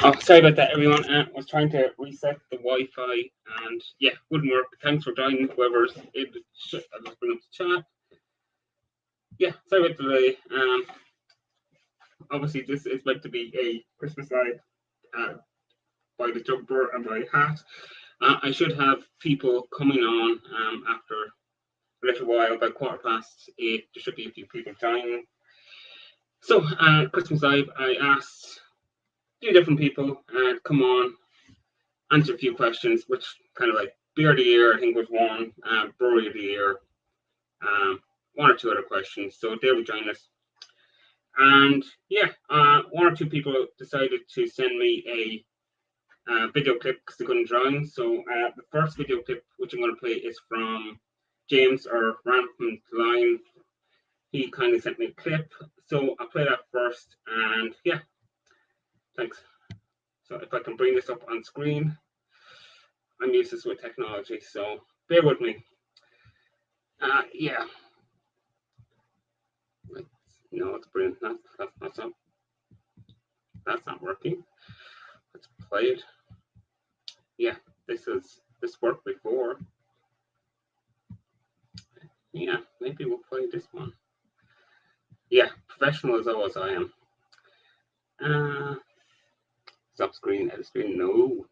Oh, sorry about that, everyone. I was trying to reset the Wi-Fi, and yeah, wouldn't work. Thanks for joining, whoever's able to. I'll just bring up the chat. Yeah, sorry about the delay. Obviously, this is meant to be a Christmas live by the jumper and my hat. I should have people coming on after a little while, about 8:15. There should be a few people joining. So, Christmas live, I asked a few different people to come on, answer a few questions, which kind of like beer of the year, I think was one, brewery of the year, one or two other questions. So they will join us. And yeah, one or two people decided to send me a video clip because they couldn't join. So the first video clip, which I'm going to play, is from James or Rampant Line. He kindly sent me a clip. So I'll play that first. And yeah, thanks. So if I can bring this up on screen. I'm useless with technology, so bear with me. Yeah. No, it's brilliant. That's not working. Let's play it. Yeah, this worked before. Yeah, maybe we'll play this one. Yeah, professional as always I am. Stop screen, edit screen, no.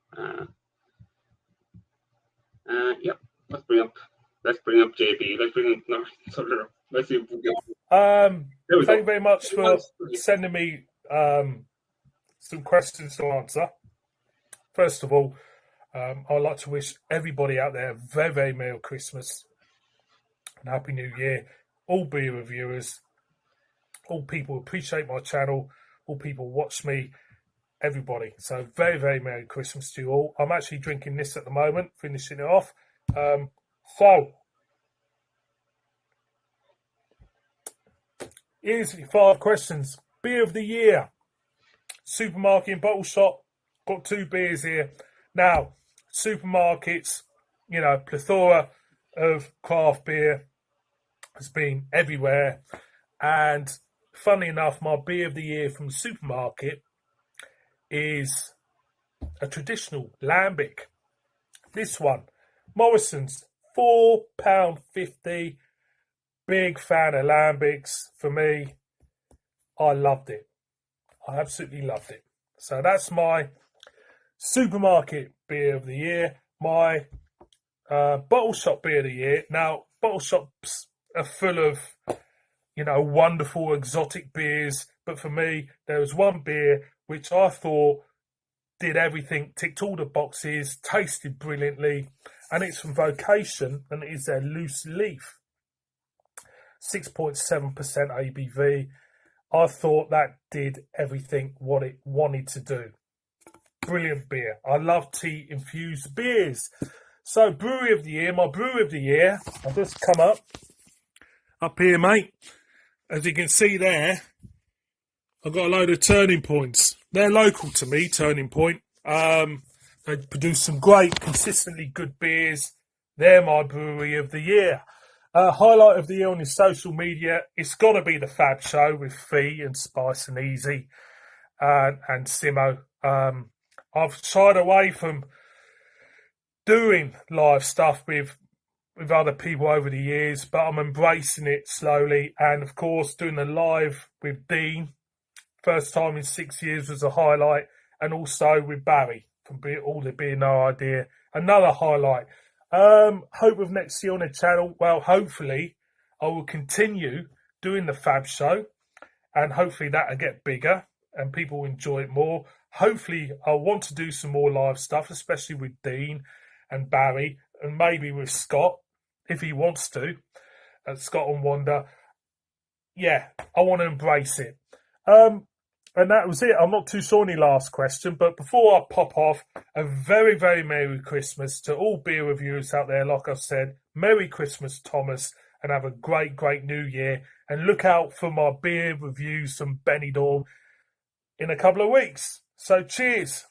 Yep, let's bring up JB. Let's bring up North. Let's see if we get. Thank you very much for sending me some questions to answer. First of all, I'd like to wish everybody out there a very, very Merry Christmas and Happy New Year. All beer reviewers, all people who appreciate my channel, all people who watch me, everybody. So very, very Merry Christmas to you all. I'm actually drinking this at the moment, finishing it off. So here's 5 questions. Beer of the year. Supermarket and bottle shop. Got 2 beers here. Now, supermarkets, plethora of craft beer has been everywhere. And funnily enough, my beer of the year from the supermarket is a traditional lambic. This one, Morrison's, £4.50. Big fan of lambics. For me, I loved it. I absolutely loved it. So that's my supermarket beer of the year. My bottle shop beer of the year. Now, bottle shops are full of, wonderful exotic beers. But for me, there was one beer which I thought did everything, ticked all the boxes, tasted brilliantly. And it's from Vocation, and it is their Loose Leaf. 6.7% ABV. I thought that did everything what it wanted to do. Brilliant beer. I love tea-infused beers. So, brewery of the year, my brewery of the year, I'll just come up here, mate. As you can see there, I've got a load of Turning Points. They're local to me, Turning Point. They produce some great, consistently good beers. They're my brewery of the year. Highlight of the year on his social media, it's got to be the Fab Show with Fee and Spice and Easy and Simo. I've shied away from doing live stuff with other people over the years, but I'm embracing it slowly. And of course, doing the live with Dean, first time in 6 years, was a highlight. And also with Barry from All the Beer No Idea, another highlight. Hope of next year on the channel. Well, hopefully I will continue doing the Fab Show, and hopefully that'll get bigger and people will enjoy it more. Hopefully I want to do some more live stuff, especially with Dean and Barry, and maybe with Scott if he wants to, Scott and Wanda. Yeah, I want to embrace it. And that was it. I'm not too sure on the last question, but before I pop off, a very, very Merry Christmas to all beer reviewers out there. Like I said, Merry Christmas, Thomas, and have a great, great New Year. And look out for my beer reviews from Benidorm in a couple of weeks. So cheers.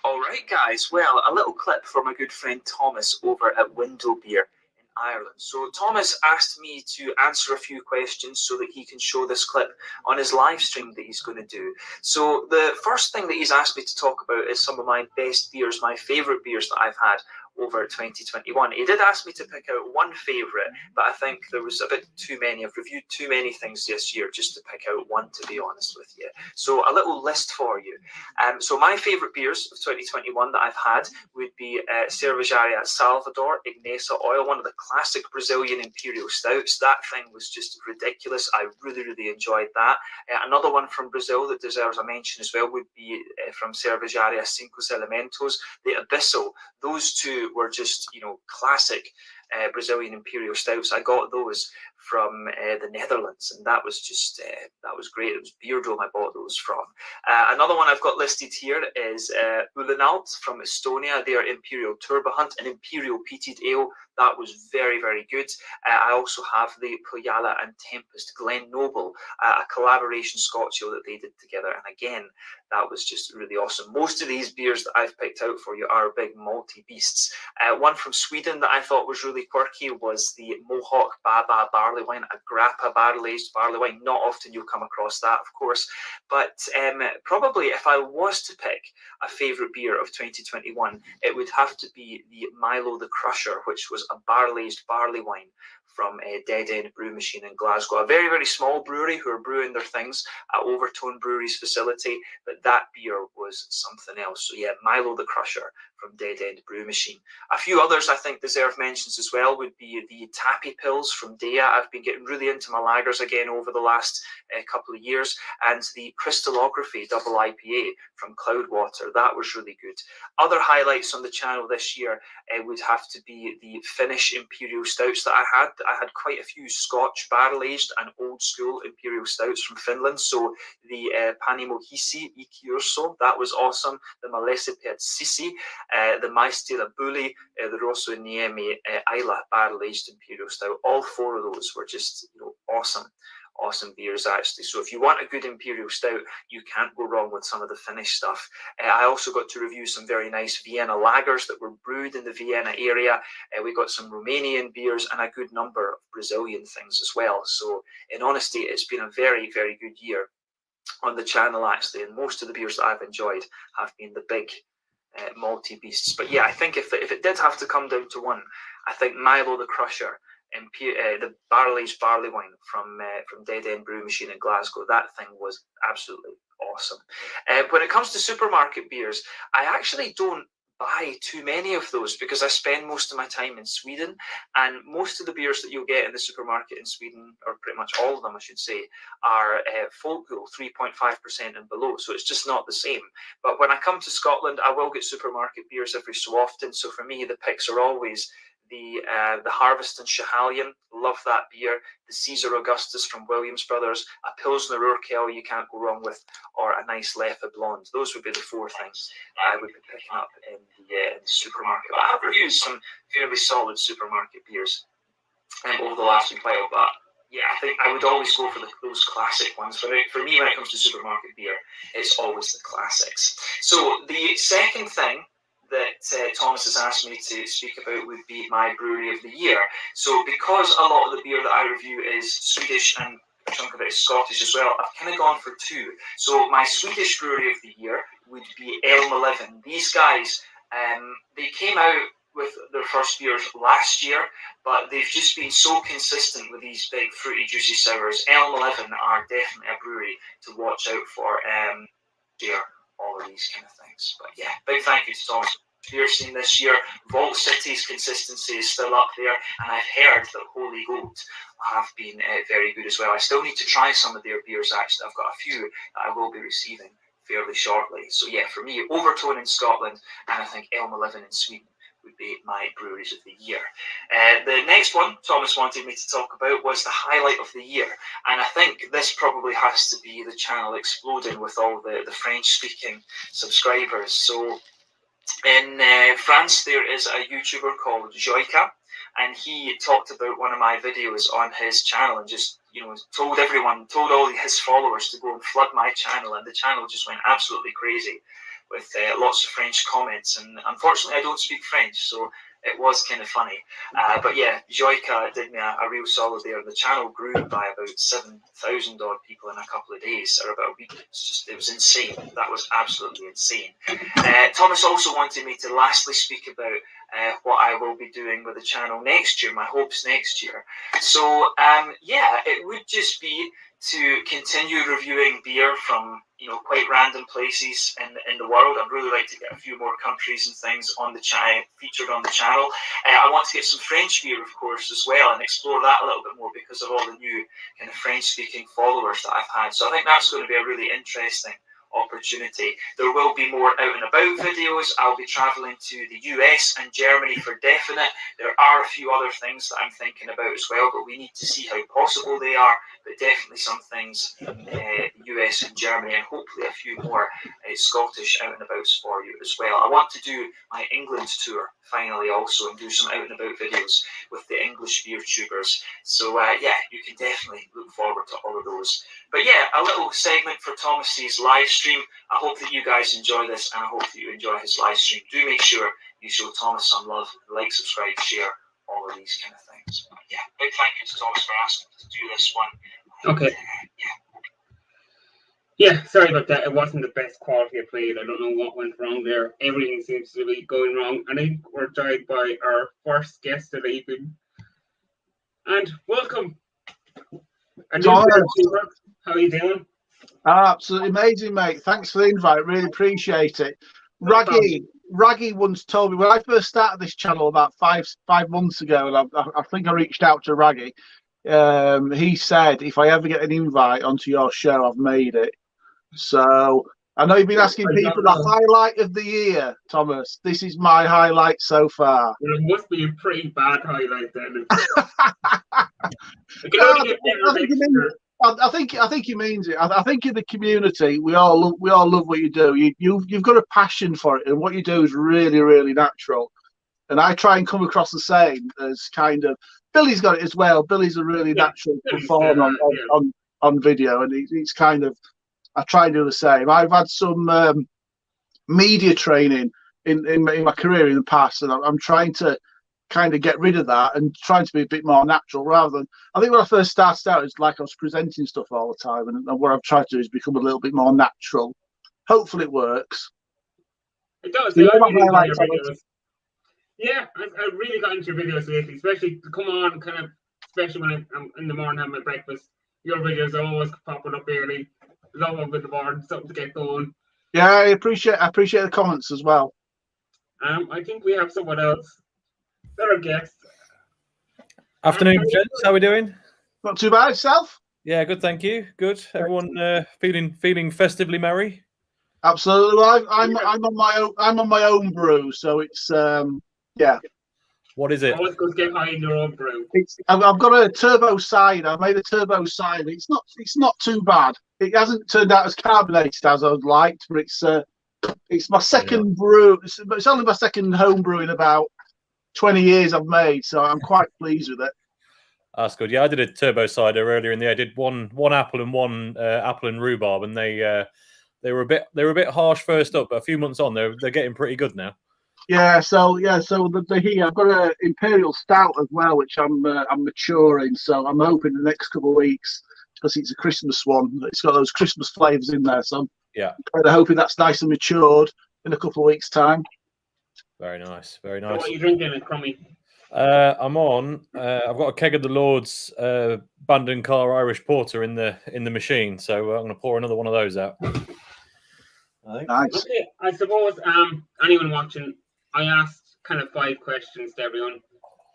All right, guys. Well, a little clip from my good friend Thomas over at Window Beer in Ireland. So Thomas asked me to answer a few questions so that he can show this clip on his live stream that he's going to do. So the first thing that he's asked me to talk about is some of my best beers, my favourite beers that I've had over 2021. He did ask me to pick out one favourite, but I think there was a bit too many. I've reviewed too many things this year just to pick out one, to be honest with you. So a little list for you. So my favourite beers of 2021 that I've had would be Cervejaria Salvador Ignesa Oil, one of the classic Brazilian Imperial Stouts. That thing was just ridiculous. I really, really enjoyed that. Another one from Brazil that deserves a mention as well would be from Cervejaria Cinco Elementos, the Abyssal. Those two were just, classic Brazilian Imperial Stouts. I got those from the Netherlands, and that was just that was great. It was Beardome I bought those from. Another one I've got listed here is Ulenalt from Estonia. They are Imperial Turbo Hunt, an Imperial peated ale. That was very, very good. I also have the Puyala and Tempest Glen Noble, a collaboration Scotch ale that they did together. And again, that was just really awesome. Most of these beers that I've picked out for you are big malty beasts. One from Sweden that I thought was really quirky was the Mohawk Baba barley wine, a grappa barrel-aged barley wine. Not often you'll come across that, of course. But probably if I was to pick a favourite beer of 2021, it would have to be the Milo the Crusher, which was a barrel-aged barley wine from Dead End Brew Machine in Glasgow. A very, very small brewery who are brewing their things at Overtone Brewery's facility, but that beer was something else. So yeah, Milo the Crusher from Dead End Brew Machine. A few others I think deserve mentions as well would be the Tappy Pills from Dea. I've been getting really into my lagers again over the last couple of years, and the Crystallography Double IPA from Cloudwater. That was really good. Other highlights on the channel this year would have to be the Finnish Imperial Stouts that I had. I had quite a few Scotch barrel-aged and old-school Imperial Stouts from Finland. So the Panimohisi Ikiurso, that was awesome. The Malesipiad Sisi, the Maistila Bully, the Rosso Niemi Isla barrel-aged Imperial Stout. All four of those were just awesome beers actually. So if you want a good Imperial Stout, you can't go wrong with some of the Finnish stuff. I also got to review some very nice Vienna lagers that were brewed in the Vienna area. We got some Romanian beers and a good number of Brazilian things as well. So in honesty, it's been a very, very good year on the channel actually, and most of the beers that I've enjoyed have been the big malty beasts. But yeah, I think if it did have to come down to one, I think Milo the Crusher, the barrel-aged barley wine from Dead End Brew Machine in Glasgow, that thing was absolutely awesome. When it comes to supermarket beers, I actually don't buy too many of those because I spend most of my time in Sweden, and most of the beers that you'll get in the supermarket in Sweden, or pretty much all of them I should say, are Folkul 3.5% and below, so it's just not the same. But when I come to Scotland, I will get supermarket beers every so often, so for me the picks are always the Harvest and Schiehallion, love that beer, the Caesar Augustus from Williams Brothers, a Pilsner Urquell you can't go wrong with, or a nice Leffe Blonde. Those would be the four things I would be picking up in the supermarket. But I have reviewed some fairly solid supermarket beers over the last while, but yeah, I think I would always go for those classic ones. For me, when it comes to supermarket beer, it's always the classics. So the second thing that Thomas has asked me to speak about would be my brewery of the year. So because a lot of the beer that I review is Swedish and a chunk of it is Scottish as well, I've kind of gone for two. So my Swedish brewery of the year would be Elm 11. These guys, they came out with their first beers last year, but they've just been so consistent with these big fruity juicy sours. Elm 11 are definitely a brewery to watch out for. All of these kind of things. But yeah, big thank you to Thomas beer scene this year. Vault City's consistency is still up there, and I've heard that Holy Goat have been very good as well. I still need to try some of their beers actually. I've got a few that I will be receiving fairly shortly. So yeah, for me, Overtone in Scotland, and I think Elm 11 in Sweden would be my breweries of the year. The next one Thomas wanted me to talk about was the highlight of the year, and I think this probably has to be the channel exploding with all the French-speaking subscribers. So in France, there is a YouTuber called Joyka, and he talked about one of my videos on his channel and just told all his followers to go and flood my channel, and the channel just went absolutely crazy. with lots of French comments. And unfortunately, I don't speak French, so it was kind of funny. But yeah, Joyka did me a real solid there. The channel grew by about 7,000 odd people in a couple of days, or about a week. It was insane. That was absolutely insane. Thomas also wanted me to lastly speak about what I will be doing with the channel next year, my hopes next year. So yeah, it would just be to continue reviewing beer from quite random places in the world. I'd really like to get a few more countries and things on the featured on the channel. I want to get some French beer, of course, as well, and explore that a little bit more because of all the new kind of French-speaking followers that I've had. So I think that's going to be a really interesting opportunity. There will be more out and about videos. I'll be traveling to the US and Germany for definite. There are a few other things that I'm thinking about as well, but we need to see how possible they are. But definitely some things in US and Germany, and hopefully a few more Scottish out and abouts for you as well. I want to do my England tour finally also and do some out and about videos with the English beer tubers. So yeah, you can definitely look forward to all of those. But yeah, a little segment for Thomas's live stream. I hope that you guys enjoy this, and I hope that you enjoy his live stream. Do make sure you show Thomas some love, like, subscribe, share, all of these kind of things. But yeah, big thank you to Thomas for asking to do this one. Okay. Yeah, sorry about that. It wasn't the best quality of play. I don't know what went wrong there. Everything seems to be going wrong. I think we're joined by our first guest of the evening. And welcome. Thomas. How are you doing? Absolutely amazing, mate. Thanks for the invite. Really appreciate it. Raggy once told me when I first started this channel about five months ago, and I think I reached out to Raggy. He said, if I ever get an invite onto your show, I've made it. So I know you've been asking people the highlight of the year, Thomas. This is my highlight so far. Well, it must be a pretty bad highlight then. I think he means it. I think in the community, we all love what you do. You've got a passion for it, and what you do is really, really natural. And I try and come across the same as kind of Billy's got it as well. Billy's a really natural performer on video, and he's kind of. I try and do the same. I've had some media training in my career in the past, and I'm trying to kind of get rid of that and trying to be a bit more natural rather than. I think when I first started out, it's like I was presenting stuff all the time, and what I've tried to do is become a little bit more natural. Hopefully, it works. It does. Yeah, I really got into your videos lately, especially to come on, kind of, especially when I'm in the morning having my breakfast. Your videos are always popping up early. Love up with the board, something to get going. Yeah, I appreciate the comments as well. I think we have someone else. Better guest. Afternoon, gents. How are we doing? Not too bad, yourself? Yeah, good, thank you. Good. Everyone feeling festively merry? Absolutely. Well, I'm on my own brew, so it's yeah. What is it? Always go get high in your own brew. I've got a turbo cider. I made a turbo cider. It's not too bad. It hasn't turned out as carbonated as I would liked, but it's my second brew. It's only my second home brew in about 20 years I've made, so I'm quite pleased with it. That's good. Yeah, I did a turbo cider earlier in the year. I did one apple and one apple and rhubarb, and they were a bit harsh first up, but a few months on, they're getting pretty good now. Yeah, so the here I've got an imperial stout as well, which I'm maturing. So I'm hoping the next couple of weeks, because it's a Christmas one, it's got those Christmas flavours in there. So I'm kind of hoping that's nice and matured in a couple of weeks' time. Very nice, very nice. What are you drinking, Crummy? I've got a keg of the Lord's Bandon Car Irish Porter in the machine, so I'm going to pour another one of those out. Nice. Okay, I suppose anyone watching, I asked kind of 5 questions to everyone.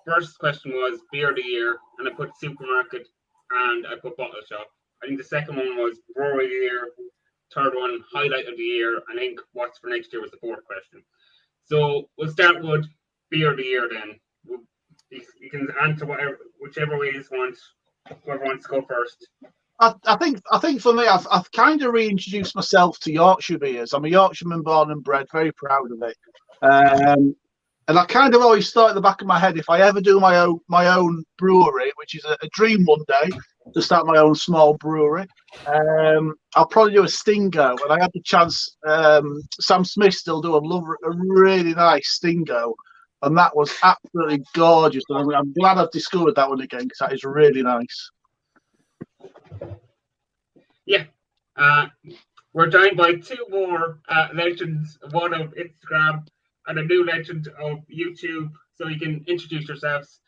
First question was beer of the year, and I put supermarket and I put bottle shop. I think the second one was brewery of the year. Third one, highlight of the year. I think what's for next year was the 4th question. So we'll start with beer of the year then. You can answer whichever way you want. Whoever wants to go first. I think for me, I've kind of reintroduced myself to Yorkshire beers. I'm a Yorkshireman born and bred, very proud of it. And I kind of always thought at the back of my head, if I ever do my own brewery, which is a dream one day, to start my own small brewery, I'll probably do a Stingo. When I had the chance, Sam Smith still do a really nice Stingo, and that was absolutely gorgeous. And I'm glad I've discovered that one again because that is really nice. Yeah. We're joined by two more legends, one of Instagram and a new legend of YouTube. So you can introduce yourselves.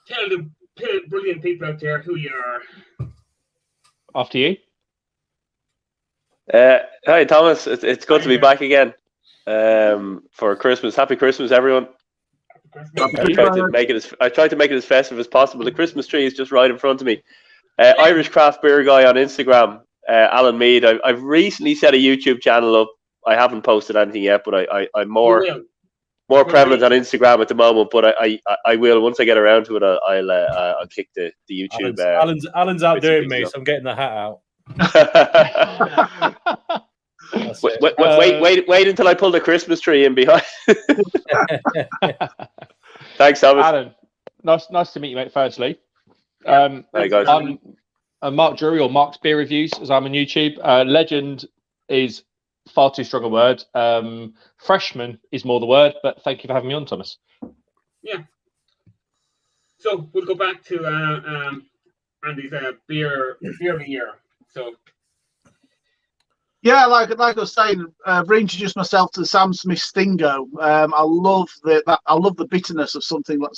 Tell the brilliant people out there who you are. After you. Hi, Thomas. It's good to be back again for Christmas. Happy Christmas, everyone. I tried to make it as festive as possible. The Christmas tree is just right in front of me. Irish craft beer guy on Instagram, Alan Mead. I've recently set a YouTube channel up. I haven't posted anything yet, but I'm more prevalent on Instagram at the moment. But I will once I get around to it. I'll kick the YouTube. Alan's outdoing me, so I'm getting the hat out. Wait until I pull the Christmas tree in behind. Thanks, Thomas. Alan, nice to meet you, mate. Firstly, hey guys. I'm Mark Drury, or Mark's Beer Reviews, as I'm on YouTube. Legend is far too strong a word. Freshman is more the word, but thank you for having me on, Thomas. Yeah. So we'll go back to Andy's beer of the year. So. Yeah, like I was saying, reintroduce myself to the Sam Smith Stingo. I love the bitterness of something like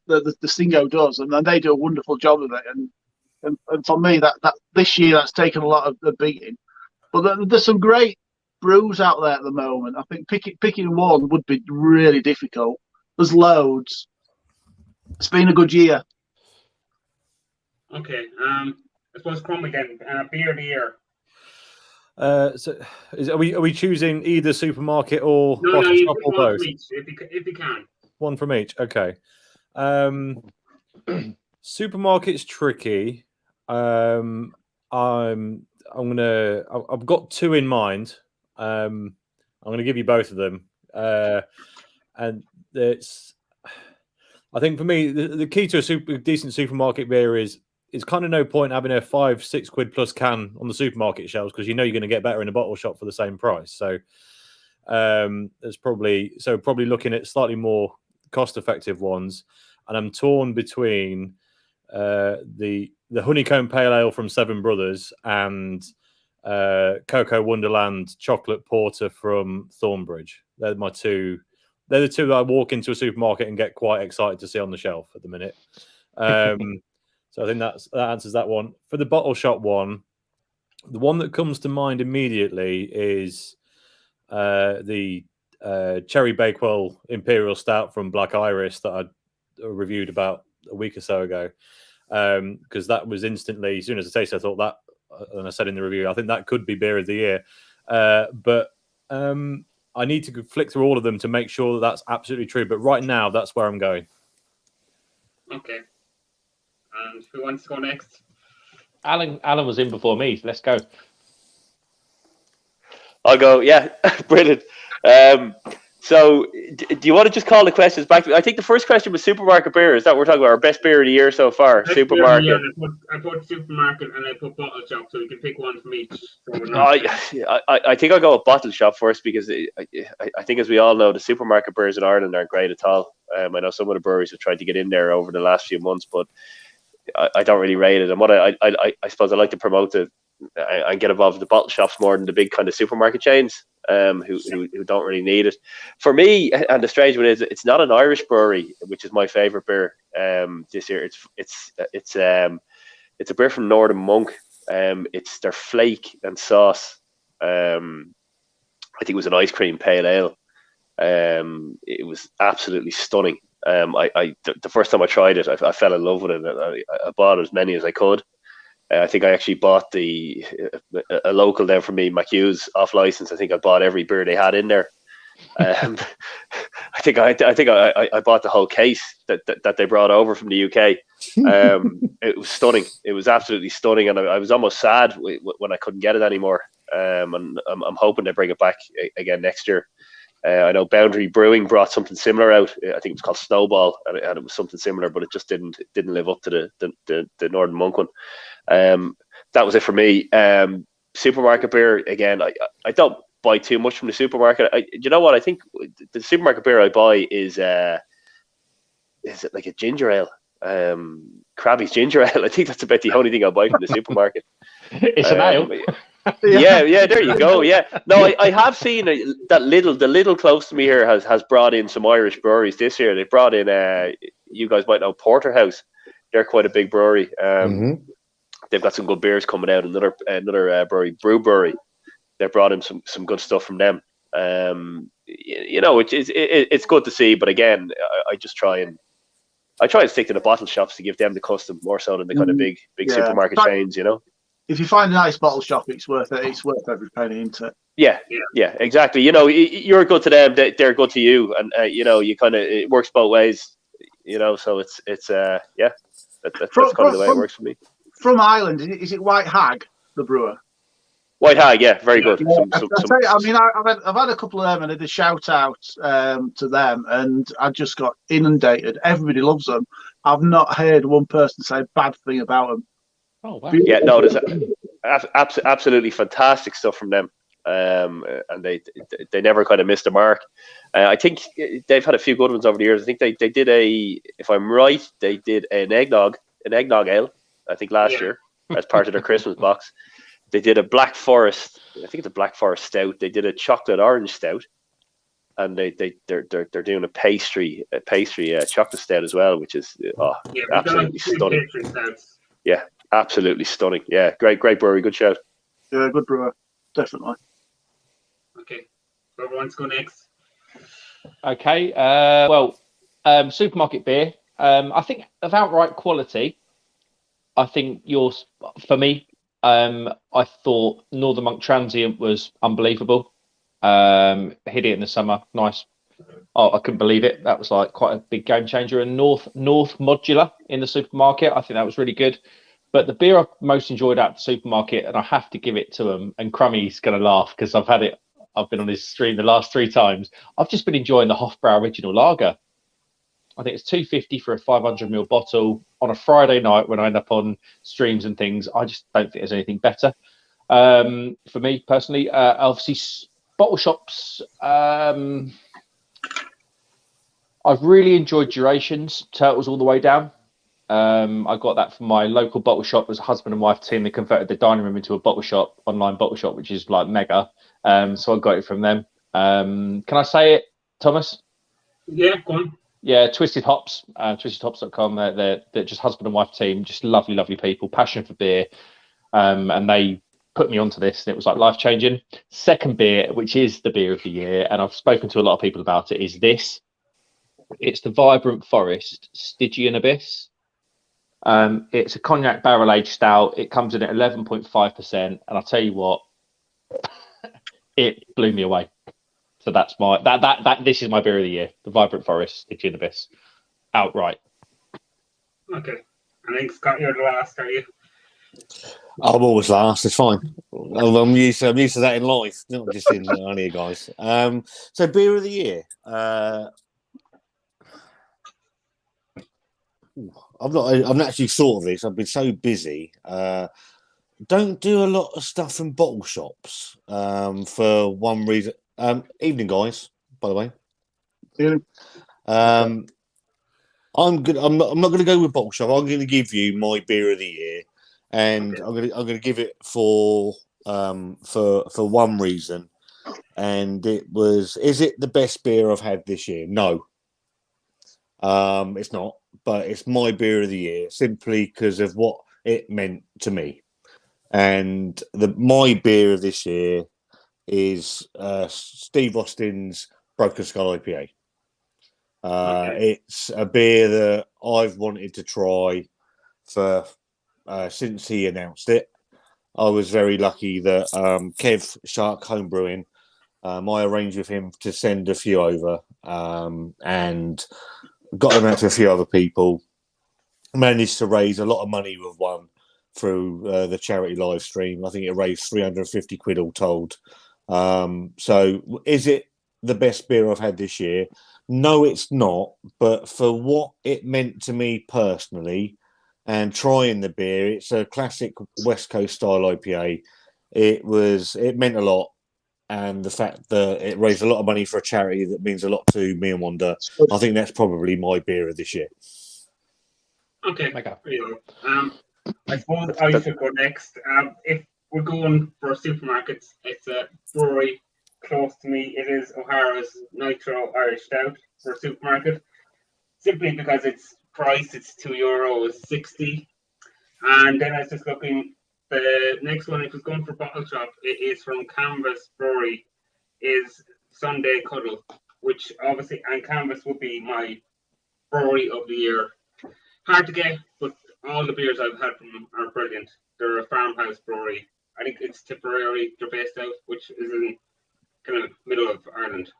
the Stingo does, and they do a wonderful job of it. And for me, that this year that's taken a lot of the beating. But there's some great brews out there at the moment. I think picking one would be really difficult. There's loads. It's been a good year. Okay. I suppose Crumbly again. Beer of the year. So are we choosing either supermarket or bottle shop or both? If you can. One from each. Okay. Supermarket's tricky. I've got two in mind. I'm gonna give you both of them. And it's, I think for me the key to a decent supermarket beer is kind of no point having a 5-6 quid plus can on the supermarket shelves because you know you're going to get better in a bottle shop for the same price. So there's probably looking at slightly more cost effective ones. And I'm torn between the Honeycomb Pale Ale from Seven Brothers and Cocoa Wonderland Chocolate Porter from Thornbridge. They're my two. They're the two that I walk into a supermarket and get quite excited to see on the shelf at the minute. So I think that answers that one. For the bottle shop one, the one that comes to mind immediately is the Cherry Bakewell Imperial Stout from Black Iris that I reviewed about a week or so ago. Because that was instantly, as soon as I tasted, I thought that, and I said in the review, I think that could be beer of the year. But I need to flick through all of them to make sure that that's absolutely true. But right now, that's where I'm going. Okay. And who wants to go next? Alan was in before me. So let's go. I'll go. Yeah, brilliant. So, do you want to just call the questions back to me? I think the first question was supermarket beer. Is that what we're talking about? Our best beer of the year so far? Best supermarket. Year, I put supermarket and I put bottle shop, so you can pick one from each. I think I'll go with bottle shop first because I think, as we all know, the supermarket beers in Ireland aren't great at all. I know some of the breweries have tried to get in there over the last few months, but I don't really rate it. And what I suppose I like to promote it and get involved with the bottle shops more than the big kind of supermarket chains who don't really need it. For me, and the strange one is, it's not an Irish brewery, which is my favorite beer this year. It's a beer from Northern Monk. It's their flake and sauce. I think it was an ice cream pale ale. It was absolutely stunning. The first time I tried it, I fell in love with it. I bought as many as I could. I think I actually bought a local there for me, McHugh's, off license. I think I bought every beer they had in there. I think I bought the whole case that they brought over from the UK. It was stunning. It was absolutely stunning, and I was almost sad when I couldn't get it anymore. And I'm hoping they bring it back again next year. I know Boundary Brewing brought something similar out. I think it was called Snowball, and it was something similar, but it just didn't live up to the Northern Monk one. that was it for me. Supermarket beer again. I don't buy too much from the supermarket. You know what? I think the supermarket beer I buy is it like a ginger ale? Krabby's ginger ale. I think that's about the only thing I buy from the supermarket. It's an ale. Yeah, there you go. Yeah, no, I have seen that the little close to me here has brought in some Irish breweries this year. They brought in you guys might know Porterhouse. They're quite a big brewery. They've got some good beers coming out. Another brewery, Brewbury. They brought in some good stuff from them. It's good to see. But again, I try and stick to the bottle shops to give them the custom more so than the kind of big supermarket chains. If you find a nice bottle shop, it's worth it. It's worth every penny, isn't it? Yeah, exactly. You're good to them; they're good to you, and you kind of it works both ways. So it's that's kind of the way it works for me. From Ireland, is it White Hag, the brewer? White Hag, yeah, very good. Yeah, I've had a couple of them, and I did a shout out to them, and I just got inundated. Everybody loves them. I've not heard one person say a bad thing about them. Oh wow! Yeah, no, there's absolutely fantastic stuff from them, and they never kind of missed the mark. I think they've had a few good ones over the years. I think they did if I'm right, they did an eggnog ale. I think last year as part of their Christmas box. They did a Black Forest. I think it's a Black Forest stout. They did a chocolate orange stout, and they're doing a pastry chocolate stout as well, which is absolutely stunning. Yeah, absolutely stunning. Yeah, great brewery. Good shout. Yeah, good brewer, definitely. Okay, so everyone's go next. Okay. Supermarket beer. I think of outright quality. I think for me. I thought Northern Monk Transient was unbelievable. Hit it in the summer, nice. Oh, I couldn't believe it. That was like quite a big game changer. And North Modular in the supermarket, I think that was really good. But the beer I most enjoyed at the supermarket, and I have to give it to him. And Crummy's going to laugh because I've been on his stream the last 3 times. I've just been enjoying the Hofbrau Original Lager. I think it's $2.50 for a 500ml bottle on a Friday night when I end up on streams and things. I just don't think there's anything better. For me personally, obviously bottle shops. I've really enjoyed Durations, Turtles All the Way Down. I got that from my local bottle shop. It was a husband and wife team. They converted the dining room into a bottle shop, online bottle shop, which is like mega. So I got it from them. Can I say it, Thomas? Yeah, go on. Yeah, Twisted Hops, twistedhops.com. They're just husband and wife team, just lovely, lovely people, passion for beer. And they put me onto this, and it was like life changing. Second beer, which is the beer of the year, and I've spoken to a lot of people about it, is this. It's the Vibrant Forest Stygian Abyss. It's a cognac barrel aged stout. It comes in at 11.5%, and I'll tell you what, it blew me away. So that's this is my beer of the year, the Vibrant Forest Stygian Abyss, outright. Okay, I think Scott, you're the last, are you? I'm always last. It's fine. I'm used to that in life, not just in only guys. So beer of the year. I've not actually thought of this. I've been so busy. Don't do a lot of stuff in bottle shops for one reason. Evening, guys. By the way, I'm good. I'm not going to go with bottle shop. I'm going to give you my beer of the year, and okay. I'm going to give it for one reason, and it was: is it the best beer I've had this year? No, it's not. But it's my beer of the year simply because of what it meant to me, and my beer of this year is Steve Austin's Broken Skull IPA. It's a beer that I've wanted to try for since he announced it. I was very lucky that Kev Shark Homebrewing, I arranged with him to send a few over and got them out to a few other people. Managed to raise a lot of money with one through the charity live stream. I think it raised 350 quid all told. So is it the best beer I've had this year? No, it's not. But for what it meant to me personally, and trying the beer. It's a classic West Coast style IPA. It meant a lot, and the fact that it raised a lot of money for a charity that means a lot to me and Wanda. I think that's probably my beer of this year. Okay. I suppose I should go next. If we're going for supermarkets, it's a brewery close to me. It is O'Hara's Nitro Irish Stout for a supermarket, simply because it's priced. It's €2.60. And then I was just looking. The next one, if it's going for bottle shop, it is from Canvas Brewery, is Sunday Cuddle, which obviously, and Canvas would be my brewery of the year. Hard to get, but all the beers I've had from them are brilliant. They're a farmhouse brewery. I think it's Tipperary they're based out, which is in kind of middle of Ireland.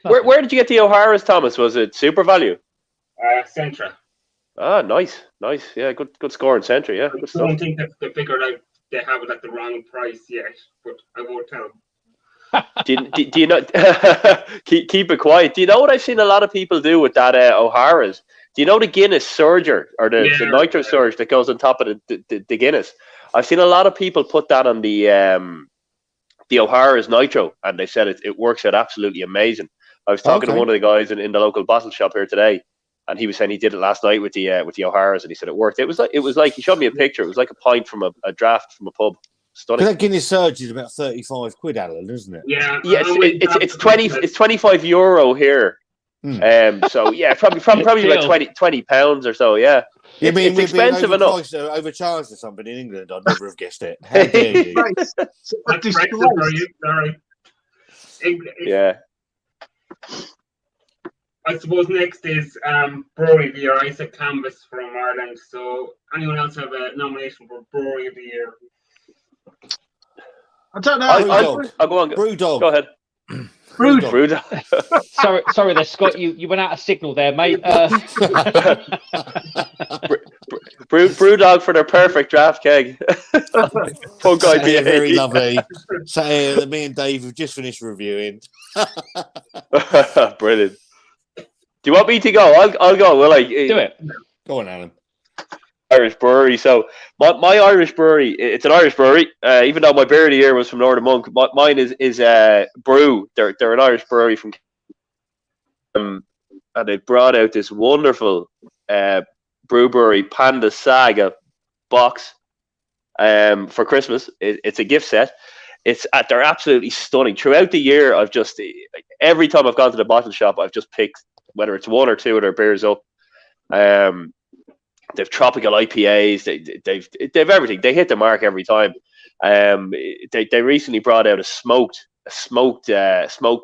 Where did you get the O'Hara's, Thomas? Was it Super Value? Centra. Ah, nice. Yeah, good score in Centra. Yeah, good I stuff. don't think that they figured out they have it at the wrong price yet, but I won't tell them. Do you not keep it quiet? Do you know what I've seen a lot of people do with that O'Hara's? Do you know the Guinness Surger or the Nitro Surge that goes on top of the Guinness? I've seen a lot of people put that on the O'Hara's Nitro, and they said it works out absolutely amazing. I was talking to one of the guys in the local bottle shop here today, and he was saying he did it last night with the O'Hara's, and he said it worked. It was like he showed me a picture. It was like a pint from a draft from a pub. Stunning. That Guinness Surge is about 35 quid, Alan, isn't it? Yeah. It's €25 here. So yeah, probably like 20 pounds or so. Yeah. It's expensive enough. Overcharged or something in England. I'd never have guessed it. How dare you? Sorry. Yeah. I suppose next is Brewery of the Year. I said Canvas from Ireland. So anyone else have a nomination for Brewery of the Year? I don't know. I'll go on. Brewdog. Go ahead. Brewdog. sorry there, Scott. You went out of signal there, mate. Brewdog for their perfect draft keg. Punk IPA. Very lovely. So me and Dave have just finished reviewing. Brilliant. Do you want me to go? I'll go. Will I? Do it. Go on, Alan. Irish brewery. So my Irish brewery, it's an Irish brewery. Even though my beer of the year was from Northern Monk, mine is Brew. They're an Irish brewery from, and they brought out this wonderful brewery Panda Saga box for Christmas. It's a gift set. They're absolutely stunning. Throughout the year, I've just every time I've gone to the bottle shop, I've just picked whether it's one or two of their beers up. They've tropical IPAs. They've everything. They hit the mark every time. They recently brought out a smoked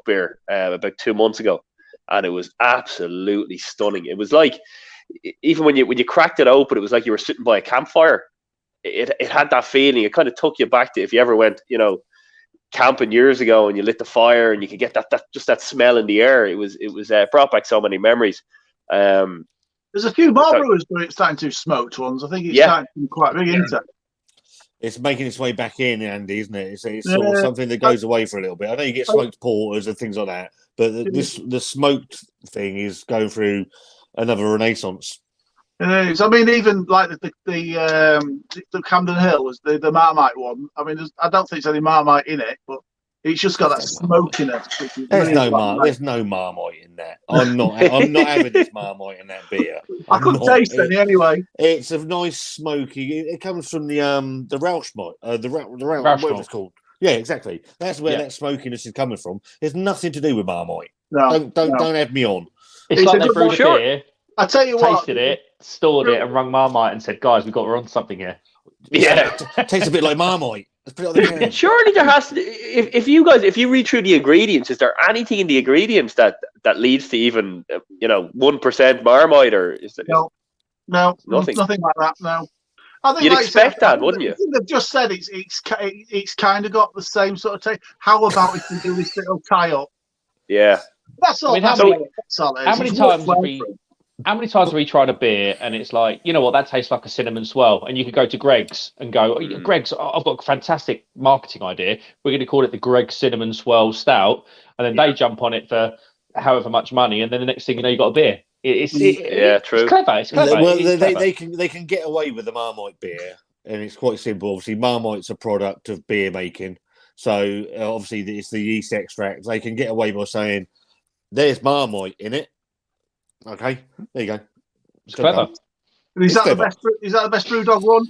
beer about 2 months ago, and it was absolutely stunning. It was like even when you cracked it open, it was like you were sitting by a campfire. It had that feeling. It kind of took you back to if you ever went, camping years ago and you lit the fire and you could get that smell in the air. It was brought back so many memories. There's a few bar brewers starting to do smoked ones. I think it's starting to be quite big into. It's making its way back in, Andy, isn't it? It's sort of something that goes away for a little bit. I know you get smoked porters and things like that, but the smoked thing is going through another renaissance. It is. I mean, even like the Camden Hill was the Marmite one. I mean, I don't think there's any Marmite in it, but it's just got that smoke in it. There's no Marmite in that. I'm not having this Marmite in that beer. I couldn't taste any anyway. It's a nice smoky. It comes from the Rausch malt, the Rausch, whatever it's called. Yeah, exactly. That's where that smokiness is coming from. There's nothing to do with Marmite. No, don't have me on. It's like they brewed a beer. I tell you what, tasted it, stored it, and rung Marmite and said, "Guys, we've got on something here." Yeah, tastes a bit like Marmite. Let's put it on the can. Surely there has to. If you read through the ingredients, is there anything in the ingredients that leads to even 1% Marmite, or is there? No, nothing like that. No, I think you'd expect that, wouldn't you? They've just said it's kind of got the same sort of taste. How about if we do this little tie up? Yeah, that's all. How many times have we tried a beer and it's like, you know what, that tastes like a cinnamon swirl, and you could go to Greg's and go, Greg's, I've got a fantastic marketing idea. We're going to call it the Greg's Cinnamon Swirl Stout, and then they jump on it for however much money, and then the next thing you know, you got a beer. It's true. clever. It's clever. Well, It's clever. they can get away with the Marmite beer, and it's quite simple. Obviously, Marmite's a product of beer making, so obviously it's the yeast extract. They can get away by saying, "There's Marmite in it." Okay, there you go. It's clever. Is that the best? Is that the best BrewDog one?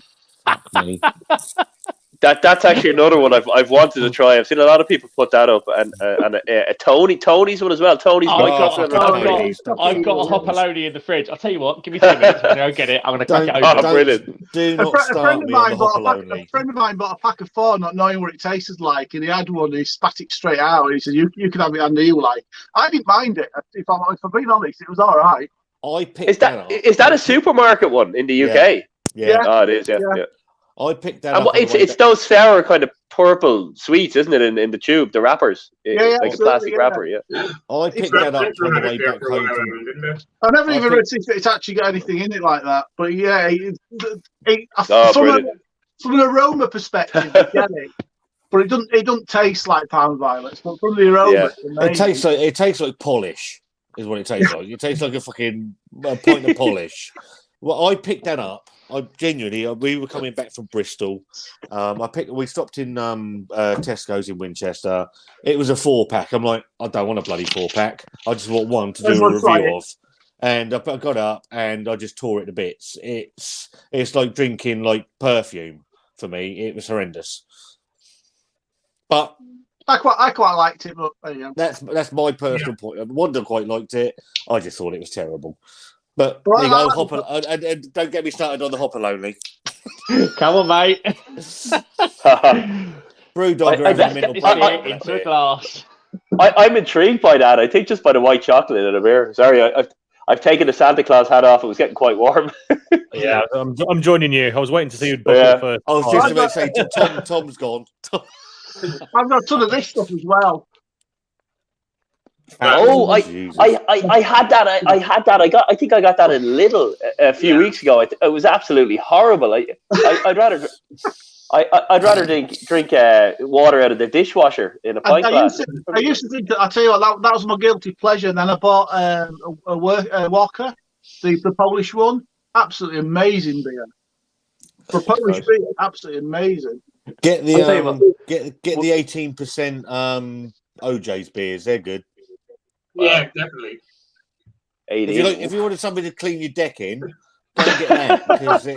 That's actually another one I've wanted to try. I've seen a lot of people put that up, and a Tony's one as well. Tony's White Chocolate. I've got a Hopaloni in the fridge. I'll tell you what. Give me 2 minutes. I'm going to get it. I'm going to crack it open. Oh, brilliant! Do not start me on the Hopaloni. A friend of mine bought a pack of 4, not knowing what it tasted like, and he had one. He spat it straight out. And he said, "You can have it under you." Like, I didn't mind it. If I'm being honest, it was all right. Is that a supermarket one in the UK? Yeah. Oh, it is. Yeah. I picked that and up. It's those sour kind of purple sweets, isn't it? In the tube, the wrappers, like a plastic wrapper. Yeah. I picked that up on the way back home. I never even read if it's actually got anything in it like that. But yeah, from an aroma perspective, you get it. But it doesn't taste like palm violets. But from the aroma, it tastes like polish. Is what it tastes like. It tastes like a fucking point of polish. Well, I picked that up. We were coming back from Bristol. We stopped in Tesco's in Winchester. It was a 4-pack. I'm like, I don't want a bloody 4-pack. I just want one to do a review of. And I got up and I just tore it to bits. It's like drinking like perfume for me. It was horrendous. But I quite liked it, but there you go. That's my personal point. Wanda quite liked it. I just thought it was terrible. But there you go, and don't get me started on the Hopaloni. Come on, mate. BrewDog into a glass. I'm intrigued by that. I think just by the white chocolate in a beer. Sorry, I've taken the Santa Claus hat off. It was getting quite warm. Yeah, I'm joining you. I was waiting to see you first. I was just about to say, Tom's gone. I've got a ton of this stuff as well. Oh, I had that. I think I got that in Lidl a few weeks ago. It was absolutely horrible. I'd rather drink water out of the dishwasher in a pint glass. I used to think that. I tell you what, that was my guilty pleasure. And then I bought a Walker, the Polish one. Absolutely amazing beer. For Polish beer, absolutely amazing. Get the 18% OJ's beers. They're good. Yeah, definitely. If you wanted somebody to clean your deck in, don't get that because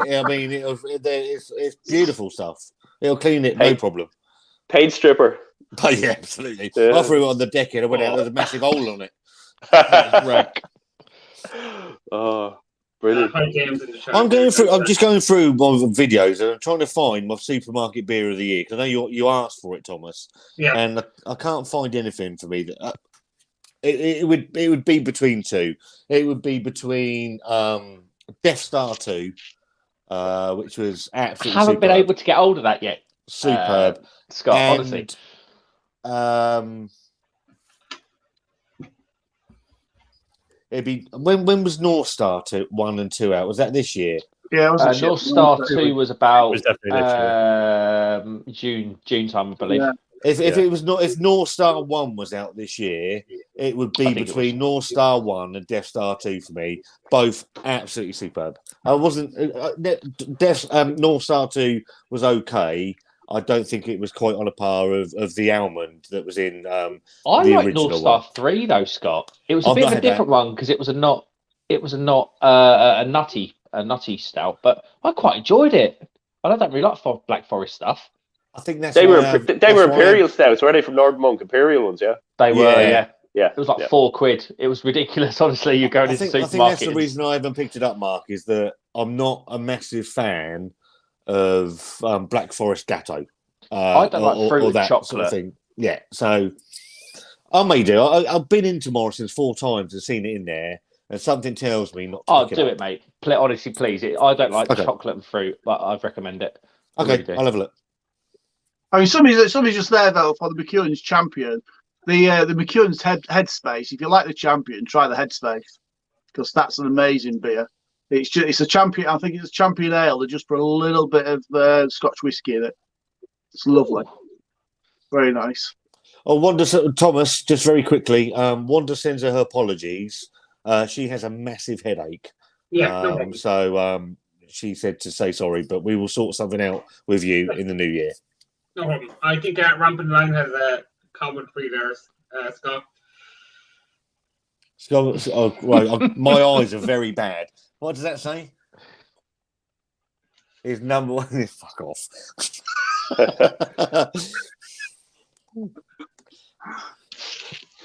it's beautiful stuff. It'll clean it, no problem. Paint stripper. Oh yeah, absolutely. I threw it on the deck in. I went out. There's a massive hole on it. Wreck. Oh, brilliant! I'm just going through my videos and I'm trying to find my supermarket beer of the year because I know you asked for it, Thomas. Yeah. And I can't find anything for me that. It would be between two. It would be between Death Star 2, which was absolutely. I haven't been able to get hold of that yet. Superb, Scott. Honestly, it'd be when was North Star 1 and 2 out? Was that this year? Yeah, it was North Star 2 was about June time, I believe. Yeah. If North Star 1 was out this year, it would be between North Star 1 and Death Star 2 for me. Both absolutely superb. I wasn't North Star 2 was okay. I don't think it was quite on a par of the almond that was in I the like original North Star one. 3 though, Scott. It was a bit of a different one because it was not a nutty stout, but I quite enjoyed it. I don't really like Black Forest stuff. I think they were Imperial stouts, were they, from Lord Monk? Imperial ones, yeah. They were, yeah. It was like £4. It was ridiculous, honestly. You go into the supermarket. I think that's the reason I haven't picked it up, Mark, is that I'm not a massive fan of Black Forest Gatto. I don't like fruit and chocolate. Sort of thing. Yeah, so I may do. I've been into Morrison's 4 times and seen it in there, and something tells me not to pick it up. It, mate. Honestly, please. I don't like chocolate and fruit, but I'd recommend it. Okay, really I'll have a look. I mean, somebody's just there though for the McEwen's champion. The McEwen's headspace. If you like the champion, try the headspace because that's an amazing beer. It's a champion. I think it's a champion ale. They just put a little bit of Scotch whiskey in it. It's lovely, very nice. Oh, Wanda, Thomas, just very quickly. Wanda sends her apologies. She has a massive headache. Yeah, no problem. So she said to say sorry, but we will sort something out with you in the new year. No problem. I think Rampant Line has a commentary there, Scott. Oh, right. My eyes are very bad. What does that say? His number one is fuck off.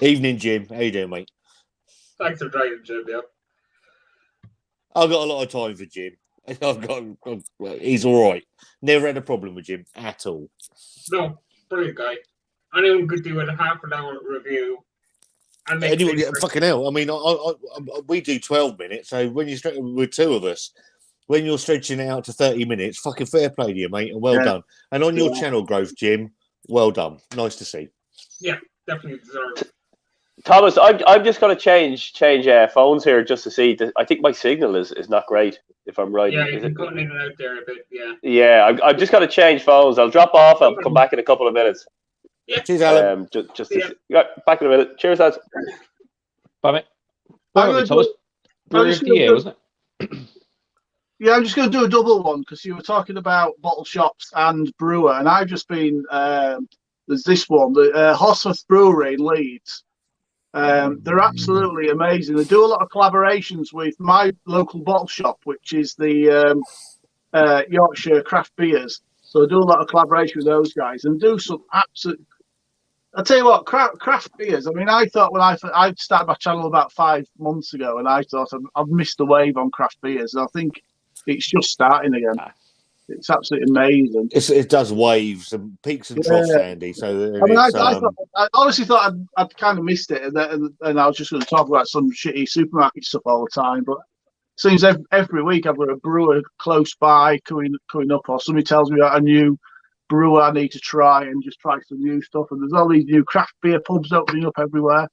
Evening, Jim. How you doing, mate? Thanks for trying, Jim. Yeah. I've got a lot of time for Jim. He's all right. Never had a problem with Jim at all. No, brilliant guy. Anyone could do a half an hour review. And make Anyway, fucking hell. I mean, we do 12 minutes, so when you're with two of us, when you're stretching it out to 30 minutes, fucking fair play to you, mate, and well done. And on your channel growth, Jim, well done. Nice to see. Yeah, definitely deserved. Thomas, I'm just going to change phones here just to see. I think my signal is not great, if I'm right. Yeah, you've been cutting in and out there a bit, yeah. Yeah, I'm just going to change phones. I'll drop off. I'll come back in a couple of minutes. Yeah. Cheers, Alan. Back in a minute. Cheers, lads. Bye, mate. Thomas. Brewery of the year, wasn't it? Yeah, I'm just going to do a double one because you were talking about bottle shops and brewer, and I've just been there's this one, the Hosworth Brewery in Leeds. They're absolutely amazing. They do a lot of collaborations with my local bottle shop, which is the Yorkshire Craft Beers. So they do a lot of collaboration with those guys and do some absolute. I'll tell you what, craft beers. I mean, I thought when I started my channel about 5 months ago, and I thought I've missed the wave on craft beers. And I think it's just starting again. It's absolutely amazing. It does waves and peaks and troughs, Andy. So I mean, I honestly thought I'd kind of missed it, and I was just going to talk about some shitty supermarket stuff all the time. But it seems every week I've got a brewer close by coming up, or somebody tells me about a new brewer I need to try and just try some new stuff. And there's all these new craft beer pubs opening up everywhere.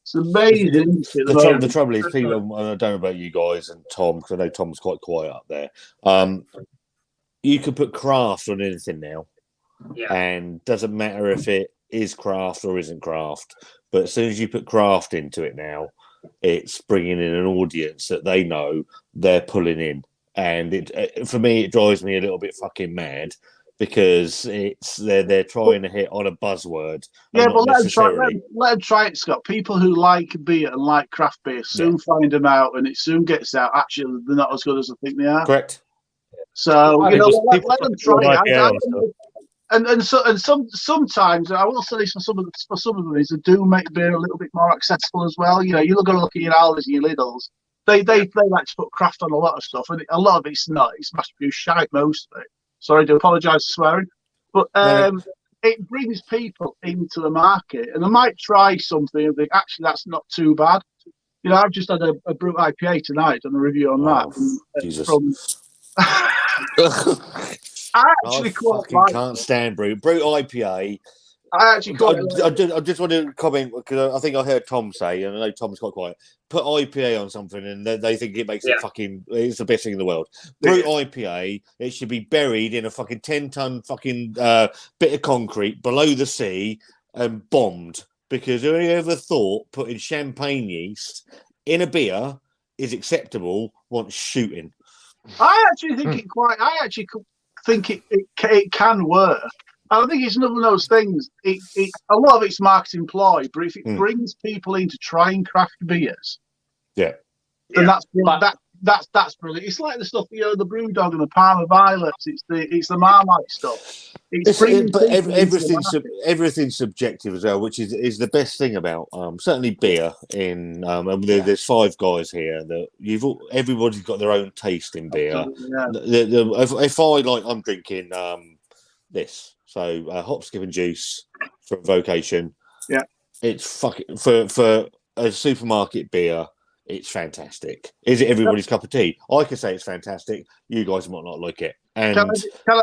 It's amazing. The trouble is, people, I don't know about you guys and Tom, because I know Tom's quite quiet up there. You can put craft on anything now, and doesn't matter if it is craft or isn't craft. But as soon as you put craft into it now, it's bringing in an audience that they know they're pulling in, and for me, it drives me a little bit fucking mad. Because they're trying to hit on a buzzword. Yeah, but let them try it, Scott. People who like beer and like craft beer soon find them out, and it soon gets out. Actually, they're not as good as I think they are. Correct. So let them try it. And sometimes I will say this for some of them is they do make beer a little bit more accessible as well. You know, you're going to look at your Aldi's and your Lidl's. They like to put craft on a lot of stuff, and a lot of it's not. It's mass-produced shite, most of it. Sorry, I do apologise for swearing. But it brings people into the market, and they might try something and think, actually, that's not too bad. You know, I've just had a Brute IPA tonight, done a review on that. Jesus. I actually can't stand Brute IPA. I just want to comment because I think I heard Tom say, and I know Tom's quite quiet. Put IPA on something, and they think it makes it it's the best thing in the world. Brute IPA, it should be buried in a fucking 10-ton fucking bit of concrete below the sea and bombed. Because who ever thought putting champagne yeast in a beer is acceptable? Wants shooting. I actually think it can work. I think it's one of those things. A lot of it's marketing ploy, but if it brings people into trying craft beers, then that's brilliant. It's like the stuff, you know, the Brewdog and the Parma Violets. It's the Marmite stuff. Everything's subjective as well, which is the best thing about certainly beer. There's 5 guys here that everybody's got their own taste in beer. If I'm drinking this. So hops given juice for vocation. Yeah, it's fucking for a supermarket beer. It's fantastic. Is it everybody's cup of tea? I can say it's fantastic. You guys might not like it, and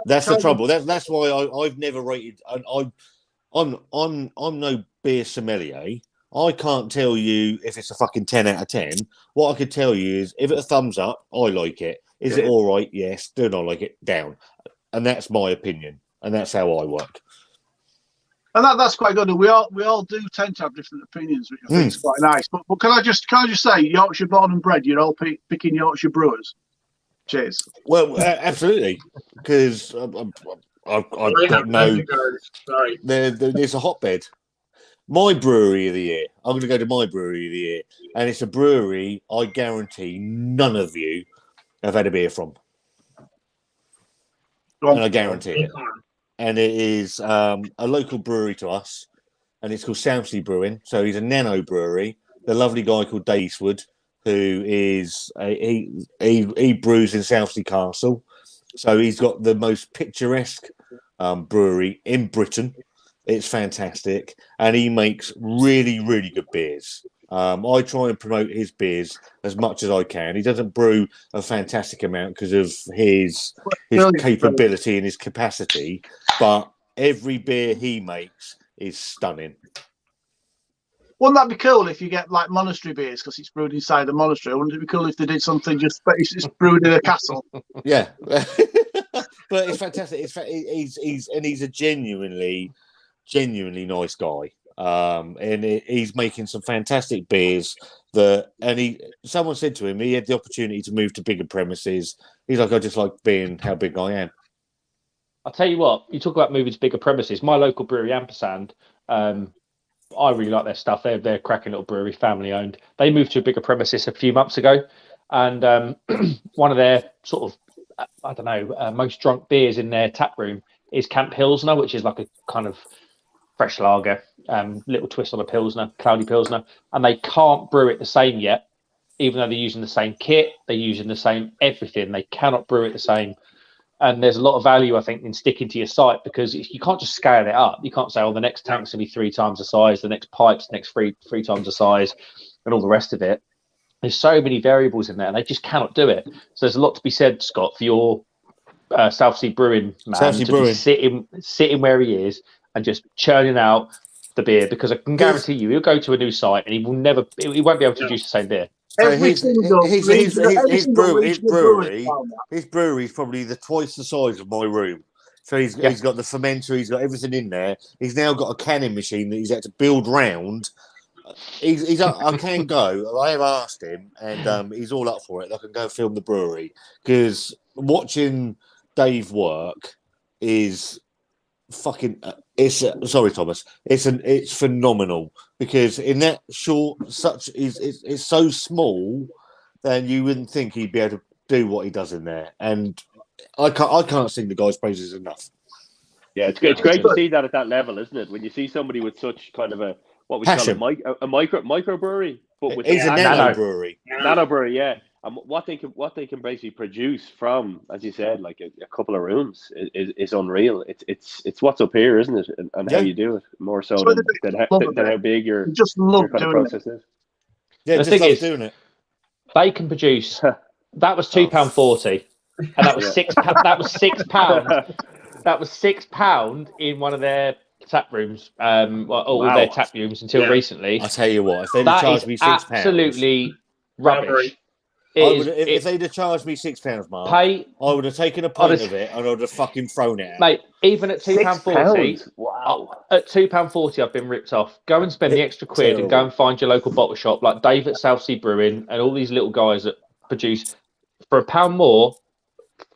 that's the trouble. That's why I've never rated. I'm no beer sommelier. I can't tell you if it's a fucking 10 out of 10. What I could tell you is if it's a thumbs up, I like it. Is it all right? Yes. Do not like it? Down. And that's my opinion. And that's how I work. And that's quite good. And we all do tend to have different opinions, which I think is quite nice. But can I just say, Yorkshire born and bred, you're all picking Yorkshire Brewers. Cheers. Well, absolutely, because I've got no. Sorry. There's a hotbed. My brewery of the year. I'm going to go to my brewery of the year, and it's a brewery I guarantee none of you have had a beer from, and I guarantee it. And it is a local brewery to us, and it's called Southsea Brewing. So he's a nano brewery. The lovely guy called Dave Eastwood, who is he brews in Southsea Castle. So he's got the most picturesque brewery in Britain. It's fantastic, and he makes really, really good beers. I try and promote his beers as much as I can. He doesn't brew a fantastic amount because of his capability and his capacity, but every beer he makes is stunning. Wouldn't that be cool if you get like monastery beers because it's brewed inside a monastery? Wouldn't it be cool if they did something just it's brewed in a castle? Yeah, but it's fantastic. He's a genuinely nice guy. And he's making some fantastic beers someone said to him he had the opportunity to move to bigger premises. He's like, I just like being how big I am. I'll tell you what, you talk about moving to bigger premises. My local brewery, Ampersand, I really like their stuff. They're a cracking little brewery, family owned. They moved to a bigger premises a few months ago, and one of their sort of, I don't know, most drunk beers in their tap room is Camp Pilsner, which is like a kind of fresh lager, little twist on a Pilsner, cloudy Pilsner, and they can't brew it the same yet, even though they're using the same kit, they're using the same everything. They cannot brew it the same. And there's a lot of value, I think, in sticking to your site because you can't just scale it up. You can't say, oh, the next tank's going to be 3 times the size, the next pipe's next three times the size, and all the rest of it. There's so many variables in there, and they just cannot do it. So there's a lot to be said, Scott, for your Southsea Brewing man be sitting where he is and just churning out the beer, because I can guarantee you he'll go to a new site and he won't be able to produce the same beer. So his brewery is probably twice the size of my room. So he's got the fermenter, he's got everything in there. He's now got a canning machine that he's had to build round. I can go. I have asked him, and he's all up for it. I can go film the brewery, because watching Dave work is fucking. Sorry, Thomas. It's phenomenal, because in that it's so small, then you wouldn't think he'd be able to do what he does in there. And I can't sing the guy's praises enough. Yeah, it's great to see that at that level, isn't it? When you see somebody with such kind of a what we Passion. call a micro brewery, but with a nano brewery. Nano brewery, yeah. And what they can basically produce from, as you said, like a couple of rooms is unreal. It's what's up here, isn't it? And how you do it more so than how big your kind of process is. Yeah, the just thing love is, doing it. They can produce. That was £2.40, and that was £6. That was £6. That was £6 in one of their tap rooms, all their tap rooms until recently. I tell you what, if they'd have charged me £6, absolutely rubbish. If they'd have charged me £6, Mark, I would have taken a pint of it and I would have fucking thrown it out. Mate, even at £2.40, wow. At £2.40, I've been ripped off. Go and spend the extra quid and go and find your local bottle shop like Dave at Southsea Brewing and all these little guys that produce for £1 more,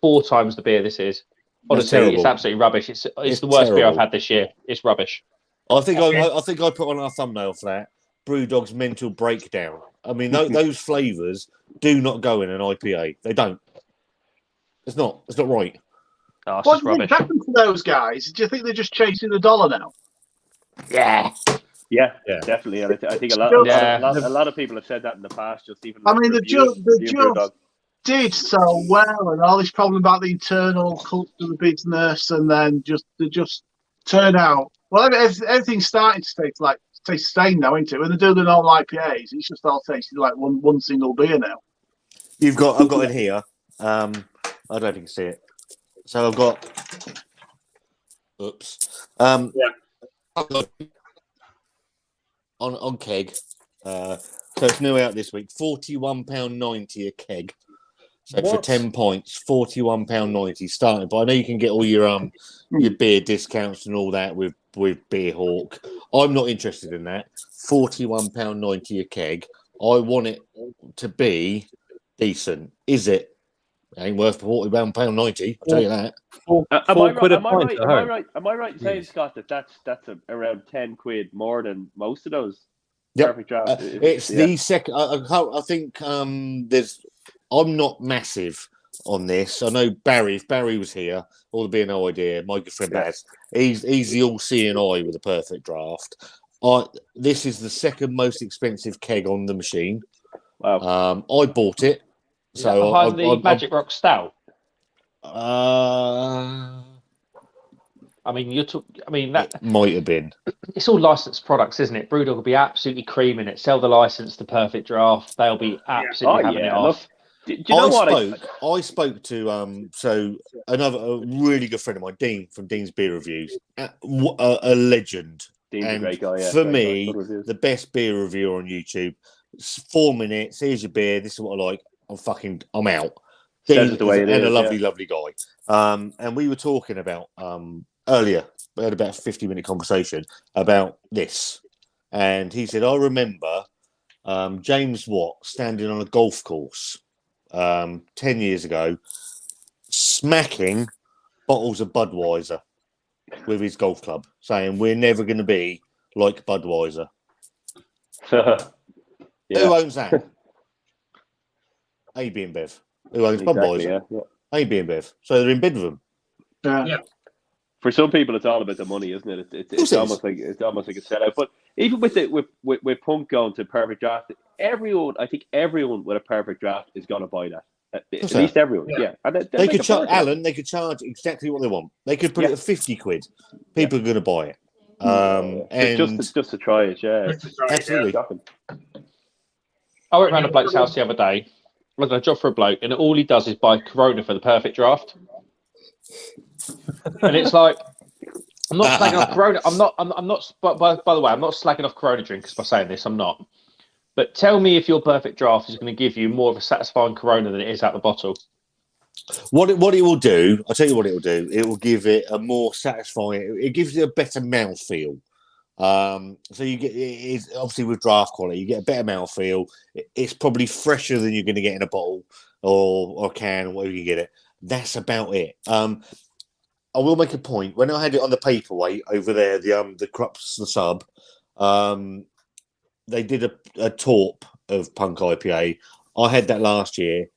4 times the beer this is. Honestly, it's absolutely rubbish. It's the worst beer I've had this year. It's rubbish. I think I put on our thumbnail for that Brewdog's mental breakdown. I mean, those flavours do not go in an IPA. They don't. It's not right. Oh, what do you think happened to those guys? Do you think they're just chasing the dollar now? Yeah, definitely. And I think a lot of people have said that in the past. Just even the just did so well, and all this problem about the internal culture of the business, and then they just turn out. Well, everything's starting to taste stained now, isn't it? When they're doing all IPAs, it's just all tasting like one single beer now. I've got it here. I don't know if you can see it. So I've got. Oops. I've got on keg. So it's new out this week. £41.90 a keg. So for 10 points, £41.90 starting. But I know you can get all your beer discounts and all that with Beer Hawk. I'm not interested in that. £41.90 a keg. I want it to be decent. Is it? It ain't worth £41.90. I'll tell you that. Am I right in saying, Scott, that that's around 10 quid more than most of those? Yep. Perfect draft. It's the second. I think there's. I'm not massive on this. I know Barry. If Barry was here, all the beer no idea. My good friend Baz. He's the all-seeing eye with a perfect draft. This is the second most expensive keg on the machine. Wow. I bought it. So behind the Magic Rock Stout. I mean, that might have been. It's all licensed products, isn't it? Brewdog will be absolutely creaming it. Sell the license to Perfect Draft. They'll be absolutely having it off. Do you know I spoke to a really good friend of mine, Dean from Dean's Beer Reviews, a legend. Dean's a great guy. Yeah, for me, the best beer reviewer on YouTube. 4 minutes. Here's your beer. This is what I like. I'm out. Dean is a lovely guy. And we were talking about earlier. We had about a 50-minute conversation about this, and he said, "I remember James Watt standing on a golf course 10 years ago, smacking bottles of Budweiser with his golf club, saying we're never going to be like Budweiser." Who owns that? AB InBev. Who owns Budweiser? AB InBev. So they're in bid with them. Yeah. For some people, it's all about the money, isn't it? It's almost like a sellout. But even with Punk going to Perfect Draft, I think everyone with a Perfect Draft is going to buy that. At least everyone, yeah. And they could charge Alan. They could charge exactly what they want. They could put it at 50 quid. People are going to buy it. And just to try it, yeah. Absolutely. I went round a bloke's house the other day. I was going to job for a bloke, and all he does is buy Corona for the Perfect Draft. And it's like, I'm not slagging off Corona. I'm not. But by the way, I'm not slagging off Corona drinkers by saying this. I'm not. But tell me if your Perfect Draft is going to give you more of a satisfying Corona than it is out the bottle. What it will do, I'll tell you what it will do. It will give it a more satisfying. It gives it a better mouthfeel. So you get it's obviously with draft quality, you get a better mouthfeel. It's probably fresher than you're going to get in a bottle or a can or whatever you get it. That's about it. I will make a point. When I had it on the paperweight over there, the Krups, the sub, they did a torp of Punk IPA. I had that last year.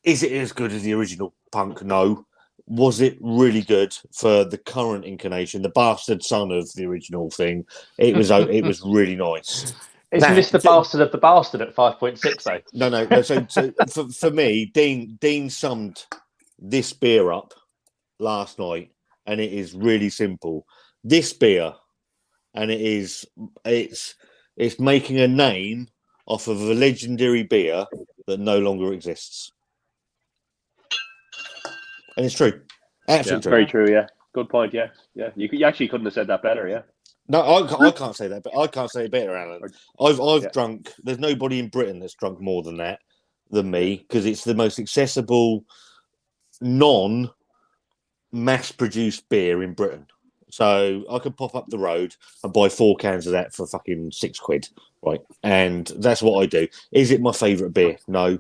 Is it as good as the original Punk? No. Was it really good for the current incarnation, the bastard son of the original thing? It was really nice. Isn't this the bastard of the bastard at 5.6 though? No. So for me, Dean summed this beer up last night, and it is really simple. This beer, and it's making a name off of a legendary beer that no longer exists. And it's true. Absolutely true. Very true, yeah. Good point, yeah. You actually couldn't have said that better, yeah. No, I can't say that, but I can't say it better, Alan. I've drunk. There's nobody in Britain that's drunk more than me, because it's the most accessible, non-mass-produced beer in Britain. So I could pop up the road and buy 4 cans of that for fucking £6, right? And that's what I do. Is it my favourite beer? No.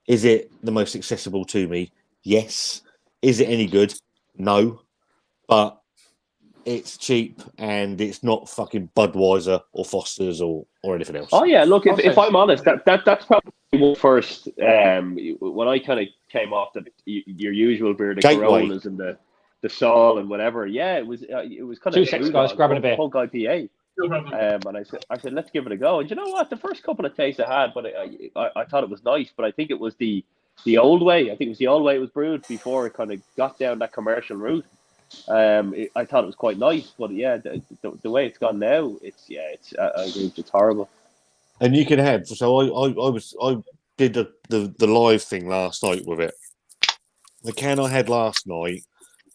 Is it the most accessible to me? Yes. Is it any good? No. But it's cheap and it's not fucking Budweiser or Foster's or anything else. Oh yeah, look, if I'm honest, that's probably one first. When I kind of came off your usual beer, the Coronas and the Sol and whatever. Yeah, it was kind of 2 seconds, guys, grabbing a beer. Punk IPA. And I said, let's give it a go. And you know what? The first couple of tastes I had, but I thought it was nice. But I think it was the old way. I think it was the old way it was brewed before it kind of got down that commercial route. I thought it was quite nice, but yeah, the way it's gone now, I agree, it's horrible. And you can have. So I did the live thing last night with it. The can I had last night,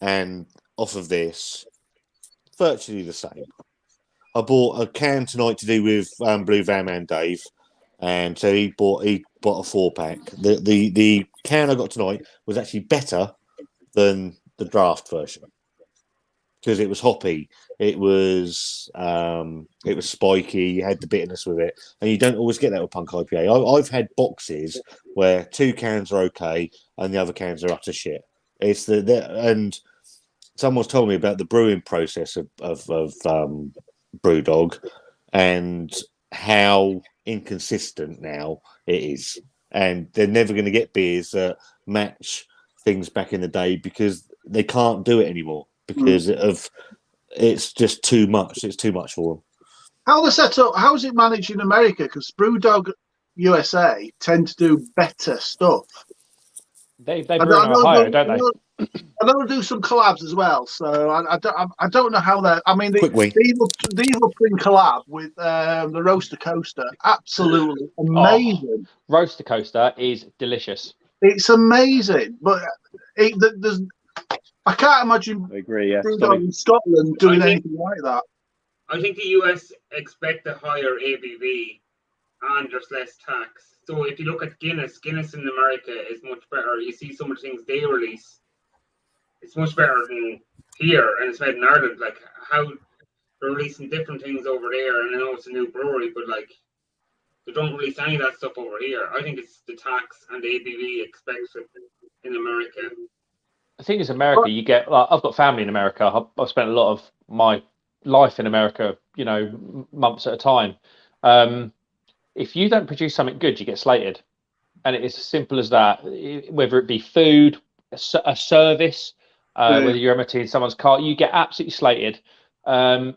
and off of this, virtually the same. I bought a can tonight to do with Blue Van Man Dave. And so he bought a 4-pack. The can I got tonight was actually better than the draft version because it was hoppy, it was spiky, you had the bitterness with it, and you don't always get that with Punk IPA. I've had boxes where 2 cans are okay and the other cans are utter shit. It's and someone's told me about the brewing process of BrewDog and how inconsistent now it is, and they're never going to get beers that match things back in the day because they can't do it anymore because it's just too much. It's too much for them. How the setup? How is it managed in America? Because BrewDog USA tend to do better stuff. They brew in Ohio, don't they? I know they do some collabs as well, so I don't know how they're. I mean, the Evil Twin collab with the Roaster Coaster, absolutely amazing. Roaster Coaster is delicious. It's amazing, but there's. I can't imagine. I agree. Yeah, in Scotland doing anything like that. I think the US expect a higher ABV and there's less tax. So if you look at Guinness in America is much better. You see some of the things they release. It's much better than here, and it's made in Ireland. Like how they're releasing different things over there, and I know it's a new brewery, but like they don't release any of that stuff over here. I think it's the tax and the ABV expected in America. The thing is, America, you get. Like, I've got family in America. I've spent a lot of my life in America. Months at a time. If you don't produce something good, you get slated, and it's as simple as that. Whether it be food, a service. Whether you're emptying someone's car, you get absolutely slated, and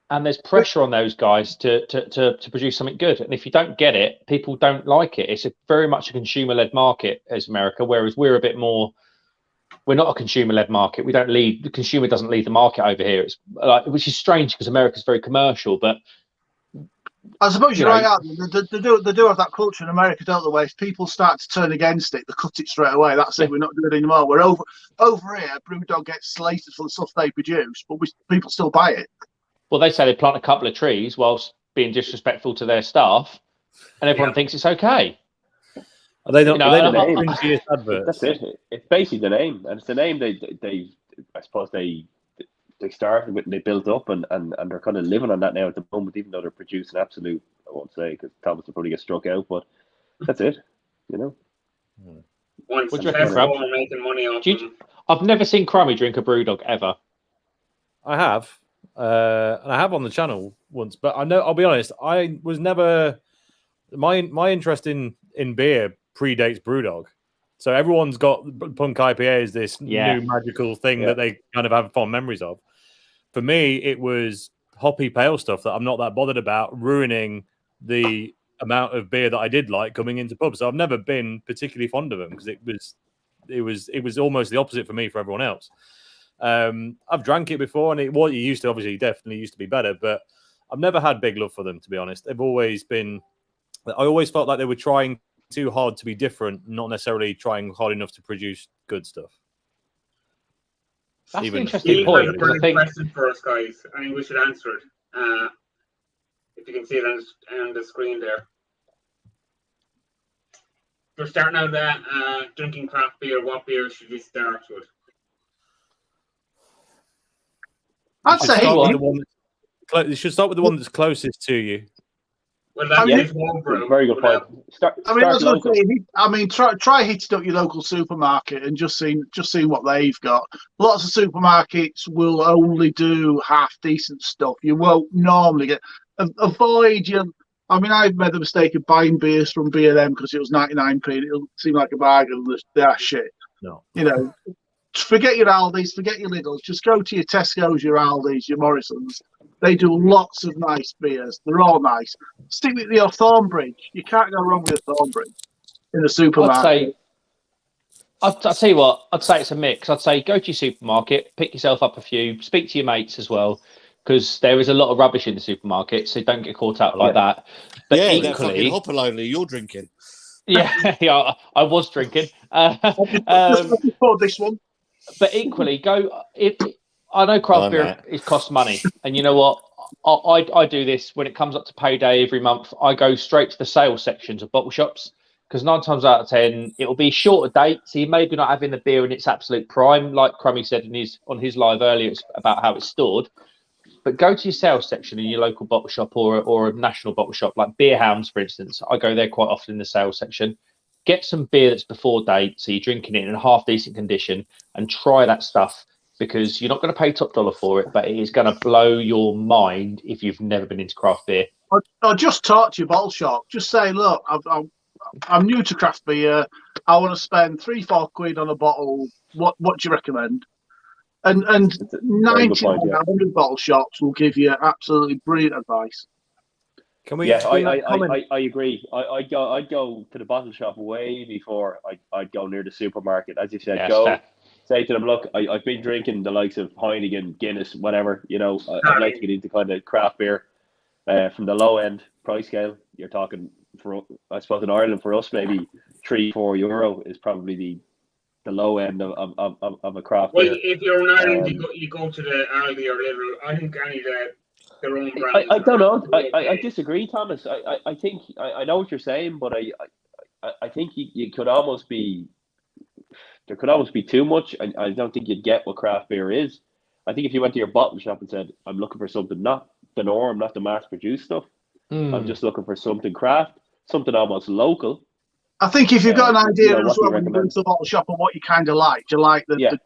there's pressure on those guys to produce something good. And if you don't get it, people don't like it. It's very much a consumer-led market as America, whereas we're a bit more. We're not a consumer-led market. We don't lead. The consumer doesn't lead the market over here. It's which is strange because America's very commercial, but. I suppose you're right. They do have that culture in America, don't they? Where if people start to turn against it, they cut it straight away. That's it. We're not doing it anymore. We're over here. BrewDog gets slated for the stuff they produce, but people still buy it. Well, they say they plant a couple of trees whilst being disrespectful to their staff, and everyone thinks it's okay. Are they not? Adverts? That's it. It's basically the name, and it's the name they I suppose they started with and they built up and they're kind of living on that now at the moment, even though they're producing absolute, I won't say because Thomas will probably get struck out, but that's it, Once what do you reckon, making money off them. I've never seen Crummy drink a BrewDog ever. I have, and I have on the channel once, but I'll be honest, I was never my interest in beer predates BrewDog. So everyone's got Punk IPA as this new magical thing that they kind of have fond memories of. For me, it was hoppy pale stuff that I'm not that bothered about ruining the amount of beer that I did like coming into pubs. So I've never been particularly fond of them because it was almost the opposite for me for everyone else. I've drank it before, and it used to definitely used to be better, but I've never had big love for them, to be honest. They've always been. I always felt like they were trying too hard to be different, not necessarily trying hard enough to produce good stuff. That's an interesting point. I think question for us, guys. I think we should answer it. If you can see it on the screen there. We're starting out drinking craft beer. What beer should we start with? I'd say you should start with the one that's closest to you. Well, that's one brew. Very good point. Try hitting up your local supermarket and just seeing what they've got. Lots of supermarkets will only do half decent stuff. You won't normally get. Avoid your. I've made the mistake of buying beers from B&M because it was 99p. It seemed like a bargain. They're shit. No. Forget your Aldis, forget your Lidls. Just go to your Tesco's, your Aldis, your Morrisons. They do lots of nice beers. They're all nice. Stick with your Thornbridge. You can't go wrong with a Thornbridge in the supermarket. I'll tell you what. I'd say it's a mix. I'd say go to your supermarket, pick yourself up a few, speak to your mates as well, because there is a lot of rubbish in the supermarket, so don't get caught up like that. But that equally, fucking hopper lonely you're drinking. Yeah, I was drinking. Before this one. But equally, I know craft beer costs money, and you know what? I do this when it comes up to payday every month. I go straight to the sales sections of bottle shops because 9 times out of 10 it will be shorter date, so you maybe not having the beer in its absolute prime, like Crummy said on his live earlier. It's about how it's stored. But go to your sales section in your local bottle shop or a national bottle shop, like Beer Hounds, for instance. I go there quite often in the sales section. Get some beer that's before date, so you're drinking it in a half decent condition, and try that stuff, because you're not going to pay top dollar for it, but it is going to blow your mind if you've never been into craft beer. Or just talk to your bottle shop. Just say, look, I'm new to craft beer. I want to spend £3-4 on a bottle. What do you recommend? And 99 out of bottle shops will give you absolutely brilliant advice. Can we? Yeah, I agree. I'd go to the bottle shop way before I'd go near the supermarket. As you said, say to them, look, I've been drinking the likes of Heineken, Guinness, whatever. You know, I'd like to get into kind of craft beer from the low end price scale. You're talking I suppose in Ireland for us maybe €3-4 is probably the low end of a craft beer. Well, if you're in Ireland, you go to the Aldi or Lidl. I think any of their own brands. I don't know. I disagree, Thomas. I think I know what you're saying, but I think you could almost be. There could almost be too much. I don't think you'd get what craft beer is. I think if you went to your bottle shop and said, I'm looking for something not the norm, not the mass-produced stuff. I'm just looking for something craft, something almost local. I think if you've got an idea as well when you go to the bottle shop of what you kind of like, do you like the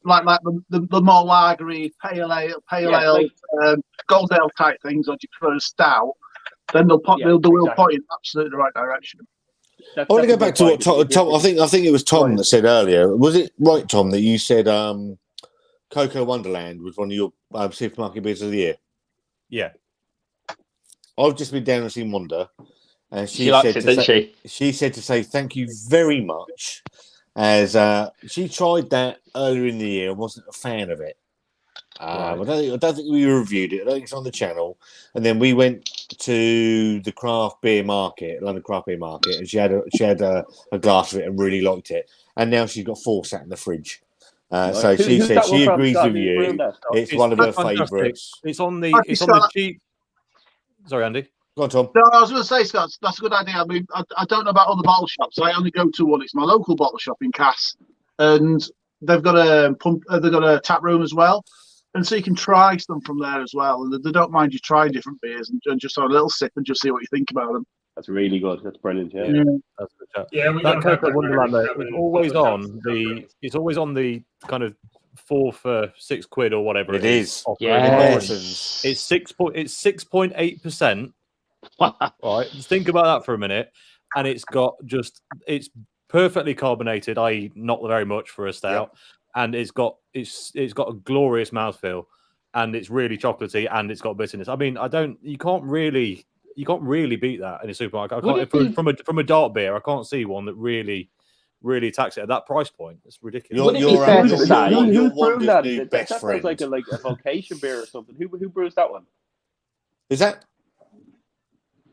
more lagery, pale ale, gold ale type things, or do you prefer a stout? Then they'll point you in absolutely the right direction. I want to go back to what Tom. I think it was Tom that said earlier. Was it right, Tom, that you said Cocoa Wonderland was one of your supermarket beers of the year? Yeah. I've just been down and seen Wanda, and she said to say thank you very much, as she tried that earlier in the year and wasn't a fan of it. I don't think we reviewed it. I don't think it's on the channel. And then we went to the craft beer market, London Craft Beer Market, and she had a glass of it and really liked it. And now she's got 4 sat in the fridge. So she said she agrees with you. It's one of her favourites. It's on the cheap. Sorry, Andy. Go on, Tom. No, I was going to say, Scott, that's a good idea. I mean, I don't know about other bottle shops. I only go to one. It's my local bottle shop in Cass, and they've got a tap room as well. And so you can try some from there as well. And they don't mind you trying different beers and just have a little sip and just see what you think about them. That's really good. That's brilliant. Yeah. That's good chat. Yeah, that Cocoa Wonderland it's always on the kind of 4 for £6 or whatever it is. Yes. It's 6.8%. Right. Just think about that for a minute. And it's perfectly carbonated, i.e. not very much for a stout. Yeah. And it's got a glorious mouthfeel, and it's really chocolatey, and it's got bitterness. I mean, you can't really beat that in a supermarket. From a dark beer, I can't see one that really attacks it at that price point. It's ridiculous. Who brewed that? That sounds like a vocation beer or something. Who brews that one? Is that?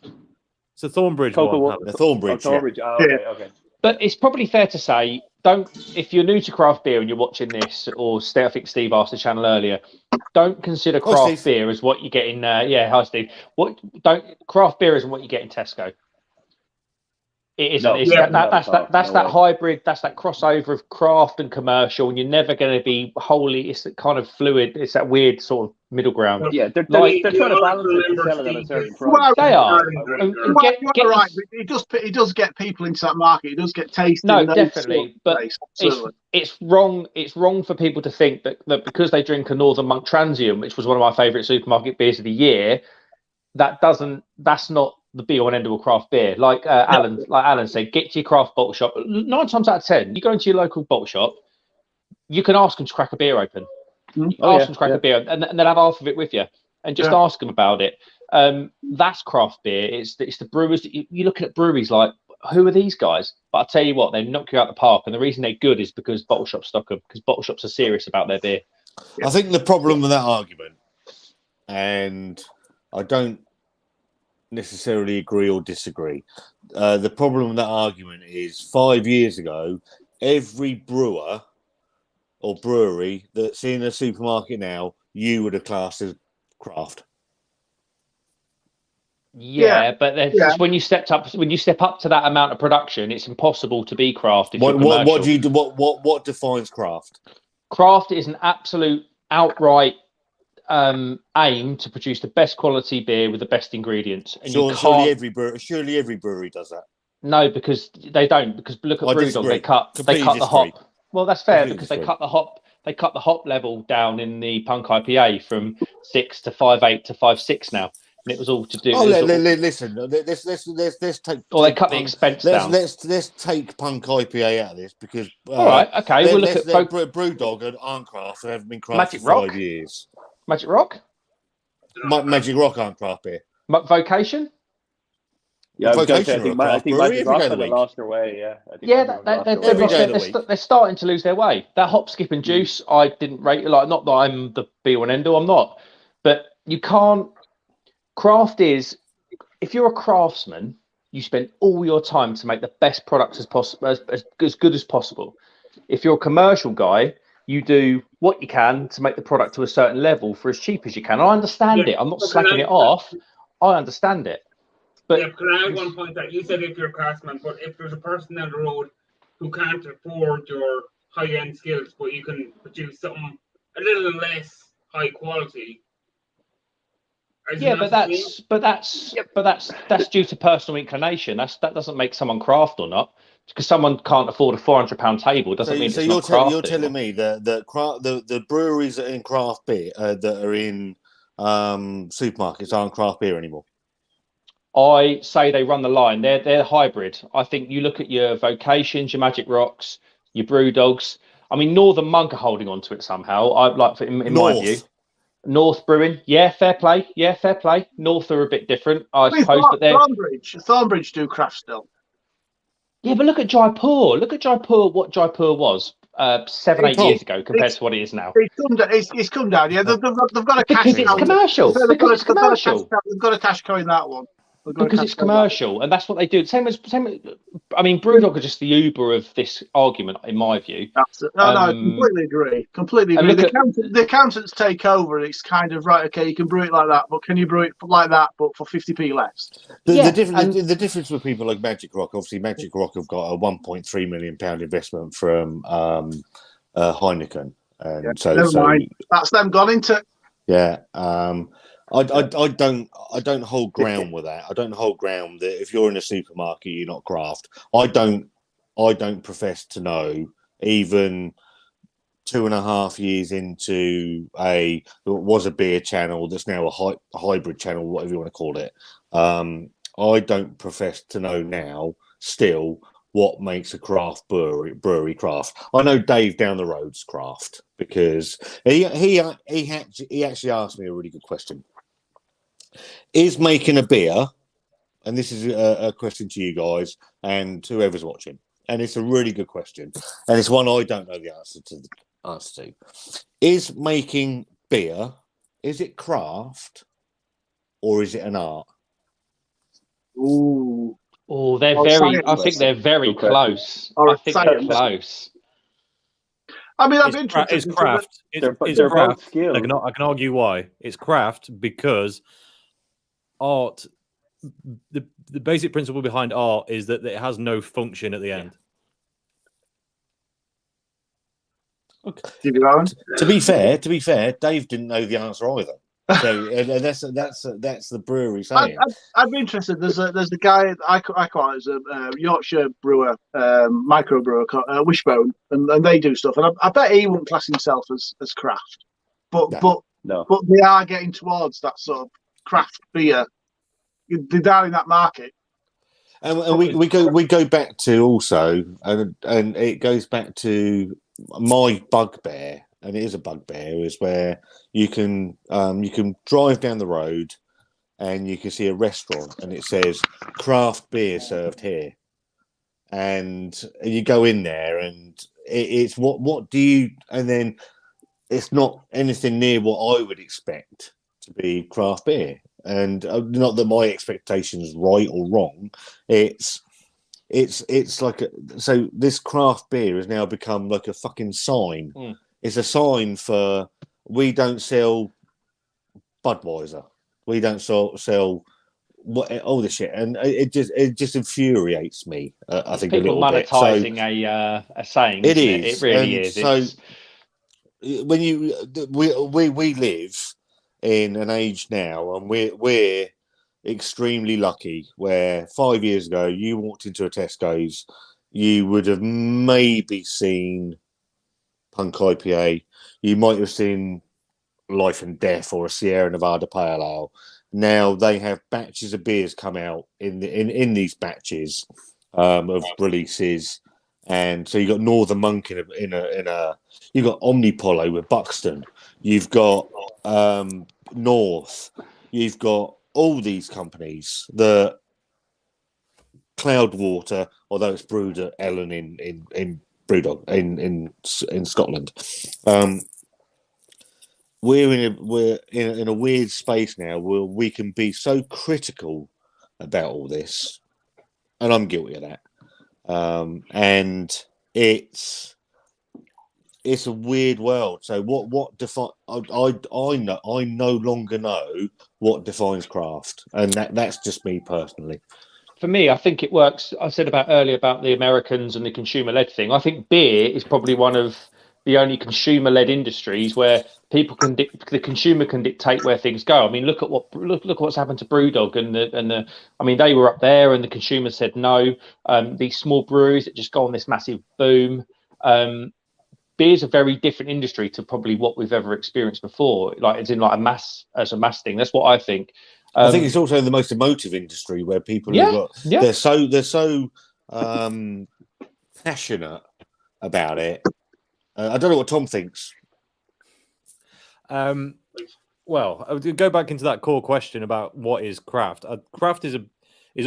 It's a Thornbridge one. The Thornbridge. Thornbridge. Oh, okay. But it's probably fair to say, if you're new to craft beer and you're watching this, or I think Steve asked the channel earlier, don't consider craft beer as what you get in. Hi Steve. Craft beer isn't what you get in Tesco. It isn't. That's that hybrid. That's that crossover of craft and commercial, and you're never going to be wholly. It's kind of fluid. It's that weird sort of middle ground. Yeah, they're trying to balance it and sell it at a certain price. They are. You're right. He does get people into that market. He does get tasting. No, definitely. But it's wrong. It's wrong for people to think that because they drink a Northern Monk Transient, which was one of my favourite supermarket beers of the year, that's not the be all and end all craft beer. Like Alan said, get to your craft bottle shop. 9 times out of 10, you go into your local bottle shop, you can ask them to crack a beer open. Ask them to crack a beer, and then have half of it with you, and just ask them about it. That's craft beer. It's the brewers. You're looking at breweries like, who are these guys? But I tell you what, they knock you out the park, and the reason they're good is because bottle shops stock them, because bottle shops are serious about their beer. I think the problem with that argument, and I don't necessarily agree or disagree. The problem with that argument is 5 years ago, every brewer or brewery that's in a supermarket now, you would have classed as craft. But when you step up to that amount of production, it's impossible to be craft if you're commercial. What do you do? What defines craft? Craft is an absolute outright aim to produce the best quality beer with the best ingredients. And surely every brewery does that. No, because they don't. Because look at Brewdog, they cut the hop. Well, that's fair because they cut the hop. They cut the hop level down in the Punk IPA from 6 to 5.8 to 5.6 now. And it was all to do. Listen. Let's take. Or they cut the expense down. Let's take Punk IPA out of this because. All right. Okay. We'll look at Brewdog and aren't craft. They haven't been craft Magic for Rock? 5 years. Magic Rock. Magic Rock aren't craft beer. Vocation. Yeah, I think Magic Rock have lost their way. Yeah. They're starting to lose their way. That hop skip and juice, I didn't rate. Like, not that I'm the be all and end all. I'm not. But you can't. Craft is, if you're a craftsman, you spend all your time to make the best product as possible, as good as possible. If you're a commercial guy, you do what you can to make the product to a certain level for as cheap as you can. I understand it. I'm not slacking it off. I understand it. But can I add one point that you said if you're a craftsman, but if there's a person down the road who can't afford your high-end skills, but you can produce something a little less high quality. But that's due to personal inclination. That doesn't make someone craft or not. Because someone can't afford a £400 table doesn't mean it's not craft. You're telling me that the breweries in craft beer that are in supermarkets aren't craft beer anymore. I say they run the line. They're hybrid. I think you look at your Vocations, your Magic Rocks, your Brewdogs. I mean, Northern Monk are holding on to it somehow. In my view. North Brewing, fair play. North are a bit different, I suppose. But Thornbridge do craft still. Yeah, but look at Jaipur. What Jaipur was 7-8 years ago compared to what it is now. It's come down. Yeah, they've got a cash. Because it's commercial. They've got a cash cow in that one. Because it's commercial, and that's what they do. Same as I mean, Brewdog are just the Uber of this argument, in my view. I completely agree. The accountants take over, and it's kind of right. Okay, you can brew it like that, but can you brew it like that, but for 50p less? The difference with people like Magic Rock, obviously, Magic Rock have got a £1.3 million investment from Heineken, and that's them gone into. Yeah. I don't hold ground with that. I don't hold ground that if you're in a supermarket, you're not craft. I don't profess to know, even 2.5 years into was a beer channel that's now a hybrid channel, whatever you want to call it. I don't profess to know now still what makes a craft brewery craft. I know Dave down the road's craft because he actually asked me a really good question. Is making a beer, and this is a question to you guys and whoever's watching, and it's a really good question, and it's one I don't know the answer to. Is making beer, is it craft or is it an art? Ooh. Oh, they're very. I think they're very close. I think they're close. I mean, I'm interested. It's craft. It's craft. I can argue why. It's craft because art. The basic principle behind art is that it has no function at the end. Okay. To be fair, Dave didn't know the answer either. So that's the brewery saying. I'd be interested. There's a guy I quite as a Yorkshire brewer, micro brewer called Wishbone, and they do stuff. And I bet he wouldn't class himself as craft, but they are getting towards that sort of craft beer. They're down in that market. And we go back to also, and it goes back to my bugbear. And it is a bugbear, is where you can drive down the road and you can see a restaurant and it says craft beer served here, and you go in there and it's what do you, and then it's not anything near what I would expect to be craft beer, and not that my expectation's right or wrong. It's like so this craft beer has now become like a fucking sign. It's a sign for we don't sell Budweiser. We don't sell all this shit, and it just infuriates me. I think people a little bit. monetizing a saying. It Isn't is. It really And is. So when we live in an age now, and we're extremely lucky. Where 5 years ago, you walked into a Tesco's, you would have maybe seen Punk IPA. You might have seen Life and Death or a Sierra Nevada Pale Ale. Now they have batches of beers come out in these batches of releases, and so you got Northern Monk in a you've got Omnipollo with Buxton, you've got North, you've got all these companies. The Cloudwater, although it's brewed at Ellen in Brewdog in Scotland. We're in a weird space now where we can be so critical about all this, and I'm guilty of that. And it's a weird world. So what define? I no longer know what defines craft, and that's just me personally. For me, I think it works. I said earlier about the Americans and the consumer-led thing. I think beer is probably one of the only consumer-led industries where the consumer can dictate where things go. I mean, look at what's happened to BrewDog and the. I mean, they were up there, and the consumer said no. These small breweries that just go on this massive boom. Beer's a very different industry to probably what we've ever experienced before. Like it's in like a mass thing. That's what I think. I think it's also the most emotive industry where people they're so passionate about it. I don't know what Tom thinks. Well, I would go back into that core question about what is craft. Craft is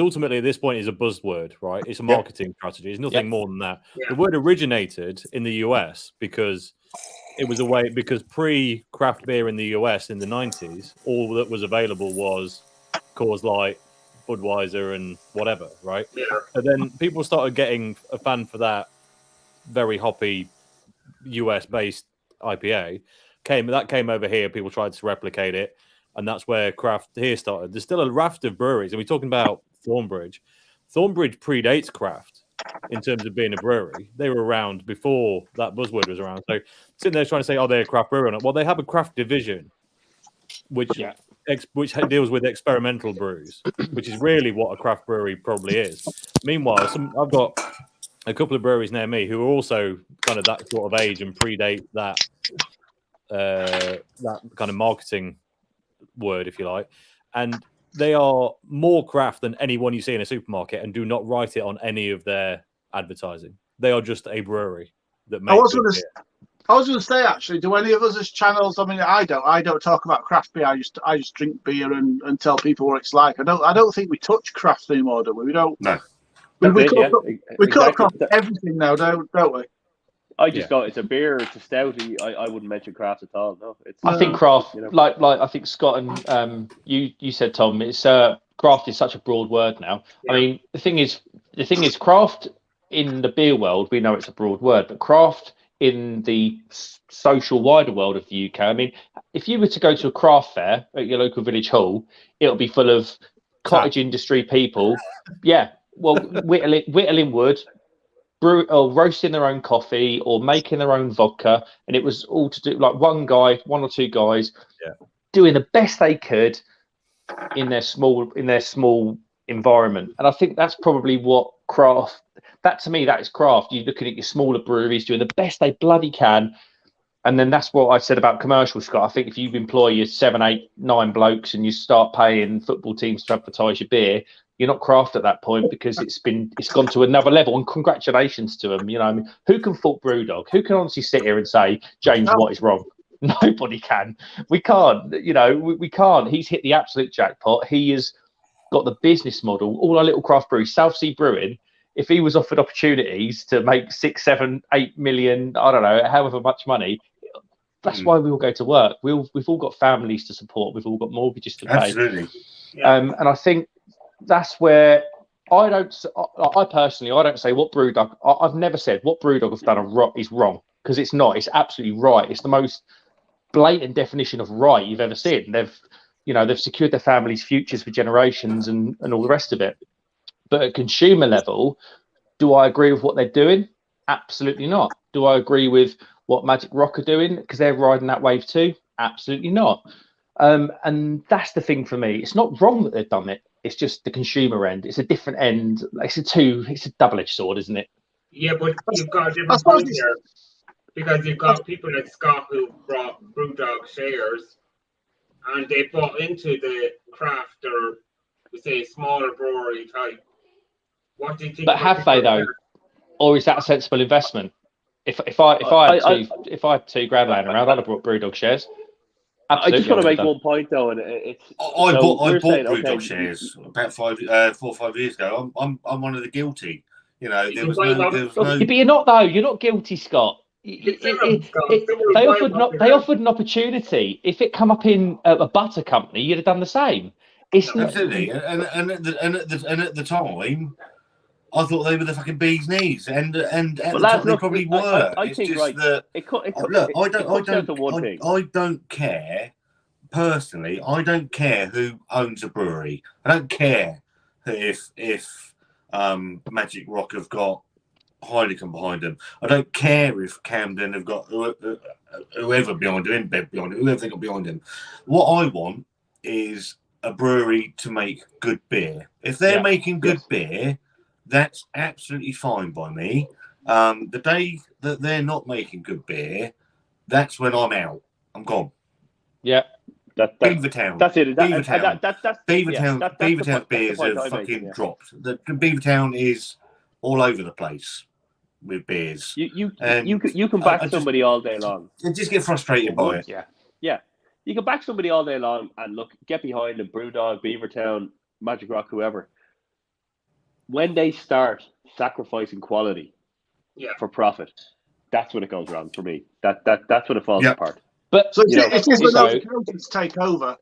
ultimately at this point is a buzzword, right? It's a marketing strategy. It's nothing more than that. Yeah. The word originated in the US because it was because pre-craft beer in the US in the 90s, all that was available was Coors Light, Budweiser, and whatever, right? Yeah. And then people started getting a fan for that very hoppy US-based IPA. That came over here. People tried to replicate it, and that's where craft here started. There's still a raft of breweries, and we're talking about Thornbridge. Thornbridge predates craft in terms of being a brewery. They were around before that buzzword was around. So sitting there trying to say, "Oh, they're a craft brewery," or not. Well, they have a craft division, which deals with experimental brews, which is really what a craft brewery probably is. Meanwhile, I've got a couple of breweries near me who are also kind of that sort of age and predate that kind of marketing word, if you like, and they are more craft than anyone you see in a supermarket and do not write it on any of their advertising. They are just a brewery that makes good beer. I was going to say, actually, do any of us as channels? I mean, I don't talk about craft beer. I just drink beer and tell people what it's like. I don't think we touch craft anymore, do we? We don't. No. We cut across everything now, don't we? I just go, it's a beer, it's a stout. I wouldn't mention craft at all. No, I think craft, like I think Scott and you said, Tom, it's craft is such a broad word now. Yeah. I mean, the thing is, craft in the beer world, we know it's a broad word, but craft in the social wider world of the UK. I mean, if you were to go to a craft fair at your local village hall, it'll be full of cottage industry people. Yeah, well, whittling wood, or roasting their own coffee or making their own vodka, and it was all to do like one or two guys doing the best they could in their small environment. And I think that's probably what craft. That to me, that is craft. You're looking at your smaller breweries doing the best they bloody can, and then that's what I said about commercial, Scott. I think if you employ your 7, 8, 9 blokes and you start paying football teams to advertise your beer, you're not craft at that point because it's gone to another level. And congratulations to them. You know, I mean, who can fault BrewDog? Who can honestly sit here and say James Watt is wrong? Nobody can. We can't. You know, we can't. He's hit the absolute jackpot. He has got the business model. All our little craft breweries, South Sea Brewing. If he was offered opportunities to make 6, 7, 8 million, I don't know, however much money, that's why we all go to work. We've all got families to support. We've all got mortgages to pay. Absolutely. And I think that's where I personally don't say what BrewDog. I've never said what BrewDog have done is wrong, because it's not. It's absolutely right. It's the most blatant definition of right you've ever seen. You know, they've secured their families' futures for generations and all the rest of it. But at consumer level, do I agree with what they're doing? Absolutely not. Do I agree with what Magic Rock are doing because they're riding that wave too? Absolutely not. And that's the thing for me. It's not wrong that they've done it. It's just the consumer end. It's a different end. It's a double-edged sword, isn't it? Yeah, but you've got a different point here because you've got people like Scott who brought Brewdog shares, and they bought into the craft or we say smaller brewery type. What do you think? But have they though, or is that a sensible investment? If I had £2,000 laying around, I'd have brought Brewdog shares. Absolutely, I just want to make one point though, and it's I bought Brewdog shares about 4 or 5 years ago. I'm one of the guilty. You know, there was no. But you're not though. You're not guilty, Scott. They offered an opportunity. If it come up in a butter company, you'd have done the same. It's absolutely, and at the time, I thought they were the fucking bee's knees, and at the time they probably were. I think just right. That, Look, I don't care personally. I don't care who owns a brewery. I don't care if Magic Rock have got Heineken behind them. I don't care if Camden have got whoever behind them, InBev behind them, whoever they got behind them. What I want is a brewery to make good beer. If they're making good beer, that's absolutely fine by me. The day that they're not making good beer, that's when I'm out. I'm gone. Yeah. Beavertown. That's it. Beavertown's beers have fucking dropped. The Beavertown is all over the place with beers. You can back somebody all day long. I just get frustrated by it. Yeah. You can back somebody all day long and look, get behind them, Brewdog, Beavertown, Magic Rock, whoever. When they start sacrificing quality for profit, that's when it goes wrong for me. That's when it falls apart. But so it is when those accountants take over.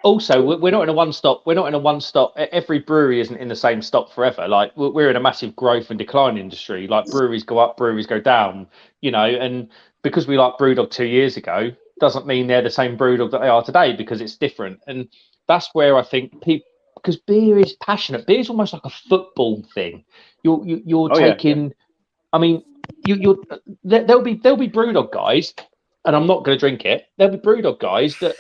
Also, we're not in a one-stop. We're not in a one-stop. Every brewery isn't in the same stop forever. Like we're in a massive growth and decline industry. Like breweries go up, breweries go down. You know, and because we liked Brewdog 2 years ago, doesn't mean they're the same Brewdog that they are today because it's different. And that's where I think people, because beer is passionate. Beer is almost like a football thing. You're taking. Yeah. I mean, there'll be Brewdog guys. And I'm not going to drink it. There'll be Brewdog guys that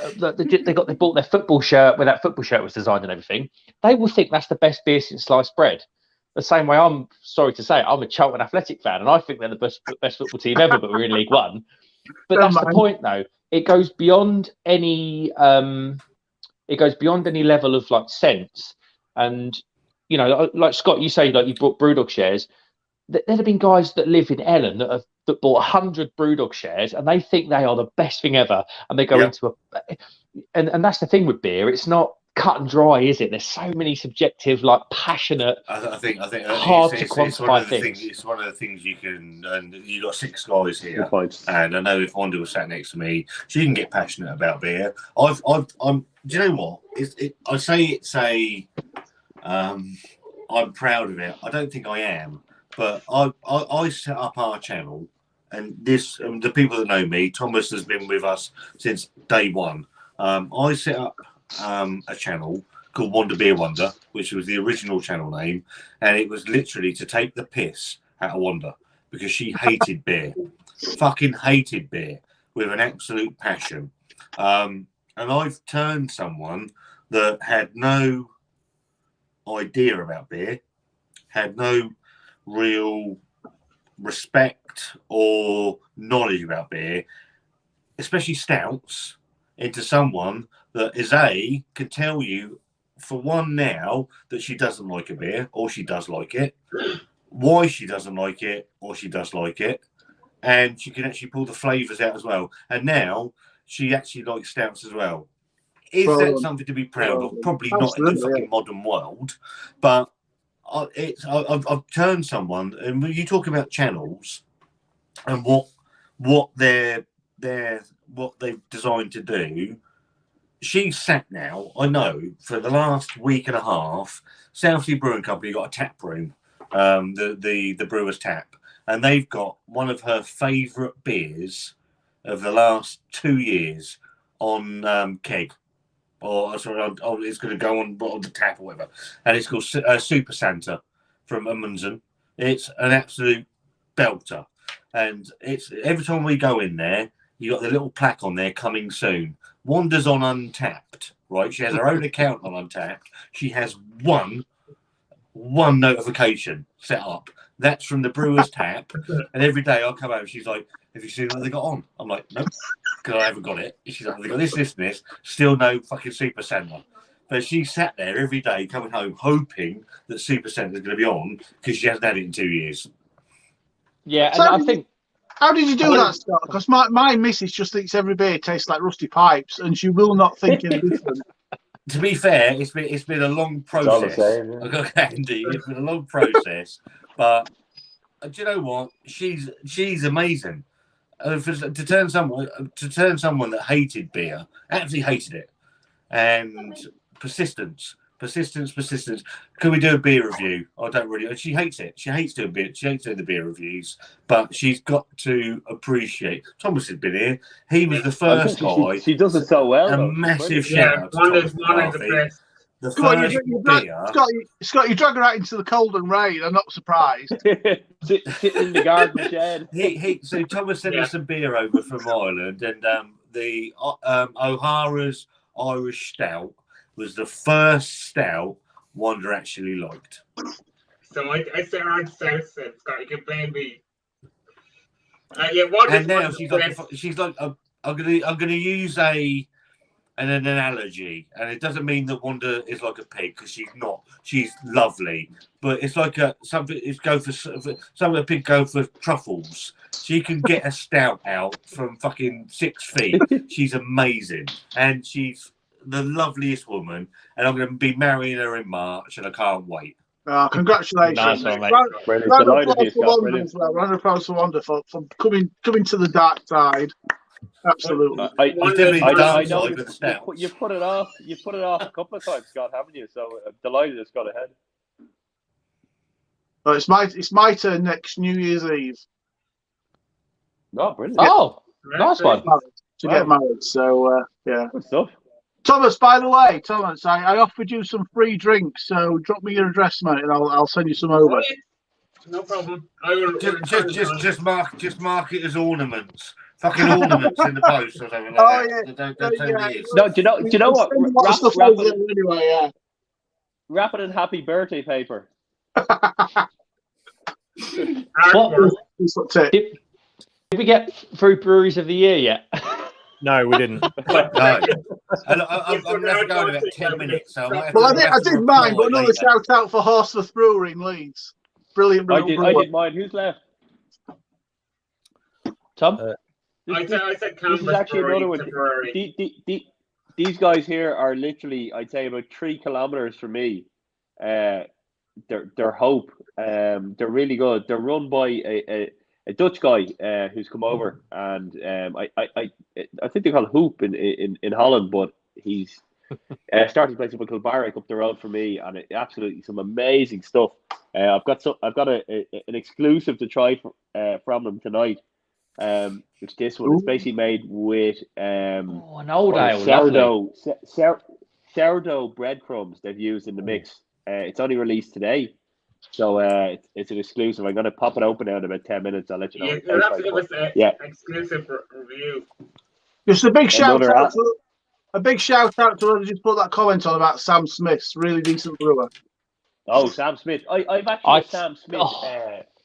they bought their football shirt when that football shirt was designed and everything. They will think that's the best beer since sliced bread. The same way I'm sorry to say, I'm a Charlton Athletic fan, and I think they're the best football team ever. But we're in League One. But that's the point, though. It goes beyond any. It goes beyond any level of like sense. And you know, like Scott, you say like you bought Brewdog shares. There have been guys that live in Ellen that bought 100 Brewdog shares and they think they are the best thing ever. And they go into and that's the thing with beer. It's not cut and dry, is it? There's so many subjective, like passionate, I think hard to quantify things. It's one of the things you can, and you got 6 guys here. And I know if Wanda was sat next to me, she can get passionate about beer. Do you know what? I say I'm proud of it. I don't think I am. But I set up our channel, and the people that know me, Thomas has been with us since day one. I set up a channel called Wanda Beer Wonder, which was the original channel name, and it was literally to take the piss out of Wanda because she hated beer, fucking hated beer with an absolute passion. And I've turned someone that had no idea about beer, had no real respect or knowledge about beer, especially stouts, into someone that can tell you for one now that she doesn't like a beer or she does like it, why she doesn't like it or she does like it, and she can actually pull the flavours out as well. And now she actually likes stouts as well. Is that something to be proud of? Probably not in the fucking modern world, but I've turned someone, and when you talk about channels and what they've designed to do, she's sat now. I know for the last week and a half, Southsea Brewing Company got a tap room, the Brewers Tap, and they've got one of her favourite beers of the last 2 years on keg. or sorry, it's going to go on the tap or whatever, and it's called Super Santa from Amundsen. It's an absolute belter, and it's every time we go in there, you got the little plaque on there, coming soon. Wanda's on Untapped, right? She has her own account on Untapped. She has one notification set up. That's from the brewer's tap, and every day I come home, she's like, "Have you seen what they got on?" I'm like, "Nope," because I haven't got it. She's like, "They got this, and this." Still no fucking Super Santa. But she sat there every day coming home hoping that Super Santa's going to be on because she hasn't had it in 2 years. Yeah, So and I think. How did you do that, Scott? Because my missus just thinks every beer tastes like rusty pipes, and she will not think any different. To be fair, it's been a long process. same, yeah. I've got Andy. It's been a long process, but do you know what? She's amazing. To turn someone that hated beer, absolutely hated it, and persistence. Can we do a beer review? I don't really. She hates it. She hates doing beer. She hates doing the beer reviews. But she's got to appreciate. Thomas has been here. He was the first guy. She does it so well. A though. massive shout out to Thomas McCarthy. The Come on, first beer. Scott, you drag her out into the cold and rain. I'm not surprised. Sitting in the garden shed. So Thomas sent us some beer over from Ireland, and the O'Hara's Irish Stout was the first stout Wanda actually liked. So I said around South, Scott, you can blame me. And now she's like, I'm gonna use an analogy, and it doesn't mean that Wanda is like a pig because she's not. She's lovely, but it's like something. It's go for some of the pig go for truffles. She can get a stout out from fucking 6 feet. She's amazing, and she's the loveliest woman, and I'm going to be marrying her in March, and I can't wait. Congratulations! Nice one, mate. Round of applause for Wanda for coming to the dark side. Absolutely. I know with the stout. you've put it off. You've put it off a couple of times, Scott, haven't you? So I'm delighted it's got ahead. Well, it's my turn next New Year's Eve. Oh, brilliant! Oh, nice one. To get married. So yeah. Good stuff. Thomas, by the way, I offered you some free drinks, so drop me your address, mate, and I'll send you some over. No problem. I will Just mark it as ornaments. Fucking ornaments in the post or something like that. Yeah. No, do you know what? Wrap it in happy birthday paper. Did we get through breweries of the year yet? No, we didn't. No. I'm never going about 10 minutes. So I did mine, but another shout out for Horsforth Brewery in Leeds. Brilliant. I did mine. Who's left? Tom? I said this is actually another one. These guys here are literally, I'd say, about 3 kilometers from me. They're Hope. They're really good. They're run by a Dutch guy who's come over, and I think they call it Hoop in Holland, but he's started a place in Kilbarrack up the road from me, and absolutely some amazing stuff. I've got an exclusive to try from them tonight. Which this one is basically made with an old ale, sourdough breadcrumbs they've used in the mix. It's only released today, so it's an exclusive. I'm going to pop it open now in about 10 minutes. I'll let you know. You'll have to give us an exclusive review. Just a big shout out to whoever just put that comment on about Sam Smith's really decent brewer. Oh, Sam Smith! I've actually got Sam Smith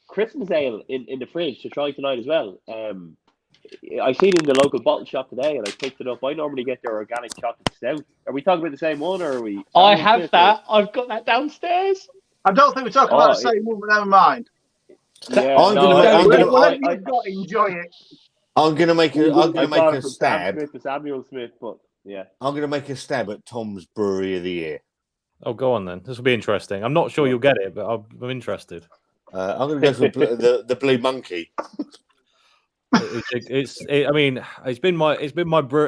Christmas ale in the fridge to try tonight as well. I seen it in the local bottle shop today, and I picked it up. I normally get their organic chocolate stout. Are we talking about the same one, or are we? I have that. I've got that downstairs. I don't think we're talking about the same one, but never mind. Yeah, enjoy it. I'm gonna make a stab. Smith to Samuel Smith, but yeah, I'm gonna make a stab at Tom's Brewery of the Year. Oh, go on then. This will be interesting. I'm not sure you'll get it, but I'm interested. I'm going to go for the Blue Monkey. It's been my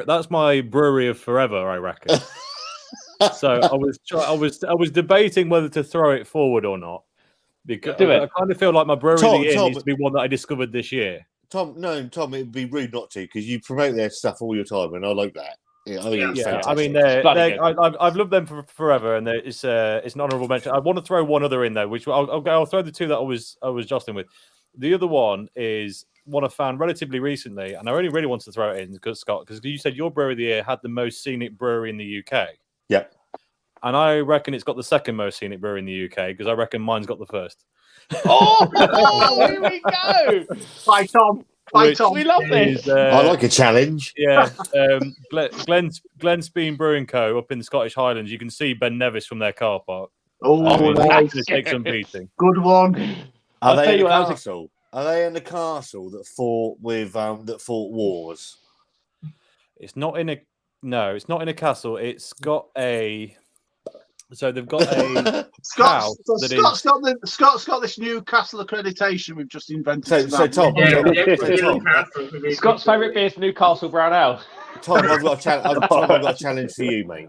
that's my brewery of forever, I reckon. So I was debating whether to throw it forward or not, because I kind of feel like my brewery of the year needs to be one that I discovered this year. Tom, it'd be rude not to, because you promote their stuff all your time, and I like that. Yeah, I think it's Yeah, fantastic. I mean, bloody good. I've loved them for forever, and it's an honourable mention. I want to throw one other in though, which I'll throw the two that I was jostling with. The other one is one I found relatively recently, and I only really wanted to throw it in because Scott, because you said your brewery of the year had the most scenic brewery in the UK. Yeah, and I reckon it's got the second most scenic brewery in the UK because I reckon mine's got the first. Oh, here we go! Bye, Tom. Bye, Tom. We love this. I like a challenge. Yeah, Glen's Bean Brewing Co. up in the Scottish Highlands. You can see Ben Nevis from their car park. Oh, It's nice. take some beating. Good one. Are I'll they tell in you the what else. castle? Are they in the castle that fought with that fought wars? It's not in a castle. It's got a. So they've got a house that is. Scott's got this new castle accreditation we've just invented. So Tom, Scott's favourite beer is Newcastle Brown Ale. Tom, I've got a challenge for you, mate.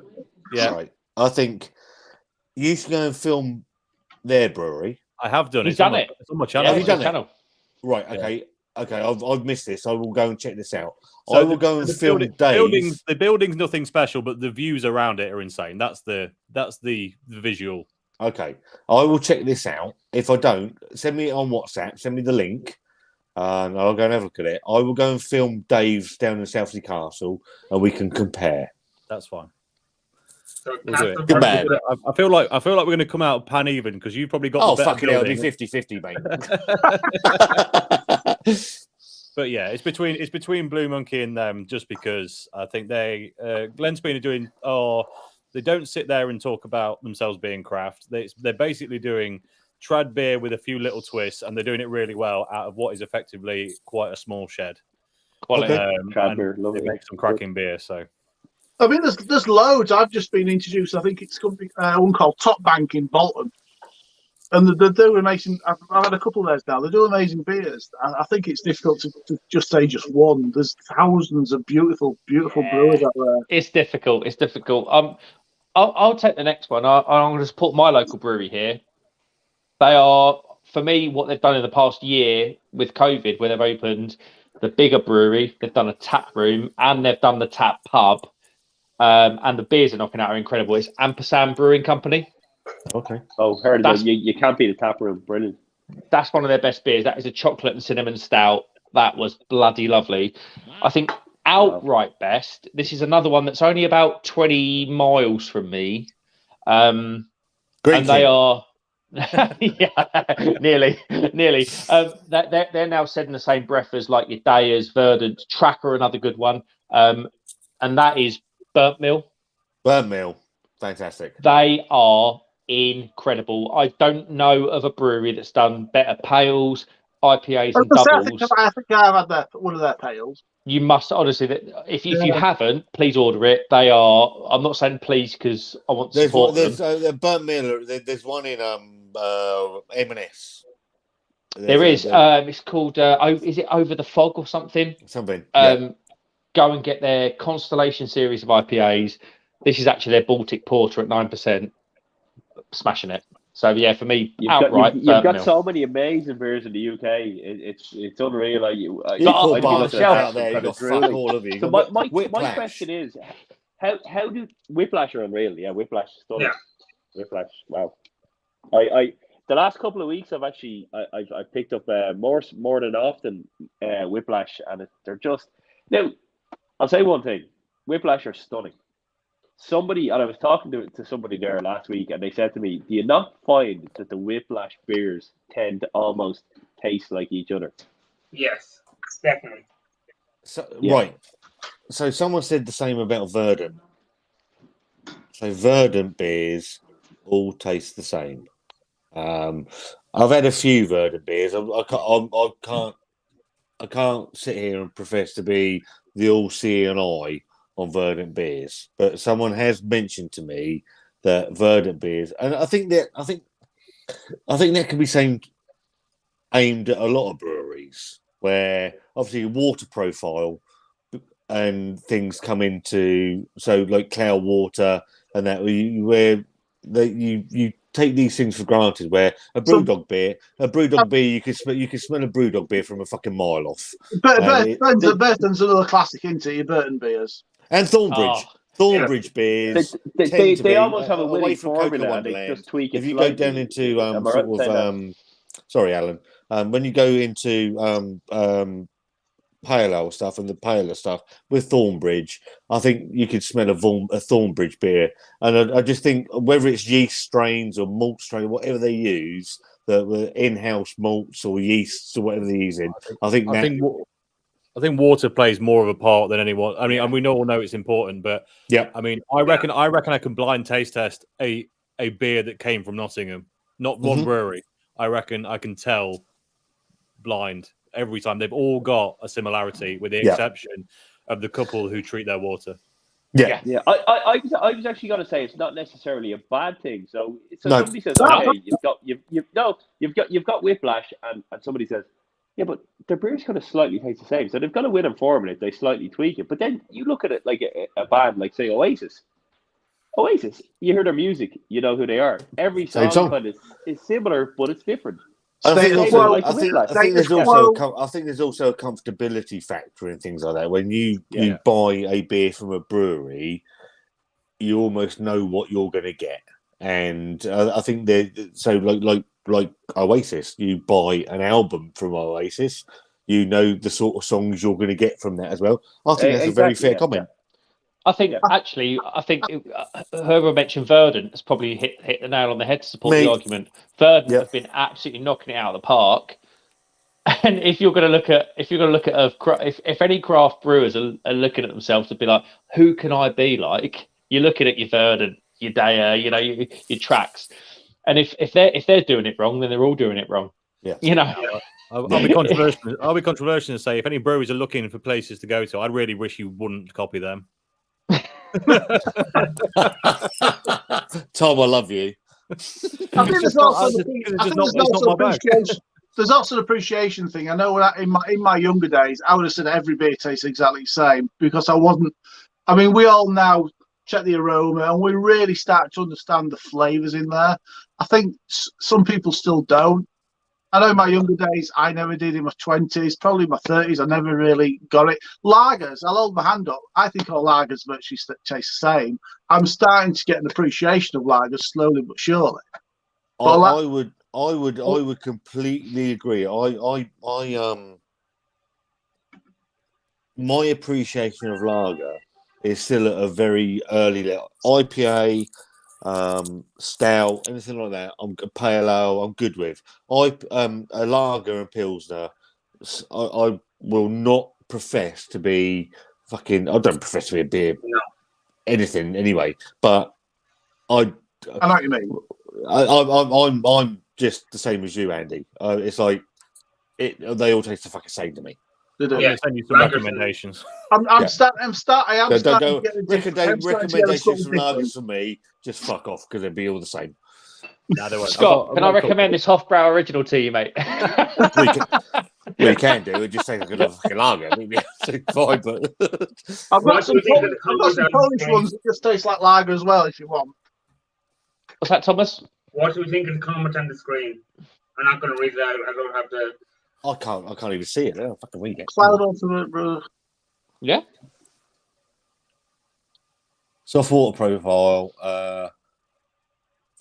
Yeah, right. I think you should go and film their brewery. I have done it. He's done it. It's on my channel. Have you done it? Channel. Right. Okay. Okay. I've missed this. I will go and check this out. So I will go and film Dave. The building's nothing special, but the views around it are insane. That's the visual. Okay. I will check this out. If I don't, send me it on WhatsApp. Send me the link. And I'll go and have a look at it. I will go and film Dave's down in Southsea Castle, and we can compare. That's fine. So We'll do it. Good man. I feel like we're going to come out pan even because you've probably got. Oh, the better fucking hell, it'll be building. 50-50, mate. But yeah, it's between Blue Monkey and them, just because I think they Glen's been doing. They don't sit there and talk about themselves being craft. They're basically doing trad beer with a few little twists, and they're doing it really well out of what is effectively quite a small shed. Quality. Trad beer, lovely. They make some cracking beer. So I mean, there's loads. I've just been introduced. I think it's one called Top Bank in Bolton, and they're doing amazing. I've had a couple of those now. They do amazing beers. I think it's difficult to just say just one. There's thousands of beautiful brewers out there. It's difficult. I'll take the next one. I'm going to support my local brewery here. They are, for me, what they've done in the past year with COVID, where they've opened the bigger brewery, they've done a tap room, and they've done the tap pub. And the beers are knocking out are incredible. It's Ampersand Brewing Company. Okay. Oh, heard of it. You can't beat a tap room. Brilliant. That's one of their best beers. That is a chocolate and cinnamon stout. That was bloody lovely. I think outright best. This is another one that's only about 20 miles from me. Great. And they are... yeah, nearly. They're now said in the same breath as like your Dayers, Verdant, Tracker, another good one. And that is Burnt Mill. Burnt Mill. Fantastic. They are incredible. I don't know of a brewery that's done better pales, IPAs, and doubles. I think I've had one of their pales. You must honestly. If you haven't, please order it. They are. I'm not saying please because I want to support them. There's Burnt Mill. There's one in M&S. There is. It's called. Is it Over the Fog or something? Something. Go and get their Constellation series of IPAs. This is actually their Baltic Porter at 9%. Smashing it. So yeah, for me, You've outright. got so many amazing beers in the UK. It's unreal. You so my question is, how do Whiplash are unreal? Yeah, Whiplash is stunning. Yeah. Whiplash. Wow. I the last couple of weeks I've picked up more than often Whiplash, and they're just now. I'll say one thing: Whiplash are stunning. And I was talking to somebody there last week, and they said to me, "Do you not find that the Whiplash beers tend to almost taste like each other?" Yes, definitely. So, yeah. Right. So someone said the same about Verdant. So Verdant beers all taste the same. I've had a few Verdant beers. I can't sit here and profess to be the all-seeing eye on Verdant beers, but someone has mentioned to me that Verdant beers, and I think that can be aimed at a lot of breweries where obviously water profile and things come into, so like cloud water and that where you take these things for granted. Where a brewdog beer, you can smell a brewdog beer from a fucking mile off. Burton's another classic, isn't it? Your Burton beers. And Thornbridge. Thornbridge beers. They almost have a away winning from Cocoa formula. They Wonderland. just tweak it If you slightly. go down into Am I right in saying that? sorry, Alan. When you go into pale ale stuff and the paler stuff with Thornbridge, I think you could smell a Thornbridge beer. And I just think whether it's yeast strains or malt strain, whatever they use, the in-house malts or yeasts or whatever they're using, I think water plays more of a part than anyone. I mean, and we all know it's important, but yeah, I mean, I reckon I can blind taste test a beer that came from Nottingham, not one brewery. I reckon I can tell blind every time. They've all got a similarity, with the exception of the couple who treat their water. Yeah. I was actually going to say it's not necessarily a bad thing. So somebody says, "Okay, you've got whiplash," and somebody says, "Yeah, but their beer's going to slightly taste the same." So they've got a win and formula. They slightly tweak it, but then you look at it like a band, like say Oasis. Oasis, you hear their music, you know who they are. Every song kind of is similar, but it's different. I think there's also a comfortability factor in things like that. When you buy a beer from a brewery, you almost know what you're going to get, and I think like Oasis, you buy an album from Oasis, you know the sort of songs you're going to get from that as well. I think that's a very fair comment. I think whoever mentioned Verdant has probably hit the nail on the head to support the argument. Verdant have been absolutely knocking it out of the park. And if you're going to look at if any craft brewers are looking at themselves to be like, who can I be like? You're looking at your Verdant, your Daya, your Tracks, and if they're doing it wrong, then they're all doing it wrong. Yeah, I'll be controversial. I'll be controversial and say if any breweries are looking for places to go to, I really wish you wouldn't copy them. Tom, I love you. I think there's also an appreciation thing. I know in my younger days, I would have said every beer tastes exactly the same because I wasn't. I mean, we all now check the aroma and we really start to understand the flavors in there. I think some people still don't. I know in my younger days, I never did. In my 20s, probably my 30s, I never really got it. Lagers, I'll hold my hand up. I think all lagers virtually taste the same. I'm starting to get an appreciation of lagers slowly but surely. I would completely agree. My appreciation of lager is still at a very early level. IPA, stout, anything like that, I'm pale ale, I'm good with. A lager and pilsner, I will not profess to be fucking. I don't profess to be a beer, anything anyway. But I know what you mean. I'm just the same as you, Andy. It's like they all taste the fucking same to me. I'm going to send you some recommendations. I'm starting to get recommendations from lagers from me. Just fuck off because they'd be all the same. Scott, can I recommend this Hofbrau original to you, mate? we can do. We just say they're a fucking lager. We'd be fine, but I've got some Polish ones that just taste like lager as well. If you want. What's that, Thomas? What do we think of the comment on the screen? I'm not going to read it out. I don't have the. I can't even see it. I don't fucking read it. Cloud ultimate, bro. Yeah. Soft water profile,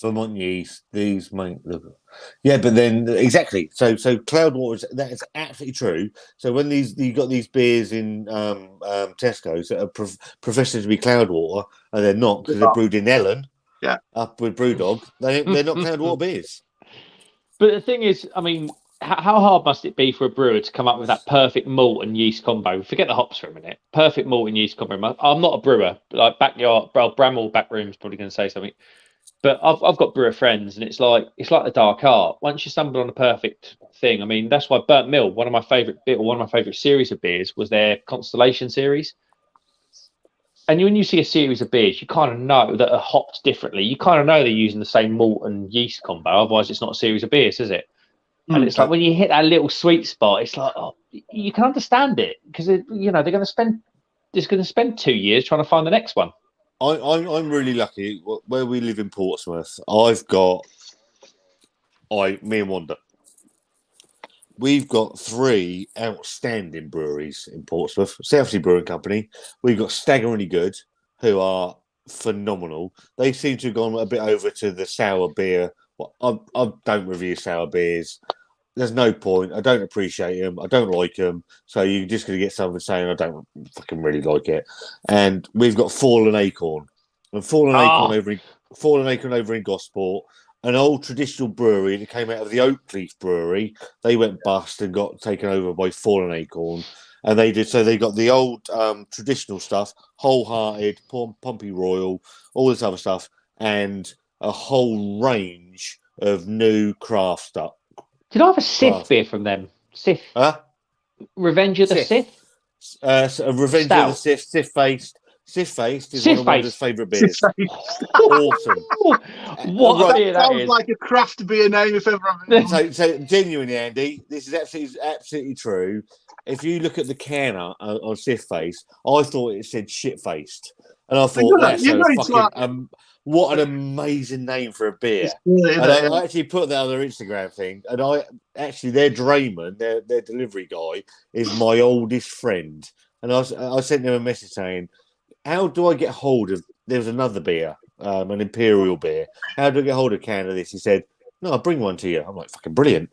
Vermont yeast. These might look. Yeah, but then exactly. So cloud water. That is absolutely true. So when you got these beers in Tesco's that are professing to be cloud water, and they're not because they're brewed in Ellen. Yeah. Up with Brewdog, they're not cloud water beers. But the thing is, I mean, how hard must it be for a brewer to come up with that perfect malt and yeast combo? Forget the hops for a minute. Perfect malt and yeast combo. I'm not a brewer. Like backyard, Bramwell Backroom's probably going to say something. But I've got brewer friends, and it's like the dark art. Once you stumble on a perfect thing, I mean, that's why Burnt Mill, one of my favorite series of beers, was their Constellation series. And when you see a series of beers, you kind of know that are hopped differently. You kind of know they're using the same malt and yeast combo. Otherwise, it's not a series of beers, is it? And it's like when you hit that little sweet spot, it's like you can understand it because they're going to spend 2 years trying to find the next one. I'm really lucky where we live in Portsmouth. I've got me and Wanda. we've got 3 outstanding breweries in Portsmouth. Southsea Brewing Company. We've got Staggeringly Good, who are phenomenal. They seem to have gone a bit over to the sour beer. Well, I don't review sour beers. There's no point. I don't appreciate them. I don't like them. So you're just going to get someone saying, I don't fucking really like it. And we've got Fallen Acorn. And Fallen Acorn over in Gosport, an old traditional brewery that came out of the Oakleaf Brewery. They went bust and got taken over by Fallen Acorn. And they did. So they got the old traditional stuff, Wholehearted, Pompey Royal, all this other stuff, and a whole range of new craft stuff. Did I have a Sith beer from them? Sith. Huh? Revenge of the Sith? Revenge of the Sith, Sith-faced. Sith-faced is one of Wanda's favourite beers. Awesome. What a beer that sounds is. like a craft beer name if ever I've heard. So genuinely, Andy, this is absolutely true. If you look at the can on Sith-faced, I thought it said shit-faced. And I thought, that's so fucking... what an amazing name for a beer. And I actually put that on their Instagram thing. And their drayman, their delivery guy, is my oldest friend. And I sent him a message saying, how do I get hold of... There was another beer, an Imperial beer. How do I get hold of a can of this? He said, no, I'll bring one to you. I'm like, fucking brilliant.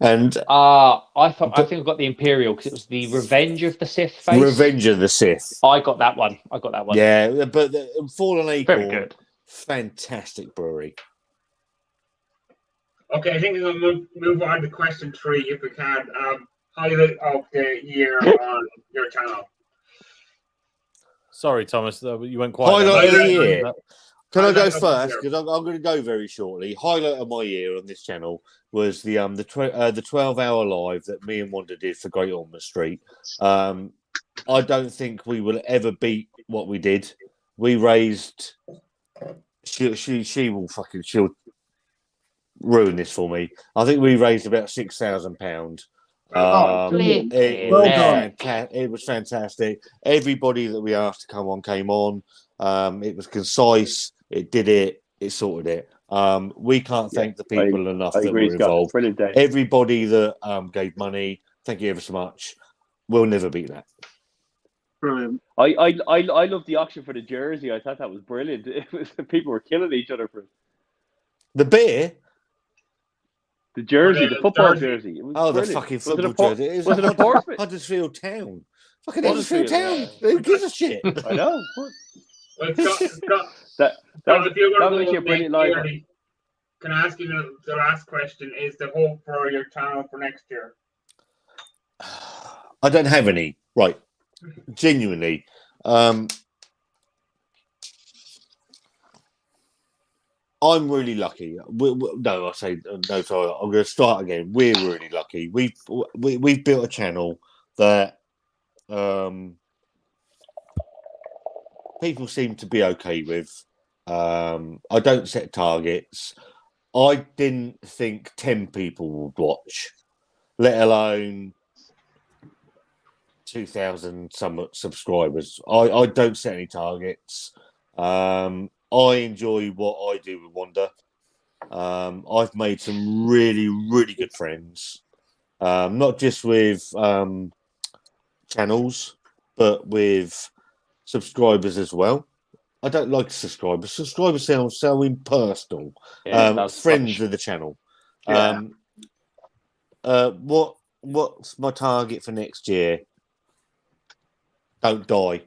And I think I got the Imperial because it was the Revenge of the Sith face. Revenge of the Sith. I got that one. Yeah, but Fallen Acorn, very good. Fantastic brewery. Okay, I think we're going to move on to question 3 if we can. Highlight of the year on your channel. Sorry, Thomas, you went quiet. Highlight of the year. Can I go first? Because I'm going to go very shortly. Highlight of my year on this channel was the 12-hour live that me and Wanda did for Great Ormond Street. I don't think we will ever beat what we did. We raised. She'll ruin this for me. I think we raised about £6,000. It was fantastic. Everybody that we asked to come on came on. It was concise. It did it. It sorted it. We can't thank the people enough that were involved. Everybody that gave money, thank you ever so much. We'll never beat that. Brilliant. I love the auction for the jersey. I thought that was brilliant. People were killing each other for it. The beer? The jersey, the football jersey. It was brilliant. The fucking football jersey. Was it a Portsmouth? Huddersfield Town. Fucking Huddersfield Town. Who gives a shit? I know. That if you're going was to a brilliant live. Can I ask you the last question? Is the hope for your channel for next year? I don't have any. Right. Genuinely. I'm really lucky. No, I say no. Sorry, I'm going to start again. We're really lucky. We've built a channel that people seem to be okay with. I don't set targets. I didn't think 10 people would watch, let alone 2,000 some subscribers. I don't set any targets. I enjoy what I do with Wanda. I've made some really, really good friends, not just with channels, but with subscribers as well. I don't like subscribers. Subscribers sound so impersonal. Friends of the channel. Yeah. What's my target for next year? Don't die.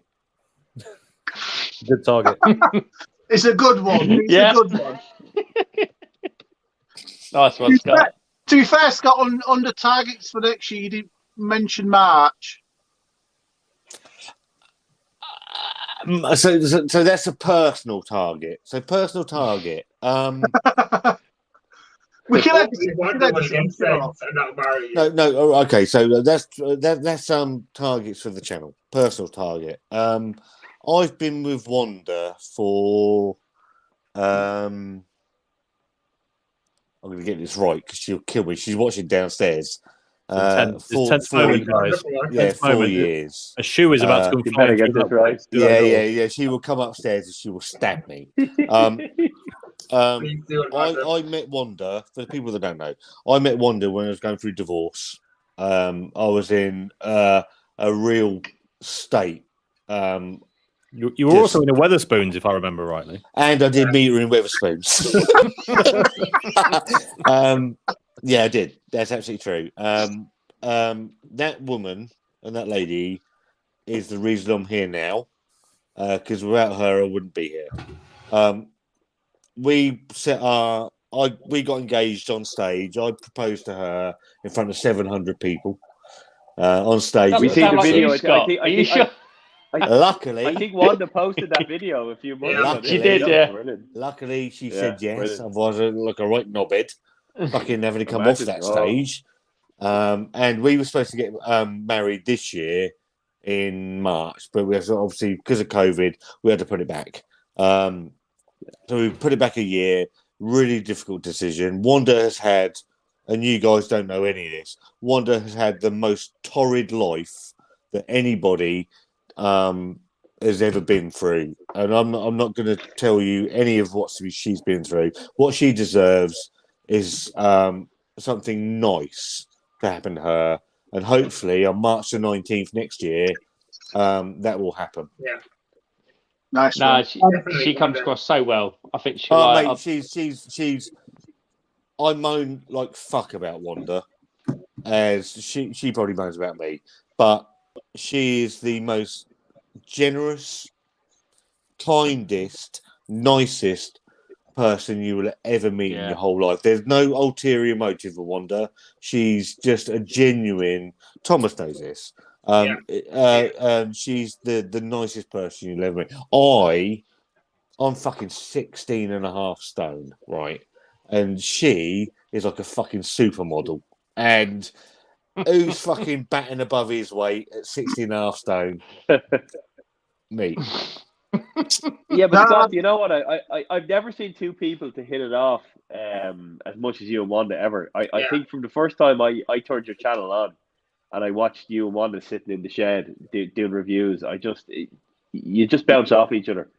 Good target. It's a good one. It's a good one. Nice one, Scott. To be fair, Scott, on the targets for next year, you didn't mention March. So that's a personal target. So personal target. We can have No. Okay, so that's targets for the channel. Personal target. I've been with Wanda for. I'm going to get this right because she'll kill me. She's watching downstairs. 4 years. A shoe is about to come get this right. Yeah. She will come upstairs and she will stab me. I met Wanda. For the people that don't know, I met Wanda when I was going through divorce. I was in a real state. You were also in a Weatherspoons, if I remember rightly. And I did meet her in Weatherspoons. Yeah, I did. That's absolutely true. That woman and that lady is the reason I'm here now. Because without her, I wouldn't be here. We got engaged on stage. I proposed to her in front of 700 people on stage. We see the video. Are you sure? Luckily, I think Wanda posted that video a few months ago. She did, yeah. Luckily, she Yeah, said yes. brilliant. Otherwise, I'd look a right knobhead, fucking having to come off Imagine, that oh. stage. And we were supposed to get married this year in March, but we obviously, because of COVID, we had to put it back. So we put it back a year. Really difficult decision. Wanda has had, and you guys don't know any of this, Wanda has had the most torrid life that anybody has ever been through, and I'm not going to tell you any of what she's been through. What she deserves is something nice to happen to her, and hopefully on March the 19th next year, that will happen. Yeah. Nice. No, one. she comes across so well. I think she. Mate, she's. I moan like fuck about Wanda, as she probably moans about me, but she is the most generous, kindest, nicest person you will ever meet in your whole life. There's no ulterior motive for Wanda. She's just a genuine. Thomas knows this. She's the nicest person you'll ever meet. I'm fucking 16 and a half stone, right? And she is like a fucking supermodel. And who's fucking batting above his weight at 16 and a half stone? Me. Yeah, but Scott, you know what? I've never seen two people to hit it off as much as you and Wanda ever. I think from the first time I turned your channel on and I watched you and Wanda sitting in the shed doing reviews, you just bounce off each other.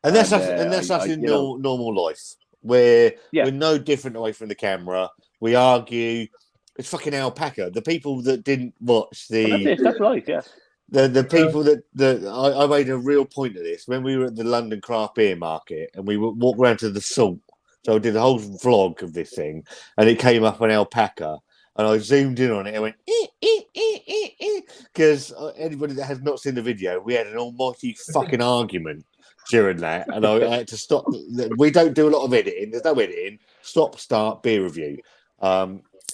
And that's us in normal life. We're no different away from the camera. We argue. It's fucking alpaca. The people that didn't watch that's right, yeah. The people that I made a real point of this when we were at the London Craft Beer Market and we walked around to the Salt. So I did a whole vlog of this thing, and it came up on alpaca, and I zoomed in on it and went because anybody that has not seen the video, we had an almighty fucking argument during that, and I had to stop. We don't do a lot of editing. There's no editing. Stop, start, beer review.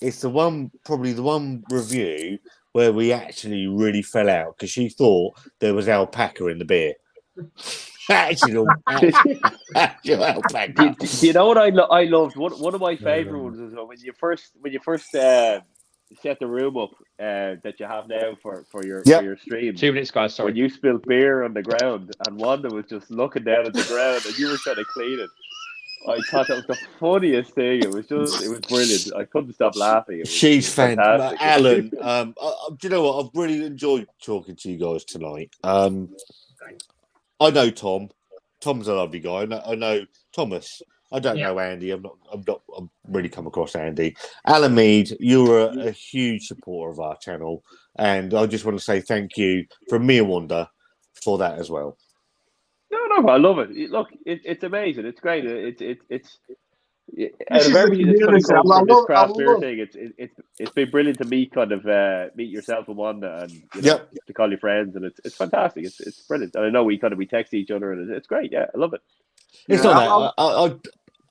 It's probably the one review where we actually really fell out because she thought there was alpaca in the beer. actual alpaca. Do you know what I loved? One of my favorite ones is when you first set the room up that you have now for your stream. 2 minutes, guys. Sorry. When you spilled beer on the ground and Wanda was just looking down at the ground and you were trying to clean it. I thought that was the funniest thing. It was brilliant. I couldn't stop laughing. She's fantastic. Alan, do you know what? I've really enjoyed talking to you guys tonight. I know Tom. Tom's a lovely guy. I know Thomas. I don't know Andy. I've really come across Andy. Alan Mead, you're a huge supporter of our channel, and I just want to say thank you from me and Wanda for that as well. No, I love it. Look, it's amazing. It's great. It's out of everything that's coming from this craft beer thing, it's been brilliant to meet yourself and Wanda and to call your friends, and it's fantastic. It's brilliant. And I know we text each other, and it's great. Yeah, I love it. It's not that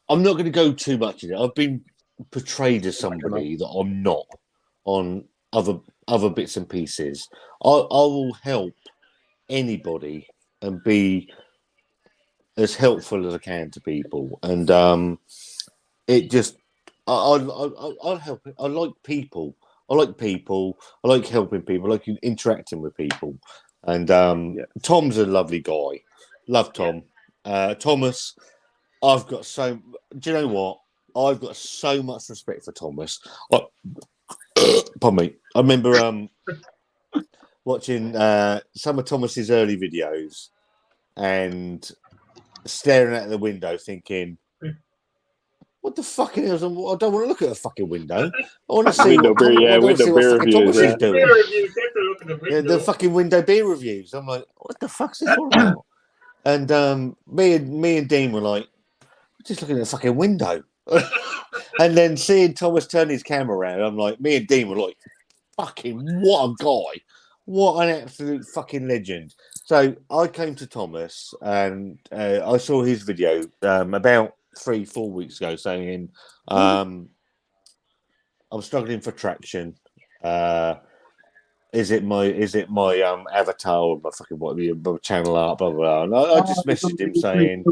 I'm not going to go too much in it. I've been portrayed as somebody that I'm not on other bits and pieces. I will help anybody and be as helpful as I can to people, and it just I'll help. I like people. I like helping people. I like interacting with people. And Tom's a lovely guy. Love Tom. Thomas, I've got do you know what? I've got so much respect for Thomas. Pardon me. I remember watching some of Thomas's early videos and staring out the window thinking, what the fucking hell? I don't want to look at a fucking window. I want to see Window what, beer, yeah, I want to window see what beer fucking reviews, Thomas yeah. is doing. Beer reviews, take a look at the Yeah, window. the fucking window beer reviews. I'm like, what the fuck's this all about? And me and Dean were like, just looking at the fucking window. And then seeing Thomas turn his camera around, I'm like, me and Dean were like, fucking what a guy. What an absolute fucking legend. So I came to Thomas and I saw his video about 3-4 weeks ago saying, I'm struggling for traction. Is it my avatar or my fucking my channel art, blah, blah, blah. And I just messaged him saying,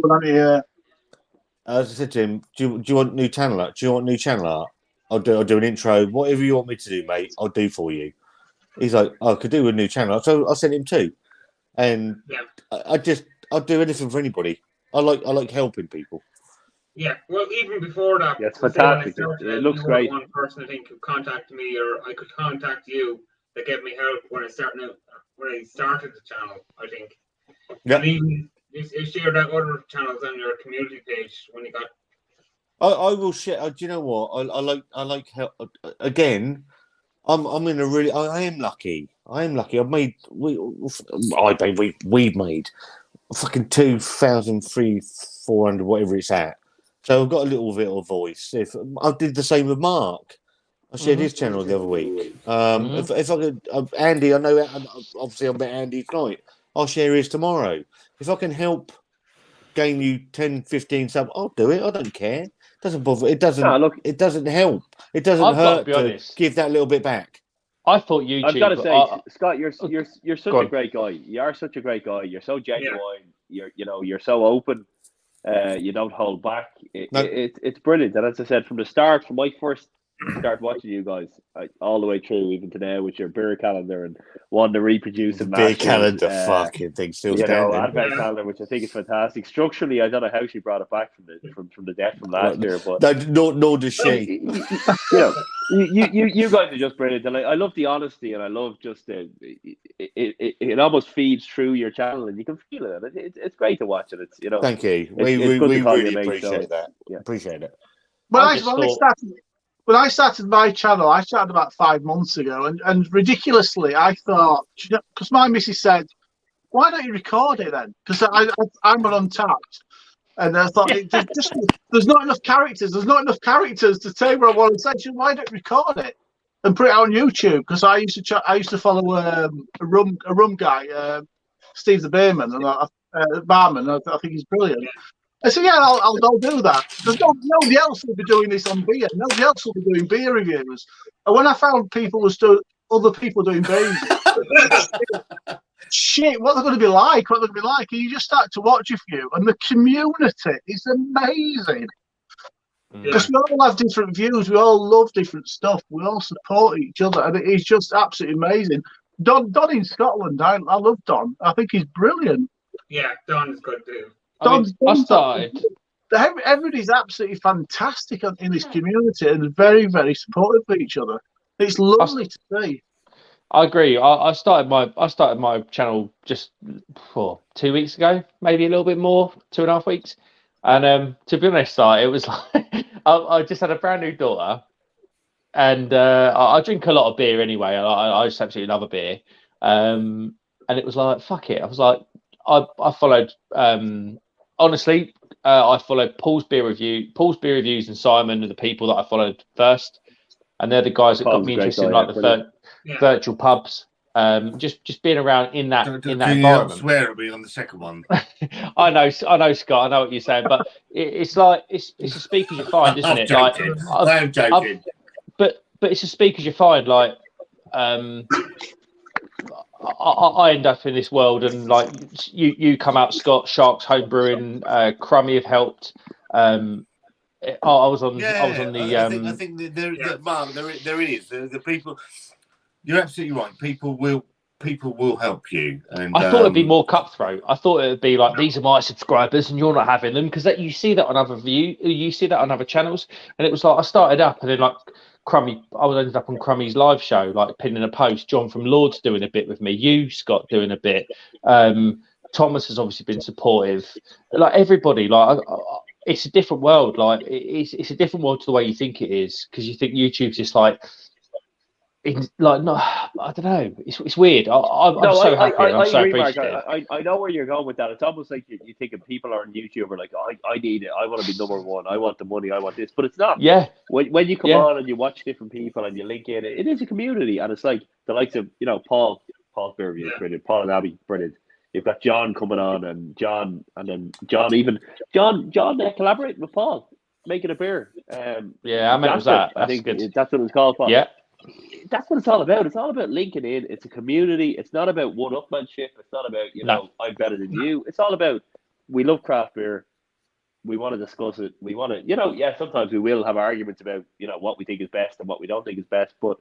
I said to him, do you want new channel art? Do you want new channel art? I'll do an intro. Whatever you want me to do, mate, I'll do for you. He's like, I could do a new channel art. So I sent him 2. And I'll do anything for anybody. I like helping people. Yeah, well, even before that, Yeah, it's fantastic. It looks great. One person I think who contacted me, or I could contact you, that gave me help when I started the channel. I think. Yeah. And even you shared out other channels on your community page when you got. I will share. Do you know what? I like help. Again, I'm in a really. I am lucky. We've made fucking 2,400 whatever it's at. So I've got a little bit of voice. If I did the same with Mark, I shared his channel the other week. If I could, Andy, I know. Obviously, I met Andy tonight. I'll share his tomorrow. If I can help gain you 10, 15 subs, I'll do it. I don't care. It doesn't bother. It doesn't. No, look, it doesn't help. It doesn't hurt to give that little bit back. I thought YouTube. I've got to say, Scott, you're such Go a on. great guy. You are such a great guy. You're so genuine. Yeah. You're so open. You don't hold back. It's brilliant. And as I said, from the start, from my first start watching you guys, all the way through, even to now, with your beer calendar and Wanda reproducing beer calendar, fucking thing still standing. Advent calendar, which I think is fantastic. Structurally, I don't know how she brought it back from the death from last year, but nor does she. You guys are just brilliant. And I love the honesty, and I love just it almost feeds through your channel, and you can feel it. It's great to watch it. It's Thank you. We really appreciate that. Yeah. Appreciate it. When I started my channel, I started about 5 months ago, and ridiculously, I thought, because my missus said, "Why don't you record it then?" Because I'm on Untapped, and I thought there's not enough characters. There's not enough characters to say what I want to say. She said, "Why don't you record it and put it on YouTube?" Because I used to follow a rum guy, Steve the Beerman, and barman. I think he's brilliant. I said, "Yeah, I'll do that." There's nobody else will be doing this on beer. Nobody else will be doing beer reviews. And when I found other people doing beer reviews, shit, what they're going to be like? And you just start to watch a few, and the community is amazing. Because we all have different views, we all love different stuff, we all support each other, and it's just absolutely amazing. Don in Scotland, I love Don. I think he's brilliant. Yeah, Don is good too. Everybody's absolutely fantastic in this community and very, very supportive of each other. It's lovely to see. I agree. I started my channel just 2 weeks ago, maybe a little bit more, 2.5 weeks. And to be honest, it was like I just had a brand new daughter, and I drink a lot of beer anyway. I just absolutely love a beer. And it was like, fuck it. I was like, I followed. Honestly, I followed Paul's Beer Reviews, and Simon are the people that I followed first, and they're the guys that got me interested in like the virtual pubs. Just being around in that environment. Swear at me on the second one. I know, Scott. I know what you're saying, but it's like it's a speak as you find, isn't it? Joking. I'm joking. But it's a speak as you find. Like, I end up in this world, and like you come out, Scott, Sharks Home Brewing, Crummy have helped. I was on the. I think Mark, there is the people. You're absolutely right. People will help you. And I thought it'd be more cutthroat. I thought it'd be like, these are my subscribers, and you're not having them, because you see that on other channels, and it was like I started up, and then like Crummy, I was ended up on Crummy's live show, like pinning a post. John from Lords doing a bit with me. You, Scott, doing a bit. Thomas has obviously been supportive. Like everybody, like it's a different world. Like it's a different world to the way you think it is, because you think YouTube's just like. It's like no, I don't know. It's weird. I'm so happy. I'm so agree, Mark. appreciative. I know where you're going with that. It's almost like you think of people on YouTube are like, I need it. I want to be number one. I want the money. I want this. But it's not. Yeah. When you come on and you watch different people and you link in, it is a community, and it's like the likes of Paul's Beerreviews, brilliant. Paul and Abby, brilliant. You've got John coming on, and John collaborating with Paul, making a beer. I mean, it was that. I think that's what it was called for. Yeah. That's what it's all about. It's all about linking in. It's a community. It's not about one-upmanship. It's not about, I'm better than you. It's all about, we love craft beer. We want to discuss it. We want to, sometimes we will have arguments about, what we think is best and what we don't think is best. But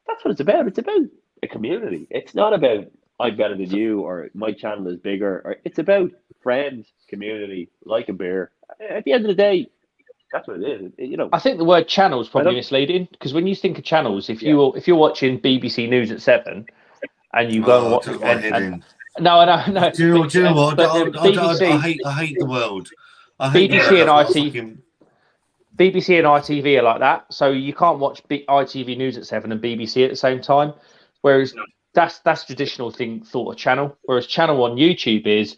that's what it's about. It's about a community. It's not about, I'm better than you, or my channel is bigger. Or it's about friends, community, like a beer. At the end of the day, that's what it is. I think the word channel is probably misleading, because when you think of channels, if you're watching BBC News at 7 and you go and watch no. Do you know what? I hate the world. BBC and ITV are like that, so you can't watch ITV News at 7 and BBC at the same time. Whereas that's traditional thought of channel. Whereas channel on YouTube is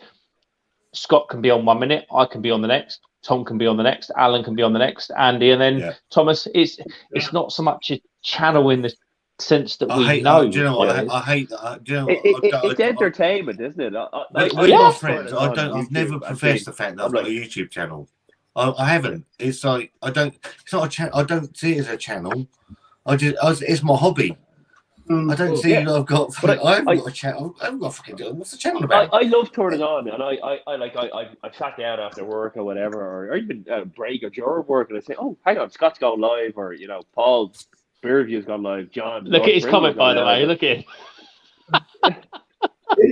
Scott can be on 1 minute, I can be on the next. Tom can be on the next, Alan can be on the next, Andy, and then Thomas. It's not so much a channel in the sense that we know. Do you know what? I hate that. Do you know it's entertainment, isn't it? With my friends, I've never professed the fact that I've got a YouTube channel. I haven't. It's like It's not a channel. I don't see it as a channel. It's my hobby. I don't see that I've got. I haven't got a channel. I haven't got fucking. What's the channel about? I love turning on, and I sat down after work or whatever, or even a break or during work, and I say, "Oh, hang on, Scott's going live," or Paul's Beerreview's gone live. John, look at his comment, by the way. Look at it.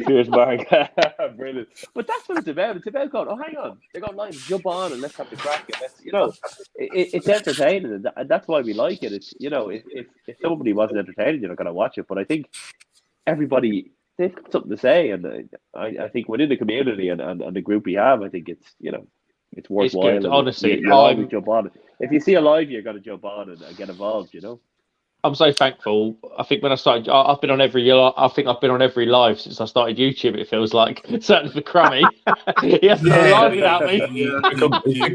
Cheers, Mark. Brilliant. But that's what it's about. It's about going, hang on, they're going live, jump on and let's have the crack. And let's, it's entertaining, and that's why we like it. It's if somebody wasn't entertaining, you're not going to watch it. But I think everybody, they've got something to say, and I think within the community and the group we have, I think it's it's worthwhile. It's good, honestly. You jump on. If you see a live, you're going to jump on and get involved. I'm so thankful. I think when I started, I've been on every. I think I've been on every live since I started YouTube. It feels like, certainly for Crummy, he hasn't been live without me.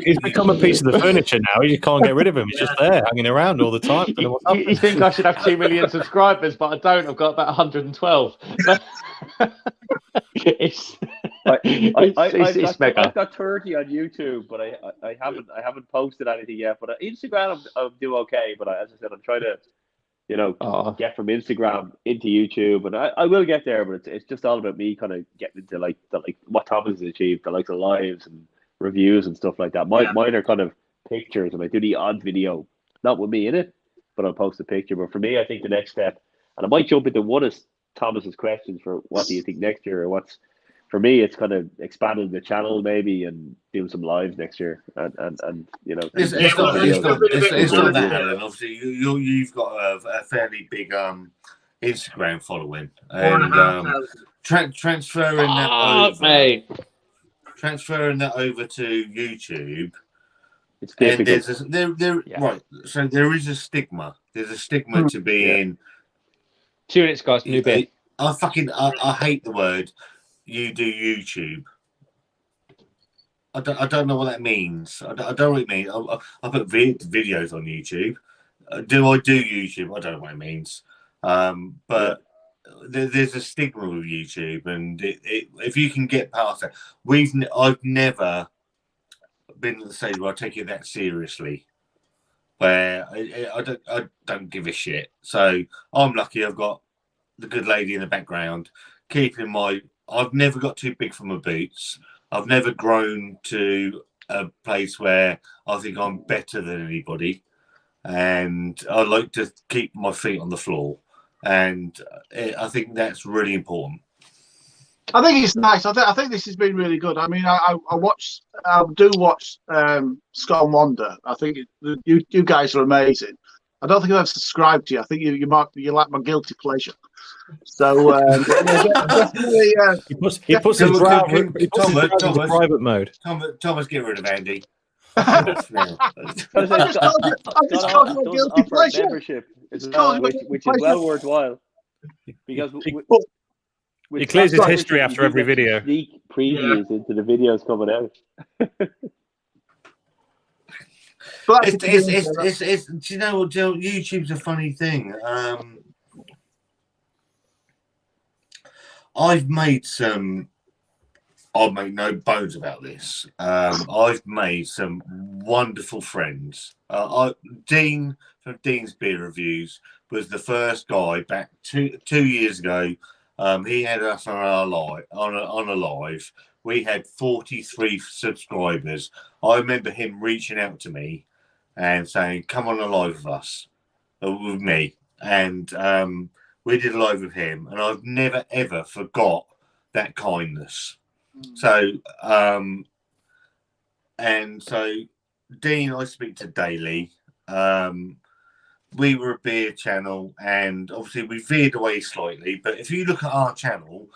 He's become a piece of the furniture now. You can't get rid of him. He's just there, hanging around all the time. You think I should have 2 million subscribers, but I don't. I've got about 112. It's mega. I've got 30 on YouTube, but I haven't posted anything yet. But Instagram, I'm doing okay. But as I said, I'm trying to. Get from Instagram into YouTube, and I will get there, but it's just all about me kind of getting into like what Thomas has achieved, the likes of lives and reviews and stuff like that. Mine are kind of pictures, and I do the odd video, not with me in it, but I'll post a picture. But for me, I think the next step, and I might jump into one of Thomas's questions for what do you think next year, or what's for me, it's kind of expanding the channel maybe and doing some lives next year, and it's not that, Alan. Obviously, you've got a fairly big Instagram following, and transferring that over to YouTube. It's difficult. Right. So there is a stigma. There's a stigma to being. 2 minutes, guys. New bit. I hate the word. You do YouTube. I don't know what that means. I don't know what it means. I put videos on YouTube. Do I do YouTube? I don't know what it means. But there's a stigma with YouTube, and if you can get past that, I've never been at the stage where I take it that seriously, where I don't give a shit. So I'm lucky. I've got the good lady in the background keeping I've never got too big for my boots. I've never grown to a place where I think I'm better than anybody. And I like to keep my feet on the floor. And I think that's really important. I think it's nice. I think this has been really good. I mean, I do watch Scott and Wanda. I think you guys are amazing. I don't think I've subscribed to you. I think you like my guilty pleasure. So definitely, he puts his browser in private mode. Thomas, get rid of Andy. Off now. I just called it a guilty pleasure. Membership as It's well, called which is well worthwhile. Because He clears his history after every video. Sneak previews into the videos coming out. It's do you know what, Joe? YouTube's a funny thing. I've make no bones about this. I've made some wonderful friends. Dean from Dean's Beer Reviews was the first guy back 2 years ago. He had us on a live. We had 43 subscribers. I remember him reaching out to me and saying, "Come on a live with us, with me." And we did a live with him, and I've never ever forgot that kindness. So, Dean, I speak to daily. We were a beer channel, and obviously we veered away slightly. But if you look at our channel,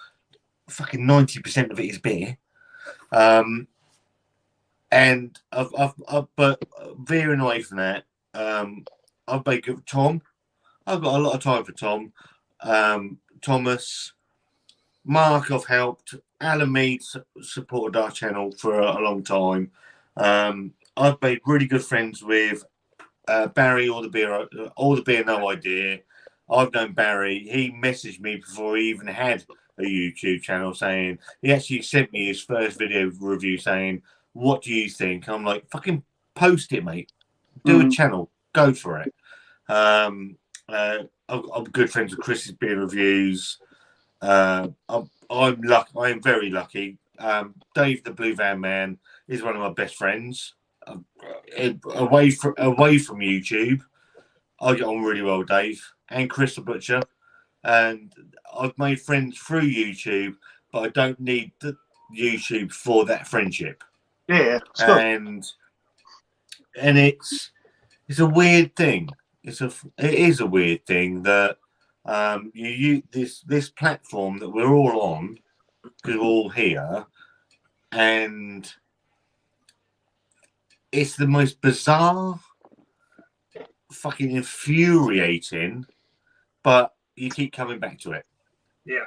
fucking 90% of it is beer. And but veering away from that, I've been Tom. I've got a lot of time for Tom, Thomas, Mark. I've helped. Alan Mead supported our channel for a long time. I've made really good friends with Barry, all the beer, no idea. I've known Barry. He messaged me before he even had a YouTube channel, saying he actually sent me his first video review saying, "What do you think?" I'm like, "Fucking post it, mate. Do a channel. Go for it." I'm good friends with Chris's Beer Reviews. I'm lucky. I am very lucky. Dave the Blue Van Man is one of my best friends. Away from YouTube, I get on really well with Dave and Chris the Butcher, and I've made friends through YouTube, but I don't need the YouTube for that friendship. Yeah, and it's a weird thing. It is a weird thing that you use this platform that we're all on, because we're all here, and it's the most bizarre, fucking infuriating, but you keep coming back to it. Yeah.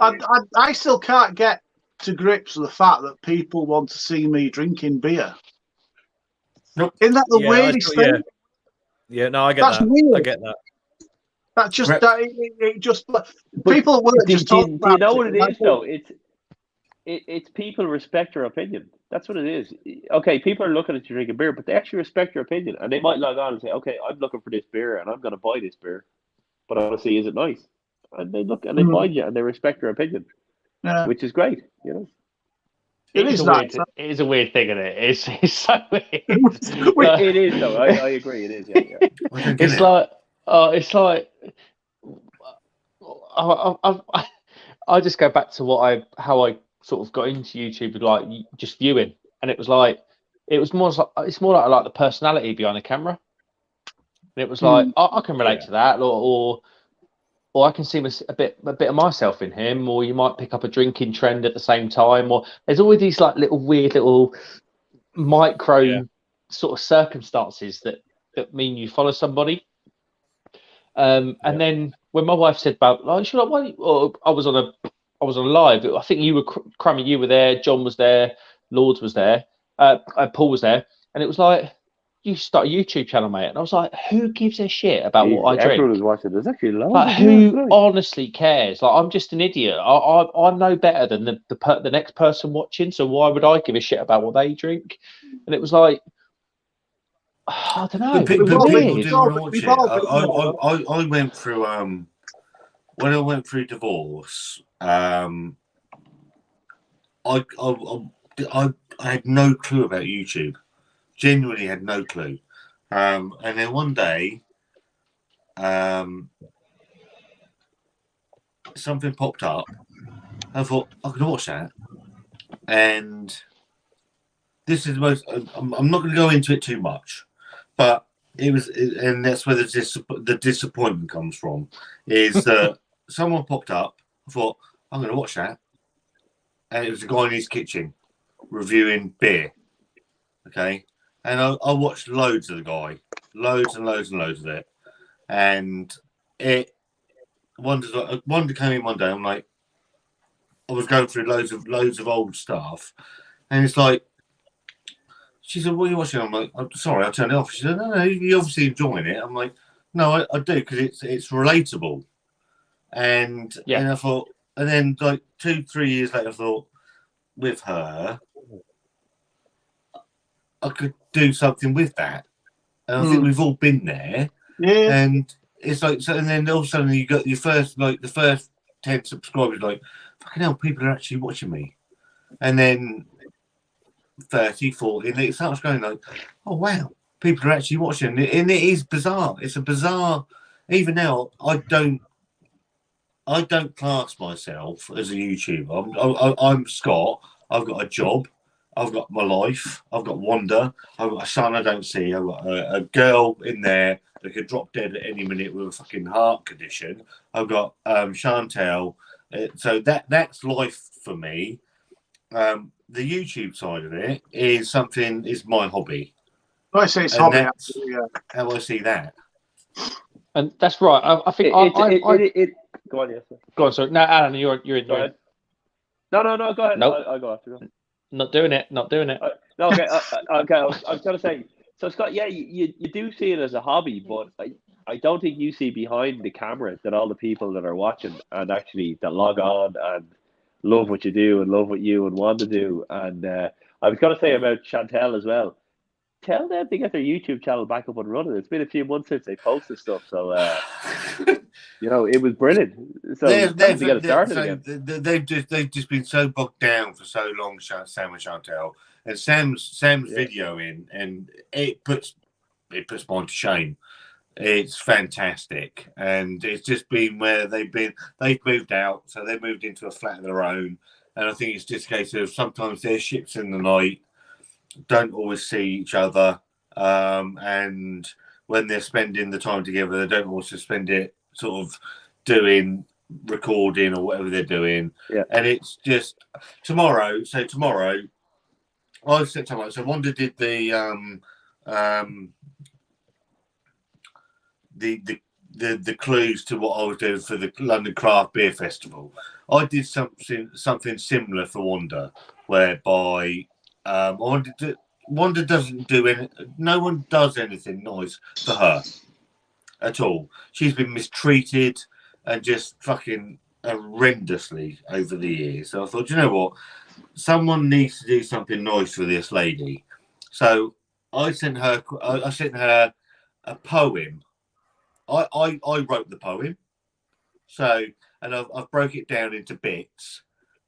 I still can't get to grips with the fact that people want to see me drinking beer. Nope. Isn't that the weirdest thing? Yeah, no, I get That's that. weird. I get that. That just it just But people at work just talk do about you know what it like, is though? It's people respect your opinion. That's what it is. Okay, people are looking at you drinking beer, but they actually respect your opinion, and they might log on and say, "Okay, I'm looking for this beer, and I'm going to buy this beer, but I want to see is it nice." And they look and they find you, and they respect your opinion, which is great. You know, it is a weird thing, isn't it? It's so weird. It is though. I agree. It is. Yeah. It's like I just go back to how I sort of got into YouTube, like just viewing, and it was more like the personality behind the camera. And it was like I can relate to that, or I can see a bit of myself in him, or you might pick up a drinking trend at the same time, or there's always these like weird little micro sort of circumstances that mean you follow somebody. And then when my wife said about like, I was on a live. I think you were Crummy, you were there, John was there, Lords was there, Paul was there, and it was like, you start a YouTube channel, mate. And I was like, who gives a shit about what I drink? Everyone was watching. There's actually loads. Like, who honestly cares? Like, I'm just an idiot. I'm no better than the next person watching. So why would I give a shit about what they drink? And it was like, I don't know. People do want to watch it. I went through when I went through divorce. I had no clue about YouTube. Genuinely had no clue. And then one day, something popped up. I thought I could watch that, and this is the most. I'm not going to go into it too much, but and that's where the disappointment comes from. Is that someone popped up? I thought I'm going to watch that, and it was a guy in his kitchen reviewing beer. Okay, and I watched loads of the guy, loads and loads and loads of it, and Wanda came in one day. I'm like, I was going through loads of old stuff, and it's like, she said, "What are you watching?" I'm like, "I'm sorry, I turned it off." She said, "No, you're obviously enjoying it." I'm like, "No, I do because it's relatable," and I thought, and then like 2-3 years later, I thought, with her, I could do something with that. And I think we've all been there. Yeah. And it's like, so, and then all of a sudden you got your first, like the first 10 subscribers, like, fucking hell, people are actually watching me. And then 30, 40, and it starts going like, oh, wow, people are actually watching. And it is bizarre. It's a bizarre, even now, I don't class myself as a YouTuber. I'm Scott. I've got a job. I've got my life. I've got Wanda. I've got a son I don't see. I've got a girl in there that could drop dead at any minute with a fucking heart condition. I've got Chantel. So that's life for me. The YouTube side of it is my hobby. I say it's hobby. How I see that. And that's right. I think Go on, yes. Go on, sorry. No, Alan, you're in. Go ahead. No, go ahead. Nope. I'll go after you. Not doing it. No, okay. Okay. I was going to say. So Scott, yeah, you do see it as a hobby, but I don't think you see behind the camera that all the people that are watching and actually that log on and love what you do and love what you and Wanda do. And I was going to say about Chantel as well. Tell them to get their YouTube channel back up and running. It's been a few months since they posted stuff, so it was brilliant. So they've just been so bogged down for so long, Sam and Chantel, and Sam's video in, and it puts mine to shame. It's fantastic, and it's just been where they've moved out, so they moved into a flat of their own, and I think it's just a case of sometimes their ships in the night don't always see each other, and when they're spending the time together, they don't also spend it sort of doing recording or whatever they're doing. Yeah. And it's just tomorrow. So tomorrow, I said tomorrow. So Wanda did the clues to what I was doing for the London Craft Beer Festival. I did something similar for Wanda, whereby Wanda doesn't do any. No one does anything nice for her at all. She's been mistreated and just fucking horrendously over the years. So I thought, you know what, someone needs to do something nice for this lady. So I sent her a poem. I wrote the poem. So, and I've broke it down into bits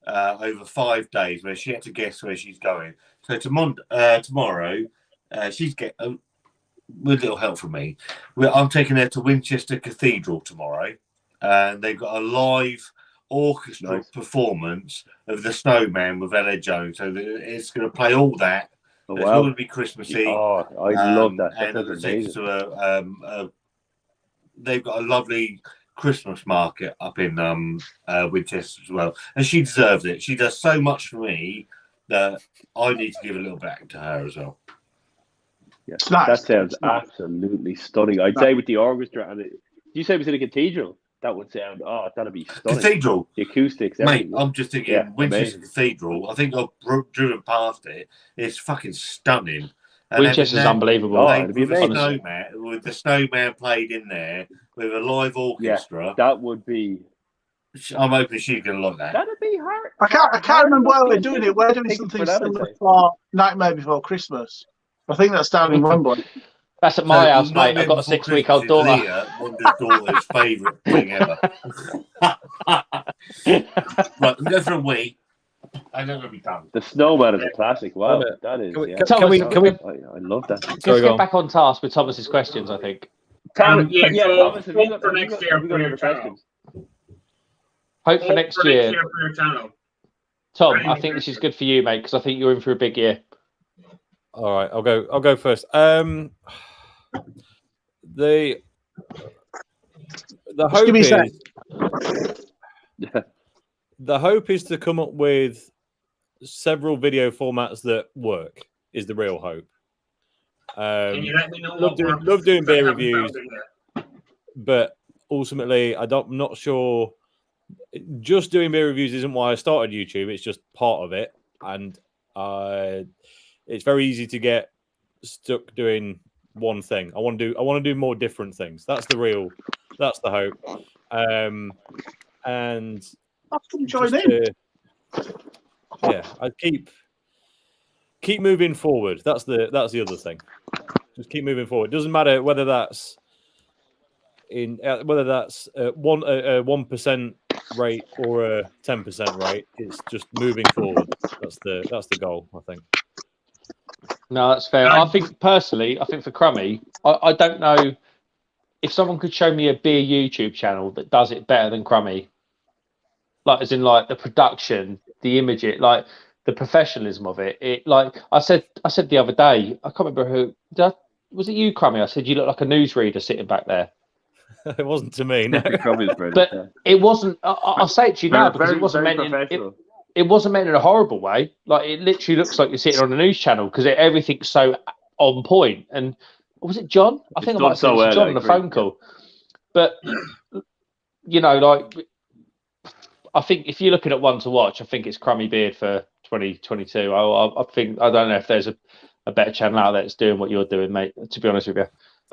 over 5 days, where she had to guess where she's going. So tomorrow, she's with little help from me. I'm taking her to Winchester Cathedral tomorrow, and they've got a live orchestra performance of The Snowman with Ella Jones. So it's going to play all that. Oh, it's wow. all going to be Christmassy. Oh, I love that. And they've got a lovely Christmas market up in Winchester as well, and she deserves it. She does so much for me that I need to give a little back to her as well. Yeah, that sounds absolutely stunning. I'd say with the orchestra, and you say it was in a cathedral, that would sound that'd be stunning. Cathedral, the acoustics, mate. I'm just thinking Winchester amazing. Cathedral. I think I've driven past it. It's fucking stunning. And Winchester's unbelievable. With the snowman played in there with a live orchestra. Yeah, that would be. I'm hoping she's going to like that. That'd be hard. I can't remember where we're doing it. We're doing something similar for Nightmare Before Christmas. I think that's down in Wembley. That's at my house, mate. I've got a 6-week-old daughter. Wanda's daughter's favourite thing ever. Right, we'll go for a week. I'm not going to be done. The Snowman is a classic. Wow, that is. Can we? I love that. Let's get back on task with Thomas's questions, I think. Thomas, Thomas, hope for next year for your channel. Hope for next year. For your channel. Tom, I think this is good for you, mate, because I think you're in for a big year. All right, I'll go first. The hope is the hope is to come up with several video formats that work. is the real hope. Can you let me know Love doing beer reviews, but ultimately, I'm not sure. Just doing beer reviews isn't why I started YouTube. It's just part of it, and it's very easy to get stuck doing one thing. I want to do more different things. That's the hope. And join in. Yeah, I keep moving forward. That's the other thing. Just keep moving forward. Doesn't matter whether that's in 1% rate or a 10% rate. It's just moving forward. That's the goal, I think. No, that's fair. I think personally, for Crummy, I don't know if someone could show me a beer YouTube channel that does it better than Crummy. Like, as in, like, the production, the image, like the professionalism of it. It, like I said the other day, I can't remember who. Was it you, Crummy? I said you look like a newsreader sitting back there. It wasn't to me, no. But it wasn't. I'll say it to you now because it wasn't meant in. It wasn't meant in a horrible way. Like, it literally looks like you're sitting on a news channel because everything's so on point. And was it John? I think I might have said it was John on the phone call. But you know, like, I think if you're looking at one to watch, I think it's Crumbly Beard for 2022. I think I don't know if there's a better channel out there that's doing what you're doing, mate. To be honest with you.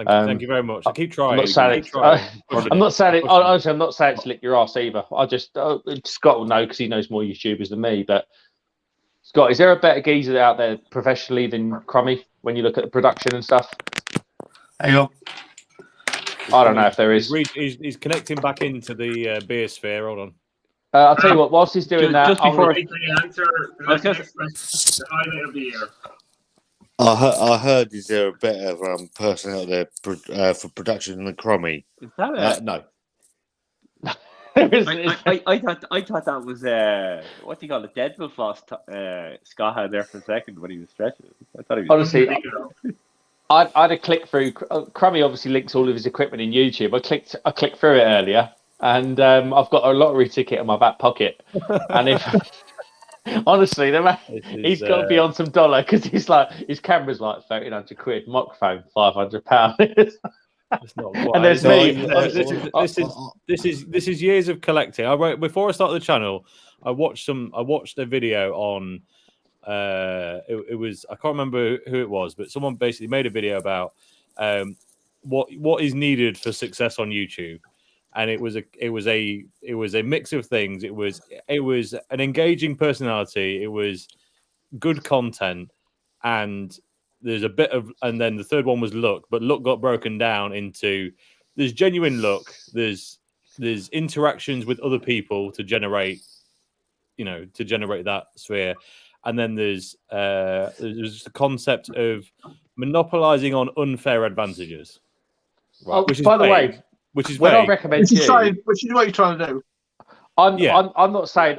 Thank you very much. I keep trying. I'm not saying it. Honestly, I'm not saying to lick your ass either. Scott will know because he knows more YouTubers than me. But Scott, is there a better geezer out there professionally than Crummy when you look at the production and stuff? Hang on. I don't know if there is. He's connecting back into the beer sphere. Hold on. I'll tell you what. Whilst he's doing that, just before the highlight of the year. I heard, is there a better person out there for production than Crummy? Is that no. I thought that was what do you call it? Deadpool floss. Scott had there for a second when he was stretching it. I thought he was honestly. I had a click through. Crummy obviously links all of his equipment in YouTube. I clicked through it earlier, and I've got a lottery ticket in my back pocket. And if honestly, the man, he's got to be on some dollar because he's like, his camera's like £1,300, microphone £500. It's not quite. And there's me. This is years of collecting. Before I started the channel, I watched a video on. It was, I can't remember who it was, but someone basically made a video about what is needed for success on YouTube. And it was a mix of things. It was an engaging personality. It was good content, and there's a bit of, and then the third one was luck. But luck got broken down into there's genuine luck. There's interactions with other people to generate that sphere, and then there's the concept of monopolizing on unfair advantages. Right? Which is, by the way. Which is when I recommend which is what you're trying to do. I'm not saying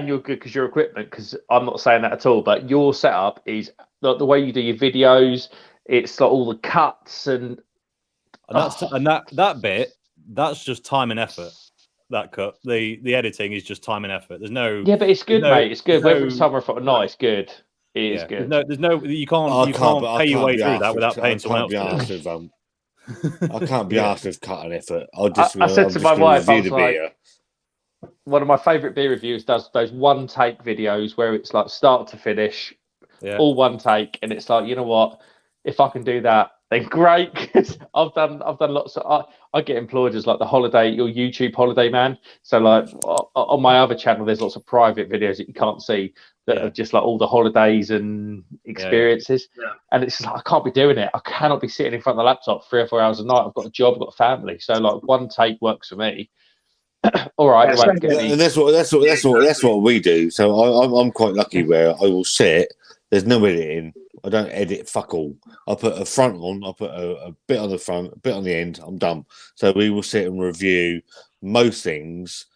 you're good because your equipment, because I'm not saying that at all. But your setup is like the way you do your videos. It's like all the cuts and that bit. That's just time and effort. That cut, the editing is just time and effort. There's no. Yeah, but it's good, mate. It's good. Whether it's summer or night, it's good. It is good. There's no. You can't pay your way through that without paying someone else. I can't be asked with cut and effort. I said to my wife, I was like, one of my favourite beer reviews does those one take videos where it's like start to finish, all one take, and it's like, you know what? If I can do that, then great. Because I've done lots of. I get employed as like your YouTube holiday man. So like on my other channel, there's lots of private videos that you can't see that are just like all the holidays and experiences. And it's just like, I can't be doing it. I cannot be sitting in front of the laptop 3 or 4 hours a night. I've got a job, I've got a family. So like one take works for me. All right. And that's what we do. So I'm quite lucky where I will sit. There's no editing. I don't edit fuck all. I put a front on. I put a bit on the front, a bit on the end. I'm done. So we will sit and review most things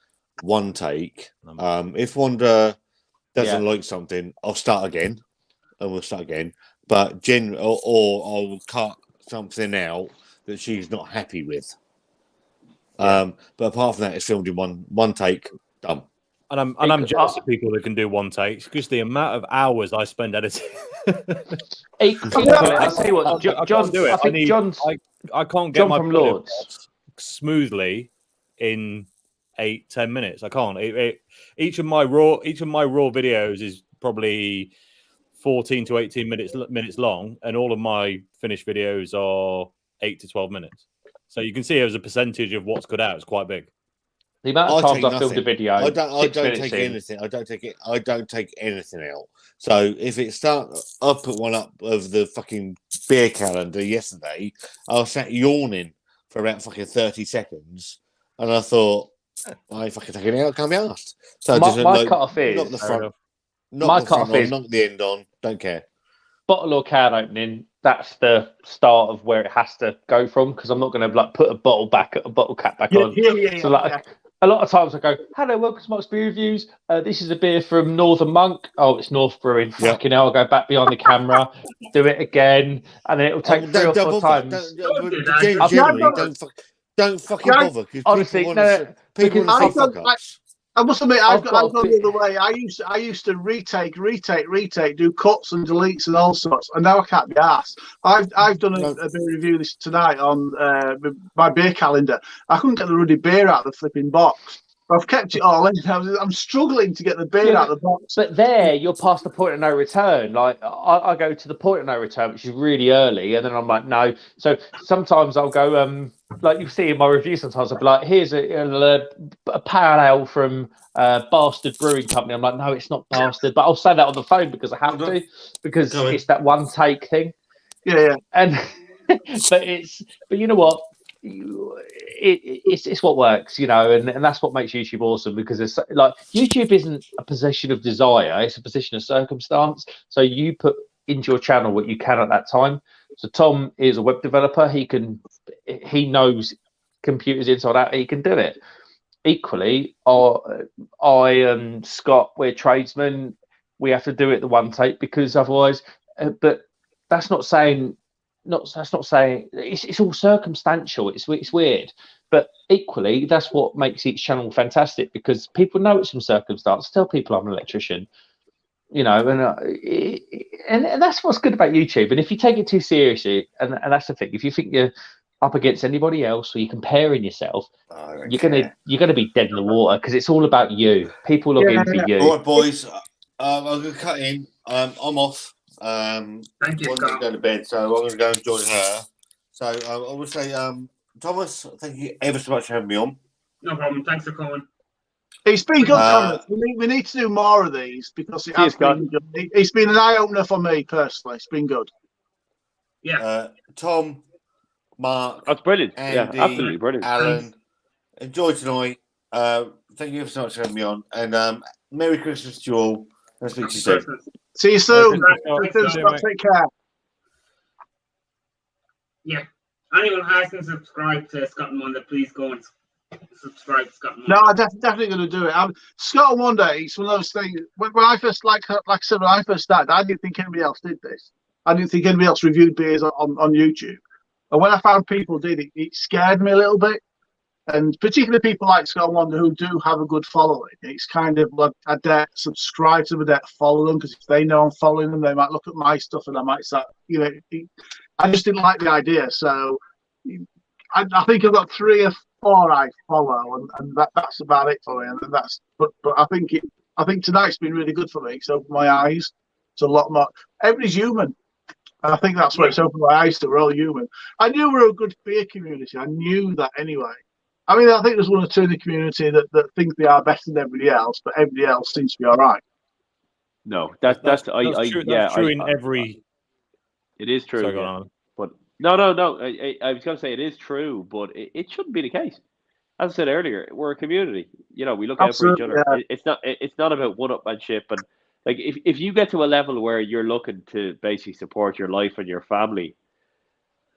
one take. If Wanda doesn't like something, I'll start again, and we'll start again. But or I'll cut something out that she's not happy with. But apart from that, it's filmed in one take. Done. I'm jealous of people that can do one takes because the amount of hours I spend editing. Equally, I'll tell you what, I can't do it. I think I can't get John my from point Lords across smoothly in 8-10 minutes. I can't. Each of my raw videos is probably 14 to 18 minutes long, and all of my finished videos are 8 to 12 minutes. So you can see as a percentage of what's cut out, it's quite big. The amount of times I filmed a video, I don't take anything. I don't take anything out. So if it starts, I put one up of the fucking beer calendar yesterday. I was sat yawning for about fucking 30 seconds, and I thought, I ain't fucking taking it out. Can't be asked. So my cut-off is not the front, not the front on, not the end on. Don't care. Bottle or can opening. That's the start of where it has to go from, because I'm not going to like put a bottle cap back on. So like. A lot of times I go, hello, welcome to AndysBeerReviews. This is a beer from Northern Monk. Oh, it's North Brewing. Yep. Fucking hell, I'll go back behind the camera, do it again, and then it'll take 3 or 4 times. Generally, don't fucking bother. Honestly, people want to fuck ups. I must admit, I've gone the other way. I used to retake, do cuts and deletes and all sorts, and now I can't be arsed. I've done a beer review tonight on my beer calendar. I couldn't get the ruddy beer out of the flipping box. I've kept it all in. I'm struggling to get the beer out of the box. But there, you're past the point of no return. Like I go to the point of no return, which is really early, and then I'm like, no. So sometimes I'll go, like you see in my review. Sometimes I'll be like, here's a pale ale from Bastard Brewing Company. I'm like, no, it's not Bastard, but I'll say that on the phone because I have to, because it's that one take thing. Yeah. And but you know what? It's what works, you know, and that's what makes YouTube awesome, because it's like YouTube isn't a position of desire, it's a position of circumstance. So you put into your channel what you can at that time. So Tom is a web developer, he knows computers inside out, he can do it. Equally, I and Scott, we're tradesmen, we have to do it the one take, because otherwise but that's not saying it's all circumstantial. It's weird, but equally, that's what makes each channel fantastic, because people know it's from circumstance. Tell people I'm an electrician, you know, and that's what's good about YouTube. And if you take it too seriously, and that's the thing, if you think you're up against anybody else or you're comparing yourself, you're gonna be dead in the water, because it's all about you. People log in for you. All right, boys. I'm gonna cut in. I'm off. Thank you, Wanda's Scott. going to bed, so I'm going to go and join her. So I would say, Thomas, thank you ever so much for having me on. No problem. Thanks for coming. It's been good, Thomas. We need to do more of these, because it's been an eye opener for me personally. It's been good. Yeah. Tom, Mark, That's brilliant. Andy, yeah, absolutely brilliant. Alan, enjoy tonight. Thank you ever so much for having me on, and Merry Christmas to you all. I'll speak to you soon. See you soon. Thanks, Take care. Yeah. Anyone who hasn't subscribed to Scott and Wanda, please go and subscribe to Scott and Wanda. No, I'm definitely going to do it. Scott and Wanda, it's one of those things. When I first, like I said, when I first started, I didn't think anybody else did this. I didn't think anybody else reviewed beers on YouTube. And when I found people did it, it scared me a little bit. And particularly people like Scott and Wanda who do have a good following. It's kind of like, I dare subscribe to them, I dare follow them, because if they know I'm following them, they might look at my stuff and I might start, you know, I just didn't like the idea. So I think I've got 3 or 4 I follow, and that's about it for me. And but I think tonight's been really good for me. It's opened my eyes. It's a lot more. Everybody's human. And I think that's where it's opened my eyes to. We're all human. I knew we were a good beer community. I knew that anyway. I mean, I think there's 1 or 2 in the community that think they are better than everybody else, but everybody else seems to be all right. No, that's true. That's true in every. It is true. Sorry, go yeah. on. But no. I was going to say it is true, but it shouldn't be the case. As I said earlier, we're a community. You know, we look out for each other. Yeah. It's not about one-upmanship. And like, if you get to a level where you're looking to basically support your life and your family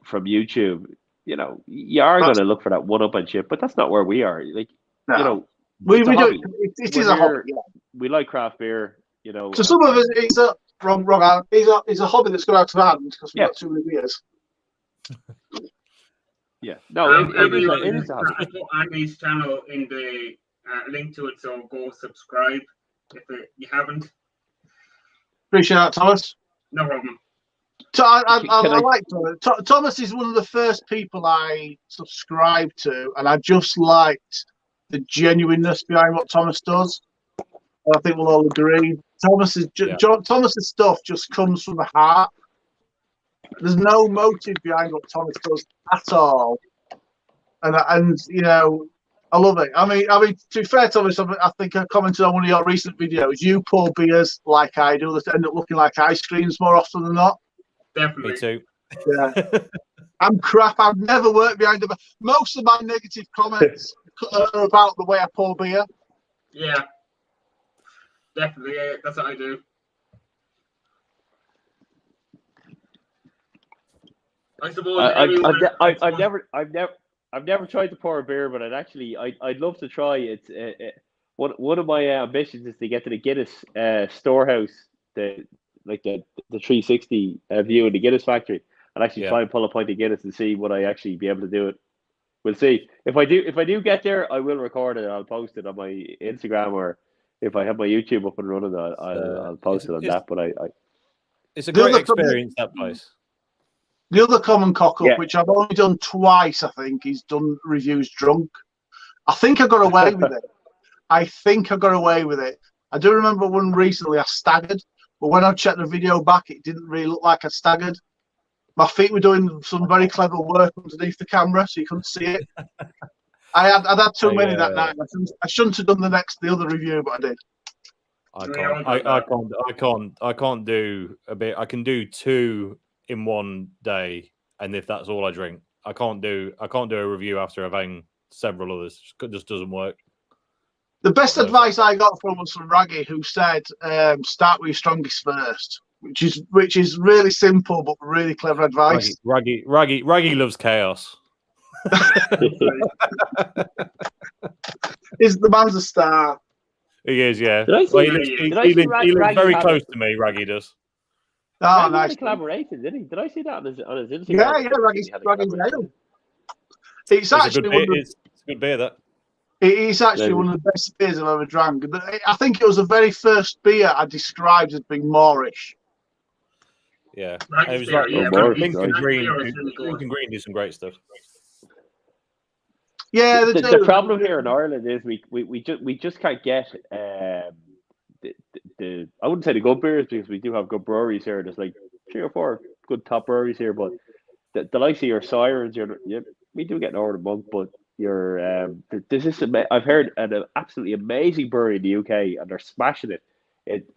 from YouTube, you know, you are going to look for that one-upmanship, but that's not where we are. Like, no. You know, we do. It is a hobby. Yeah. We like craft beer. You know, so some of us, it's a wrong. It's a hobby that's gone out of hand because we've got too many beers. Yeah, no, it is a hobby. Put Andy's channel in the a link to it, so go subscribe if you haven't. Appreciate that, Thomas. No problem. I like Thomas. Thomas is one of the first people I subscribed to, and I just liked the genuineness behind what Thomas does. I think we'll all agree. Thomas's stuff just comes from the heart. There's no motive behind what Thomas does at all, and you know, I love it. I mean, to be fair, Thomas, I think I commented on one of your recent videos. You pour beers like I do that end up looking like ice creams more often than not. Definitely. Me too. Yeah. I'm crap. I've never worked behind the. Most of my negative comments are about the way I pour beer. Yeah. Definitely. Yeah, that's what I do. I suppose I've never tried to pour a beer, but I'd love to try it. One of my ambitions is to get to the Guinness storehouse, the 360 view in the Guinness factory, and actually try and pull a pint of Guinness and see would I actually be able to do it. We'll see. If I do get there, I will record it. I'll post it on my Instagram, or if I have my YouTube up and running, I'll post it on that. But it's a great experience, that place. The other common cock-up, which I've only done twice, I think, is done reviews drunk. I think I got away with it. I do remember one recently I staggered, but when I checked the video back, it didn't really look like I staggered. My feet were doing some very clever work underneath the camera, so you couldn't see it. I'd had too many that night. I shouldn't have done the other review, but I did. I can't do a bit. I can do 2 in one day, and if that's all I drink, I can't do a review after I've had several others. It just doesn't work. The best advice I got was from Raggy, who said, "Start with your strongest first," which is really simple but really clever advice. Raggy loves chaos. The man's a star. He is, yeah. He lives very close to me. Raggy does. Oh, nice collaboration, didn't he? Did I see that on his Instagram? Yeah, Raggy's nailed. It's actually it's a good beer, that. It's actually one of the best beers I've ever drank. I think it was the very first beer I described as being Moorish. Yeah, it was like Lincoln Green. Lincoln Green do some great stuff. Yeah, the problem here in Ireland is we just can't get the I wouldn't say the good beers, because we do have good breweries here. There's like 3 or 4 good top breweries here, but the likes of your Sirens, we do get an order a month, but there's this I've heard an absolutely amazing brewery in the UK, and they're smashing it.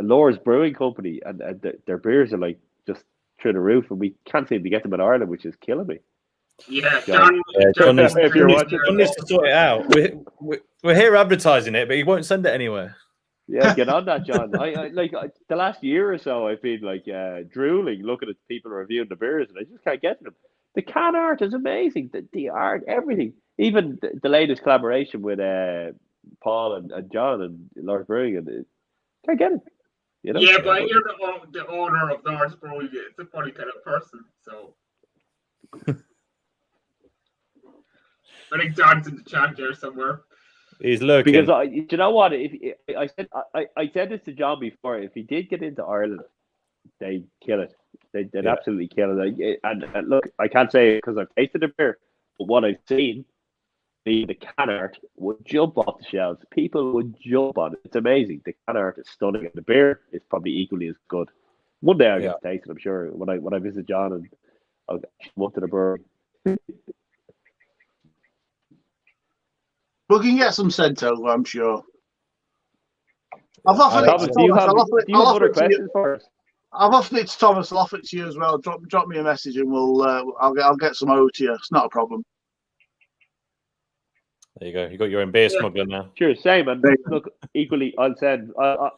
Laura's Brewing Company, and their beers are like just through the roof, and we can't seem to get them in Ireland, which is killing me. Yeah, John needs to sort it out. We're here advertising it, but he won't send it anywhere. Yeah, get on that, John. I the last year or so, I've been like drooling, looking at people reviewing the beers, and I just can't get them. The can art is amazing. The art, everything. Even the latest collaboration with Paul and John and Lawrence Brewing, and can't get it. You know? Yeah, but you're the owner of Lawrence Brewing. It's a funny kind of person, so. I think John's in the chat there somewhere. He's lurking. Because you know what? I said this to John before. If he did get into Ireland, they'd kill it. They'd absolutely kill it. And look, I can't say it because I've tasted the beer, but what I've seen, the can art would jump off the shelves. People would jump on it. It's amazing. The can art is stunning, and the beer is probably equally as good. One day I'll get to taste it, I'm sure, when I visit John, and I'll go up to the brewery. We can get some sent over, I'm sure. I've offered it to Thomas. Do you have other questions for us? I've offered it to Thomas. I'll offer it to you as well. Drop me a message, and I'll get some over to you. It's not a problem. There you go. You got your own beer smuggler now. Sure, same. And look, equally, I'll send a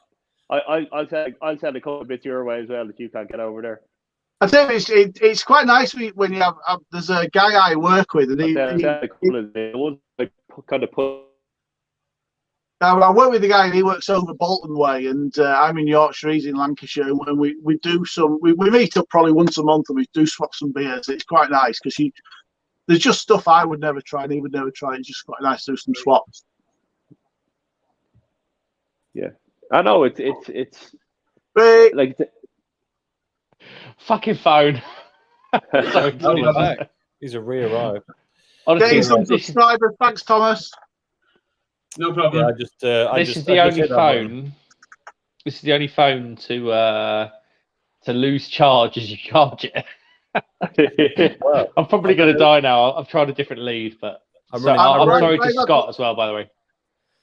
couple of bits your way as well that you can't get over there. I tell you, it's quite nice when you have. There's a guy I work with, and I work with the guy, and he works over Bolton way, and I'm in Yorkshire, he's in Lancashire, and we meet up probably once a month, and we do swap some beers. It's quite nice because there's just stuff I would never try, and he would never try. It's just quite nice to do some swaps. Yeah, I know it's Right. like Fucking phone. Sorry, Oh, we're Thomas. back. He's a re-arrived. Honestly, Getting some this is subscribers. Thanks, Thomas. No problem. Yeah, I just the only hit that button. phone. This is the only phone to lose charge as you charge it. Well, I'm probably going to die now. I've tried a different lead, but I'm so, running- I'm I'm sorry to running- Scott as well, by the way.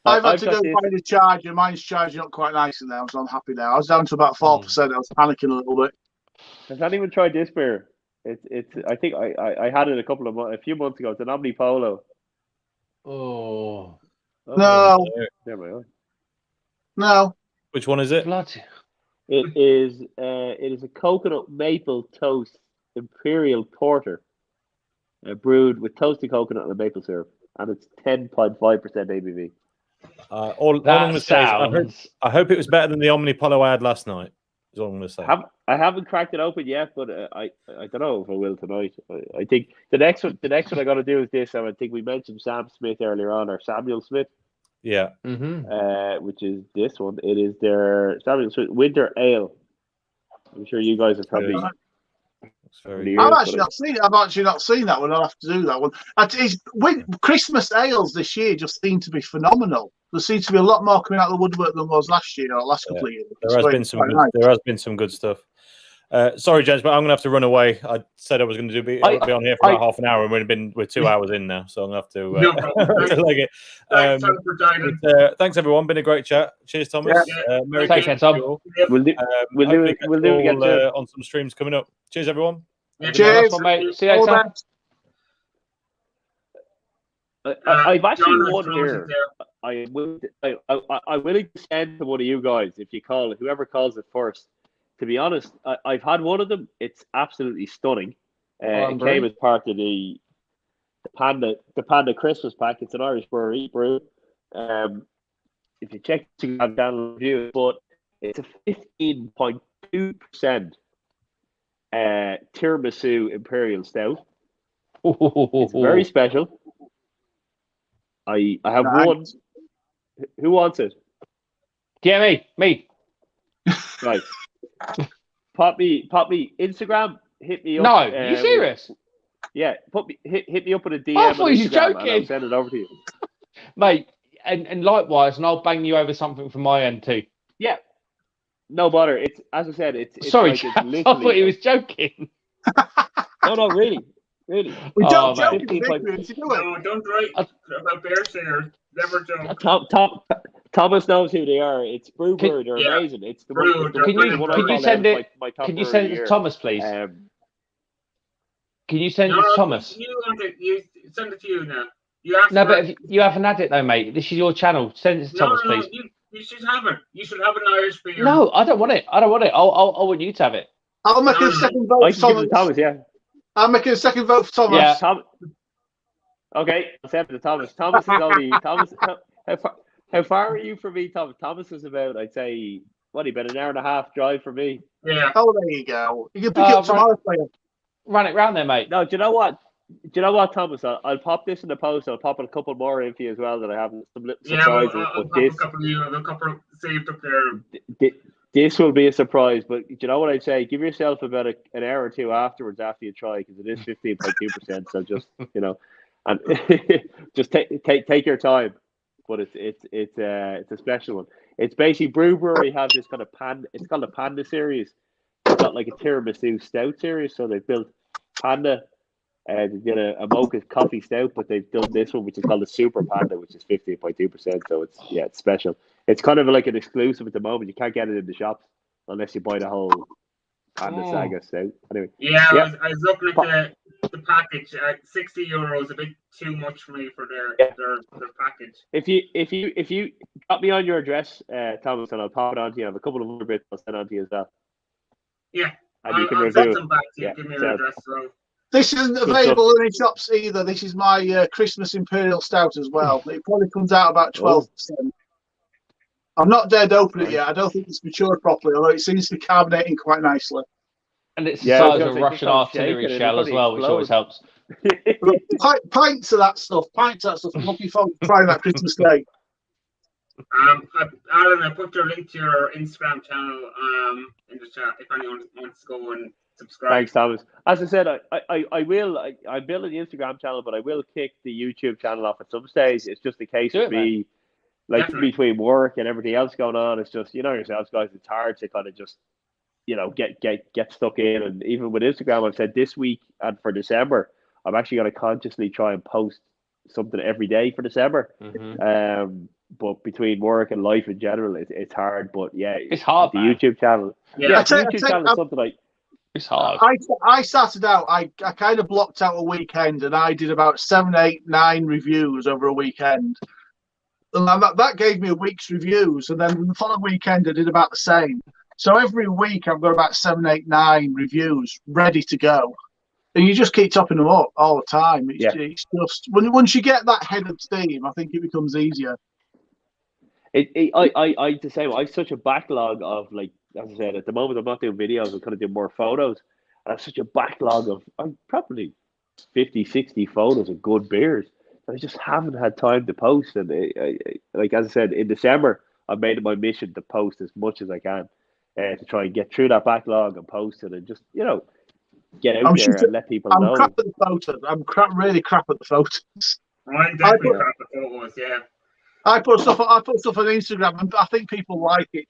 I've had I've to got go this- find a charger. Mine's charging up quite nicely now, so I'm happy now. I was down to about 4%. I was panicking a little bit. Has anyone tried this beer? It's. I think I had it a few months ago. It's an Omni Polo. Oh, No, There we are. no. Which one is it? bloody! It is a coconut maple toast imperial porter, brewed with toasted coconut and maple syrup, and it's 10.5% ABV. All I'm That going to say sounds. is I hope it was better than the Omni Polo I had last night. Is all I'm going to say. I haven't cracked it open yet, but I don't know if I will tonight. I think the next one I got to do is this. And I think we mentioned Sam Smith earlier on, or Samuel Smith, Yeah. which is this one. It is their Samuel Smith Winter Ale. I'm sure you guys have probably. It's very I've But actually not seen it. I've actually not seen that one. I'll have to do that one. Christmas ales this year just seem to be phenomenal. There seems to be a lot more coming out of the woodwork than was last year or last couple of years. There has been some good, there has been some good stuff. Sorry, gents, but I'm going to have to run away. I said I was going to be on here for about half an hour, and we're 2 hours in now, so I'm going to have to, No problem. to leg it. Thanks for joining. Thanks, everyone. Been a great chat. Cheers, Thomas. Merry Take care, Christmas Tom. to you all. We'll do Hopefully it. catch We'll you do it again all, soon. on some streams coming up. Cheers, everyone. Yeah, Cheers. Nice one, mate. See you All later. that. I've actually John won has here. closed it I'm willing to send to one of you guys if you call it, whoever calls it first. To be honest, I've had one of them. It's absolutely stunning. It came as part of the Panda Christmas pack. It's an Irish brewery brew. If you check Instagram down review, but it's a 15.2% tiramisu imperial stout. It's very special. I have Right. one. Who wants it? Yeah, me. Right. Pop me Instagram. Hit me up. No, you serious? Yeah, hit me up with a DM. I thought on you were Instagram and joking. I'll send it over to you. Mate, and likewise, and I'll bang you over something from my end too. Yeah. No bother. It's as I said. It's Sorry, like chaps, it's I literally. thought he was joking. No, really. We Oh, don't man. joke in this room, to do it. No, don't write about bear share. Never joke. Thomas knows who they are. It's Brew Brew. They're Yeah. amazing. It's the Brew, one. they're brilliant. Can you send it? My top Can you brewer send of it the to year. Thomas, please? Can you send it No, to Thomas? You want it? You send it to you now. You asked No, for but it. if you haven't had it though, mate. This is your channel. Send it to Thomas, No, please. you should have it. You should have an Irish beer. No, I don't want it. I want you to have it. I'll make No, a second vote I for can give it Thomas. to Thomas. Yeah. I'll make a second vote for Thomas. Yeah. Okay, I'll send it to Thomas. Thomas is only Thomas. How far are you from me, Thomas? Thomas is about, I'd say, about an hour and a half drive from me. Yeah. Oh, there you go. You can pick it up tomorrow for you. Run it round there, mate. No, do you know what? Thomas? I'll pop this in the post. I'll pop a couple more in for you as well that I have some little Yeah, well, surprises. I'll pop a couple of you. A couple saved up there. This will be a surprise, but do you know what I'd say? Give yourself about an hour or two afterwards after you try, because it is 15.2%. So just and just take your time. But it's a special one. It's basically Brew Brewery have this kind of Panda. It's called a Panda series. It's got like a tiramisu stout series. So they've built Panda. They did a mocha coffee stout, but they've done this one, which is called the Super Panda, which is 15.2%. So it's special. It's kind of like an exclusive at the moment. You can't get it in the shops unless you buy the whole Panda Saga stout. Anyway. Yeah, I was looking at the package. 60 euros, a bit too much for me for their package. If you got me on your address, Thomas, and I'll pop it on to you. I have a couple of other bits I'll send on to you as well. Yeah, And you can I'll review send it. them back to you. Yeah, Give me so- your address as well. This isn't available in any shops either. This is my Christmas Imperial Stout as well. It probably comes out about 12%. I've not dared open it yet. I don't think it's matured properly, although it seems to be carbonating quite nicely. And it's the Yeah, I was size gonna of say, a Russian just don't shake artillery it, it'll shell as probably well, which always helps. Pints of that stuff. I'm looking forward to trying that Christmas Day. Alan, I put your link to your Instagram channel in the chat if anyone wants to go and subscribe. Thanks, Thomas. As I said, I will. I'm building the Instagram channel, but I will kick the YouTube channel off at some stage. It's just a case of me, like Definitely. between work and everything else going on. It's just, you know yourselves, guys. It's hard to kind of just, you know, get stuck in. And even with Instagram, I've said this week and for December, I'm actually going to consciously try and post something every day for December. But between work and life in general, it's hard. But yeah, It's hard. The YouTube channel, the YouTube channel is something like. It's hard. I started out. I kind of blocked out a weekend, and I did about 7, 8, 9 reviews over a weekend. And that gave me a week's reviews, and then the following weekend I did about the same. So every week I've got about 7, 8, 9 reviews ready to go, and you just keep topping them up all the time. It's just once you get that head of steam, I think it becomes easier. I to say, I have such a backlog of, like, as I said, at the moment I'm not doing videos, I'm kind of doing more photos. And I have such a backlog of probably 50, 60 photos of good beers. I just haven't had time to post. And like as I said, in December, I've made it my mission to post as much as I can to try and get through that backlog and post it and just, you know, get out there and let people know. I'm crap at the photos. I'm really crap at the photos. I'm definitely crap at photos, yeah. I put stuff on Instagram, and I think people like it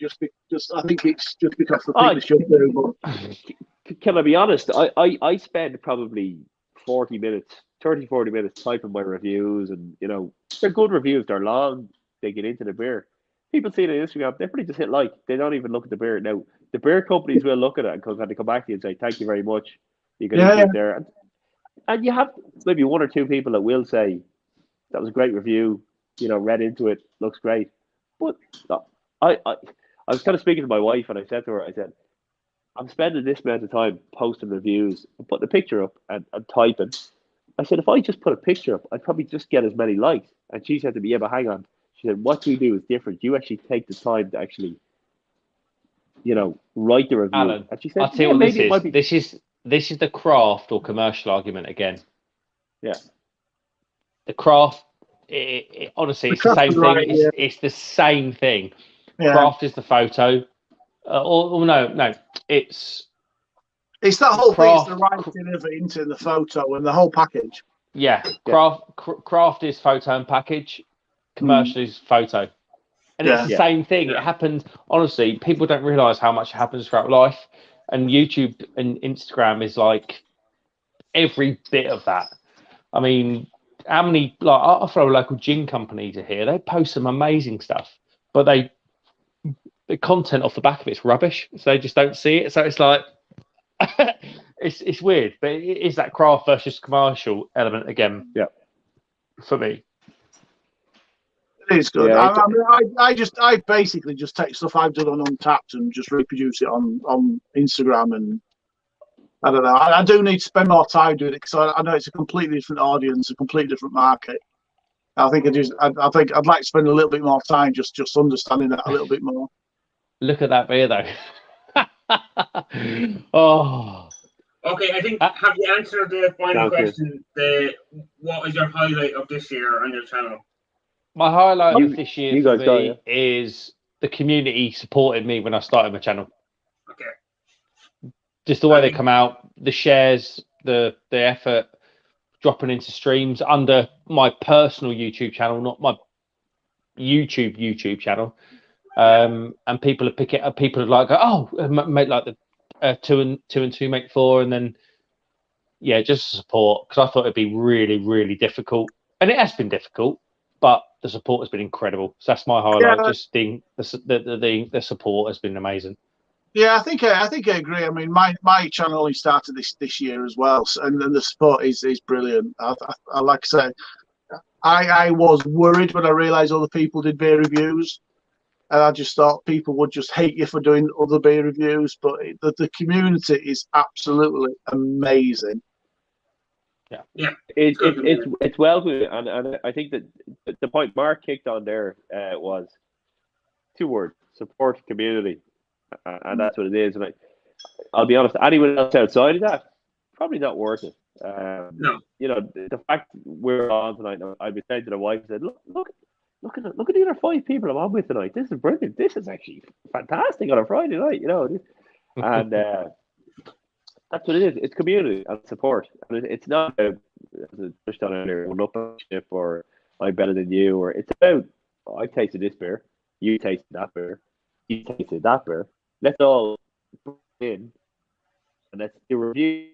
I think it's just because the thing they should do. But can I be honest? I spend probably 40 minutes typing my reviews, and you know, they're good reviews. They're long. They get into the beer. People see it on Instagram. They pretty just hit like. They don't even look at the beer. Now the beer companies will look at it and kind of come back to you and say, "Thank you very much. You can get there." And you have maybe 1 or 2 people that will say, "That was a great review. You know, read into it, looks great." But I was kind of speaking to my wife, and I said to her, I said, I'm spending this amount of time posting reviews, putting a picture up and typing. I said, if I just put a picture up, I'd probably just get as many likes. And she said to me, yeah, but hang on. She said, what you do is different. You actually take the time to actually, you know, write the review. Alan, and she said, I'll tell you what this is. This is the craft or commercial argument again. Yeah. The craft, honestly, it's the same thing. It's the same thing. Yeah. Craft is the photo. No, it's that whole thing. It's the writing of it into the photo and the whole package. Yeah, craft is photo and package. Commercial is photo, and it's the same thing. It happens. Honestly, people don't realize how much happens throughout life, and YouTube and Instagram is like every bit of that. I mean, how many, like, I throw a local gin company to here. They post some amazing stuff, but the content off the back of it's rubbish, so they just don't see it. So it's like it's weird, but it is that craft versus commercial element again. Yeah, for me, it is good. Yeah, I basically just take stuff I've done on Untapped and just reproduce it on Instagram, and I don't know. I do need to spend more time doing it because I know it's a completely different audience, a completely different market. I think I'd like to spend a little bit more time just understanding that a little bit more. Look at that beer, though. Oh. Okay, I think have you answered the final question? What is your highlight of this year on your channel? My highlight of this year for me is the community supported me when I started my channel. Okay. Just the way they come out, the shares, the effort, dropping into streams under my personal YouTube channel, not my YouTube channel. And people are picking up. People are like, oh, make like the 2 and 2 make 4, and then just support, because I thought it'd be really, really difficult, and it has been difficult, but the support has been incredible. So that's my highlight. Just the support has been amazing. Yeah, I think I agree. I mean, my channel only started this year as well, and the support is brilliant. I like I say, I was worried when I realised other people did beer reviews. And I just thought people would just hate you for doing other beer reviews, but the community is absolutely amazing. Yeah, it's well good, and I think that the point Mark kicked on there was 2 words: support community, and that's what it is. And I'll be honest, anyone else outside of that, probably not worth it. No, you know, the fact we're on tonight, I've been saying to the wife, I said, look. look at the other 5 people I'm on with tonight. This is brilliant. This is actually fantastic on a Friday night, you know. And that's what it is. It's community and support. And it's not about, as I touched on earlier, one-upmanship or I'm better than you. Or it's about, I tasted this beer, you tasted that beer, you tasted that beer. Let's all put in and let's do a review.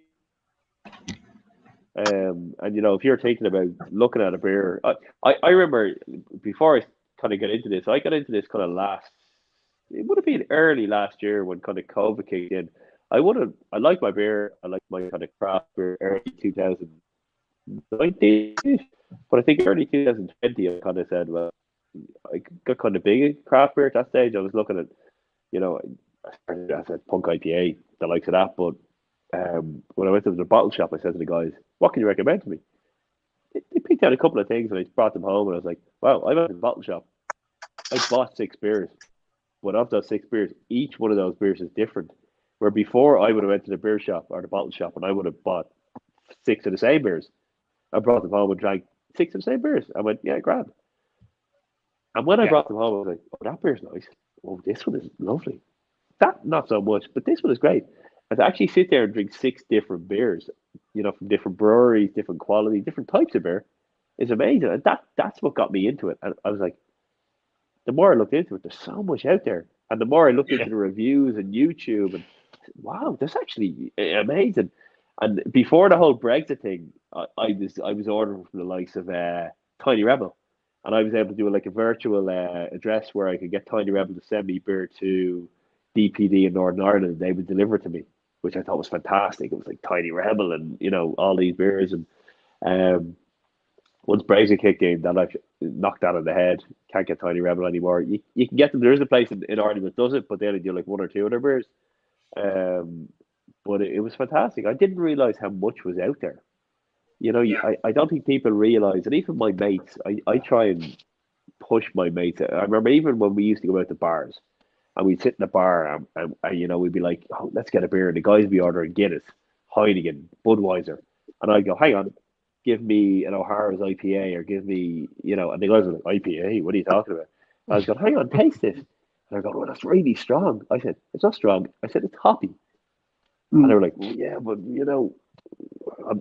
And you know, if you're thinking about looking at a beer, I remember before I kind of got into this, I got into this kind of it would have been early last year when kind of COVID kicked in. I like my beer, I like my kind of craft beer early 2019, but I think early 2020 I kind of said, well, I got kind of big in craft beer at that stage. I was looking at, you know, I started as a punk IPA, the likes of that, but when I went to the bottle shop, I said to the guys, what can you recommend to me? They picked out a couple of things and I brought them home and I was like, wow, I went to the bottle shop. I bought 6 beers. But of those 6 beers, each one of those beers is different. Where before I would have went to the beer shop or the bottle shop and I would have bought 6 of the same beers. I brought them home and drank 6 of the same beers. I went, yeah, grand. And when I brought them home, I was like, oh, that beer's nice. Oh, this one is lovely. That, not so much, but this one is great. And to actually sit there and drink 6 different beers, you know, from different breweries, different quality, different types of beer, is amazing. And that's what got me into it. And I was like, the more I looked into it, there's so much out there. And the more I looked into the reviews and YouTube, and wow, that's actually amazing. And before the whole Brexit thing, I was ordering from the likes of Tiny Rebel, and I was able to do like a virtual address where I could get Tiny Rebel to send me beer to DPD in Northern Ireland, and they would deliver it to me, which I thought was fantastic. It was like Tiny Rebel and, you know, all these beers. And once Brexit kicked in, that like knocked that on the head. Can't get Tiny Rebel anymore. You can get them. There is a place in Ireland that does it, but they only do like 1 or 2 other beers. But it was fantastic. I didn't realize how much was out there. You know, I don't think people realize, and even my mates, I try and push my mates. I remember even when we used to go out to bars, and we'd sit in the bar, and you know, we'd be like, oh, let's get a beer, and the guys would be ordering Guinness, Heineken, Budweiser, and I'd go, hang on, give me an O'Hara's IPA, or give me, you know, and the guys were like, IPA, what are you talking about? And I was going, hang on, taste this. And I go, oh, that's really strong. I said, it's not strong. I said, it's hoppy. And they were like, well, yeah, but, you know,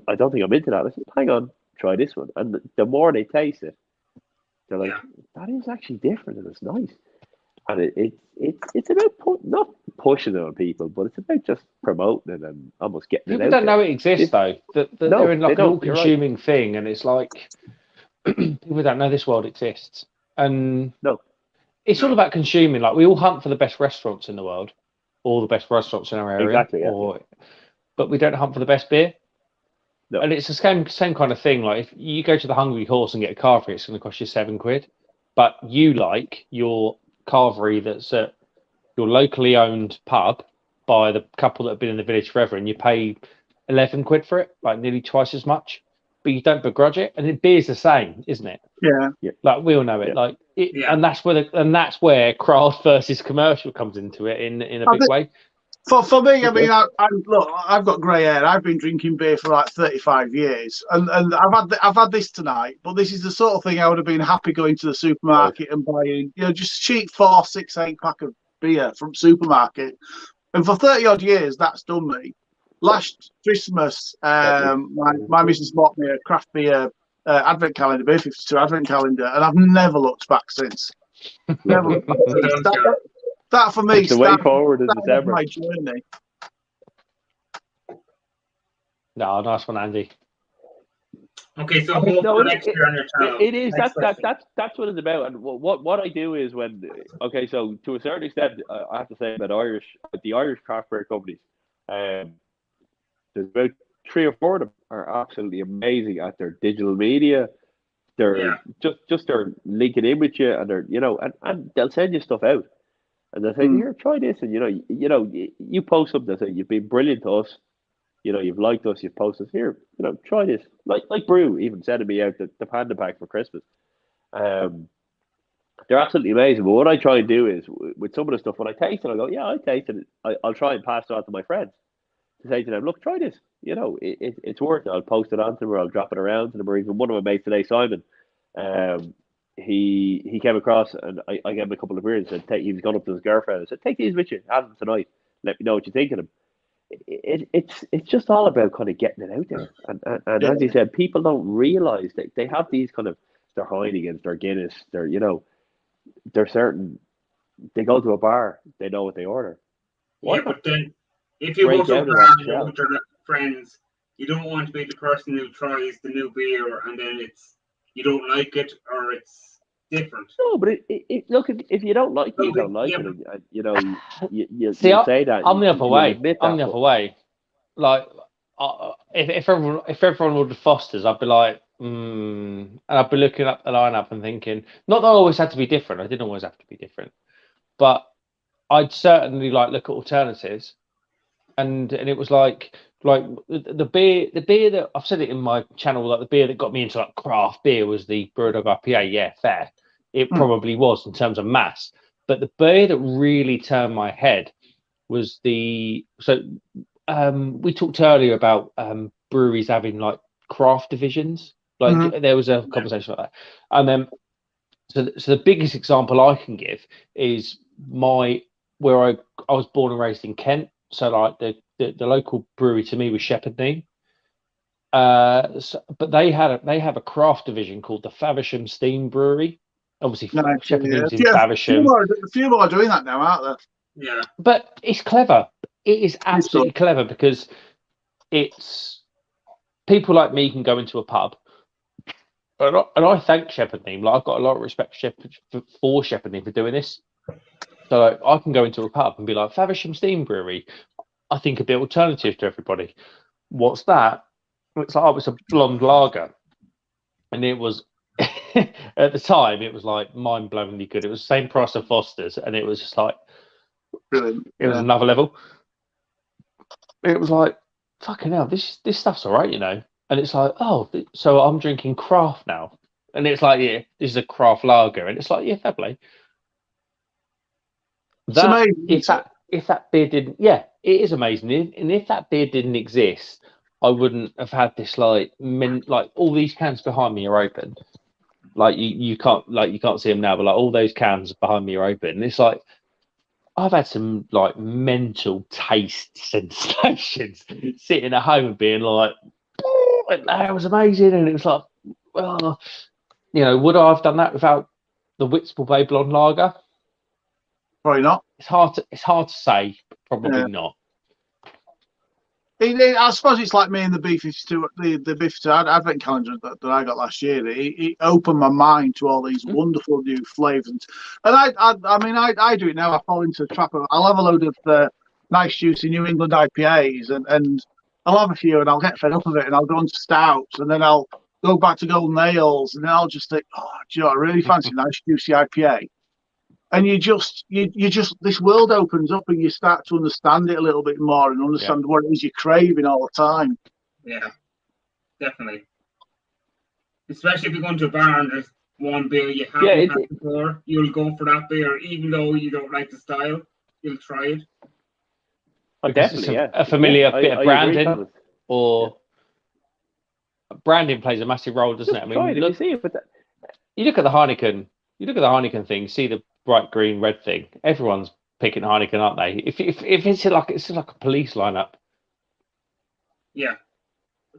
I don't think I'm into that. I said, hang on, try this one. And the more they taste it, they're like, that is actually different and it's nice. And it's about not pushing it on people, but it's about just promoting it and almost getting people it out. People don't know it exists, though. That they're in like an all-consuming thing, and it's like people don't know this world exists. And it's all about consuming. Like, we all hunt for the best restaurants in the world, or the best restaurants in our area, exactly, but we don't hunt for the best beer. No. And it's the same kind of thing. Like, if you go to the Hungry Horse and get a carvery, it's going to cost you £7. But you like your carvery that's at your locally owned pub by the couple that have been in the village forever, and you pay £11 for it, like nearly twice as much, but you don't begrudge it. And beer's the same, isn't it? Yeah. Like, we all know it. Like and that's where craft versus commercial comes into it in a big way. For me, I mean, look, I've got grey hair. I've been drinking beer for like 35 years, and I've had this tonight. But this is the sort of thing I would have been happy going to the supermarket and buying, you know, just cheap 4, 6, 8 pack of beer from supermarket. And for 30 odd years, that's done me. Last Christmas, my missus bought me a craft beer advent calendar, beer 52 advent calendar, and I've never looked back since. Never looked back since. That for me, it's the way forward in December. My journey. No, nice one, Andy. Okay, so next year on your channel. It is that's what it's about. And what I do is so to a certain extent, I have to say about the Irish craft beer companies, there's about 3 or 4 of them are absolutely amazing at their digital media. They're just they're linking in with you, and they're, you know, and they'll send you stuff out. And they'll say, here, try this. And, you post something that say, you've been brilliant to us. You know, you've liked us, you've posted us. Here, try this. Like Brew even sending me out the Panda Pack for Christmas. They're absolutely amazing. But what I try and do is, with some of the stuff, when I taste it, I go, yeah, I tasted it. I'll try and pass it on to my friends. To say to them, look, try this. You know, it's worth it. I'll post it on to them, or I'll drop it around to them. Or even one of my mates today, Simon, he came across, and I gave him a couple of beers. And said, he was going up to his girlfriend and said, "Take these with you, have them tonight. Let me know what you think of them." It's just all about kind of getting it out there, and as you said, people don't realize that they have these kind of their Heinekens, their Guinness, they're certain. They go to a bar, they know what they order. Yeah, but then if you go to a bar with your friends, you don't want to be the person who tries the new beer and then you don't like it or it's different. No, but look, if you don't like it, you don't like it. You say that. I'm the other way. I'm the other way. Like, if everyone ordered Foster's, I'd be like, and I'd be looking up the lineup and thinking, not that I always had to be different. I didn't always have to be different, but I'd certainly look at alternatives, and it was like the beer that I've said it in my channel, like the beer that got me into craft beer was the Brewdog IPA. Yeah, fair. It probably was in terms of mass, but the beer that really turned my head was we talked earlier about breweries having craft divisions. There was a conversation like that, and then so the biggest example I can give is where I was born and raised in Kent. So the local brewery to me was Shepherd Neame. But they have a craft division called the Faversham Steam Brewery. Obviously, Shepherd Neame's in Faversham. A few more are doing that now, aren't there? Yeah. But it's clever. It is absolutely clever because it's people like me can go into a pub. And I thank Shepherd Neame. I've got a lot of respect for Shepherd Neame for doing this. So I can go into a pub and be like, Faversham Steam Brewery, I think a bit alternative to everybody. What's that? It's it's a blonde lager. And it was, at the time, it was mind-blowingly good. It was the same price of Foster's, and it was just brilliant. It was another level. It was fucking hell, this stuff's all right, And it's so I'm drinking craft now. And it's yeah, this is a craft lager. And it's yeah, fair play. If that beer didn't, it is amazing. And if that beer didn't exist, I wouldn't have had this all these cans behind me are open. You can't see them now, but all those cans behind me are open. And it's I've had some mental taste sensations sitting at home and being that was amazing. And it was would I have done that without the Whitstable Bay Blonde Lager? Probably not. It's hard to say, but probably not. I suppose it's like me and the B52, the B52 advent calendar that I got last year. It opened my mind to all these wonderful new flavours. And I do it now. I fall into the trap of I'll have a load of nice juicy New England IPAs and I'll have a few and I'll get fed up of it and I'll go on to stouts and then I'll go back to golden ales and then I'll just think, I really fancy a nice juicy IPA. And you just this world opens up and you start to understand it a little bit more and understand what it is you're craving all the time. Yeah, definitely. Especially if you go into a bar and there's one beer you haven't had before, you'll go for that beer, even though you don't like the style. You'll try it. Oh, definitely, a familiar bit of branding, or branding plays a massive role, doesn't it? I mean, you look at the Heineken. You look at the Heineken thing. See the bright green red thing. Everyone's picking Heineken, aren't they? If it's like a police lineup. Yeah.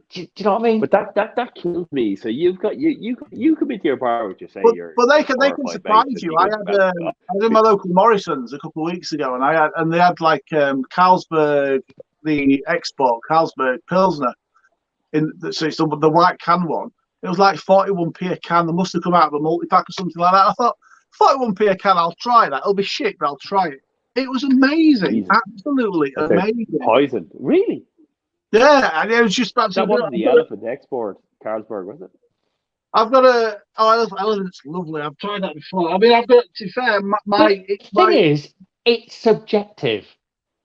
Do you know what I mean? But that kills me. So you come into your bar with your but they can surprise you. I was in my local Morrison's a couple of weeks ago, and they had Carlsberg, the export Carlsberg Pilsner, so it's the white can one. It was 41p a can. They must have come out of a multi-pack or something like that. I thought, 41p a can, I'll try that. It'll be shit, but I'll try it. It was amazing. Jesus. Absolutely amazing. Poison. Really? Yeah, and it was just about that wasn't the elephant export, Carlsberg, was it? I've got elephant's lovely. I've tried that before. I mean, I've got, to be fair, the thing is, it's subjective.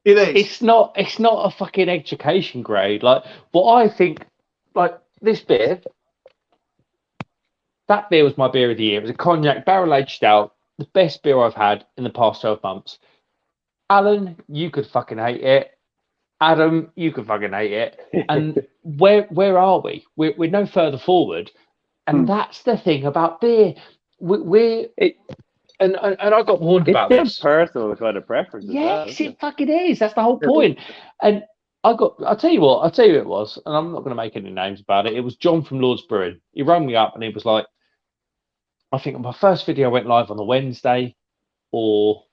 It is. It's not a fucking education grade. What I think, this beer, that beer was my beer of the year. It was a cognac barrel-aged stout, the best beer I've had in the past 12 months. Alan, you could fucking hate it. Adam, you could fucking hate it. And where are we? We're no further forward. And that's the thing about beer. and I got warned about this. Personal kind of preference. Yes, it fucking is. That's the whole point. And I'll tell you who it was, and I'm not going to make any names about it. It was John from Lord's Brewing. He rang me up and he was like, I think my first video went live on the Wednesday, I'll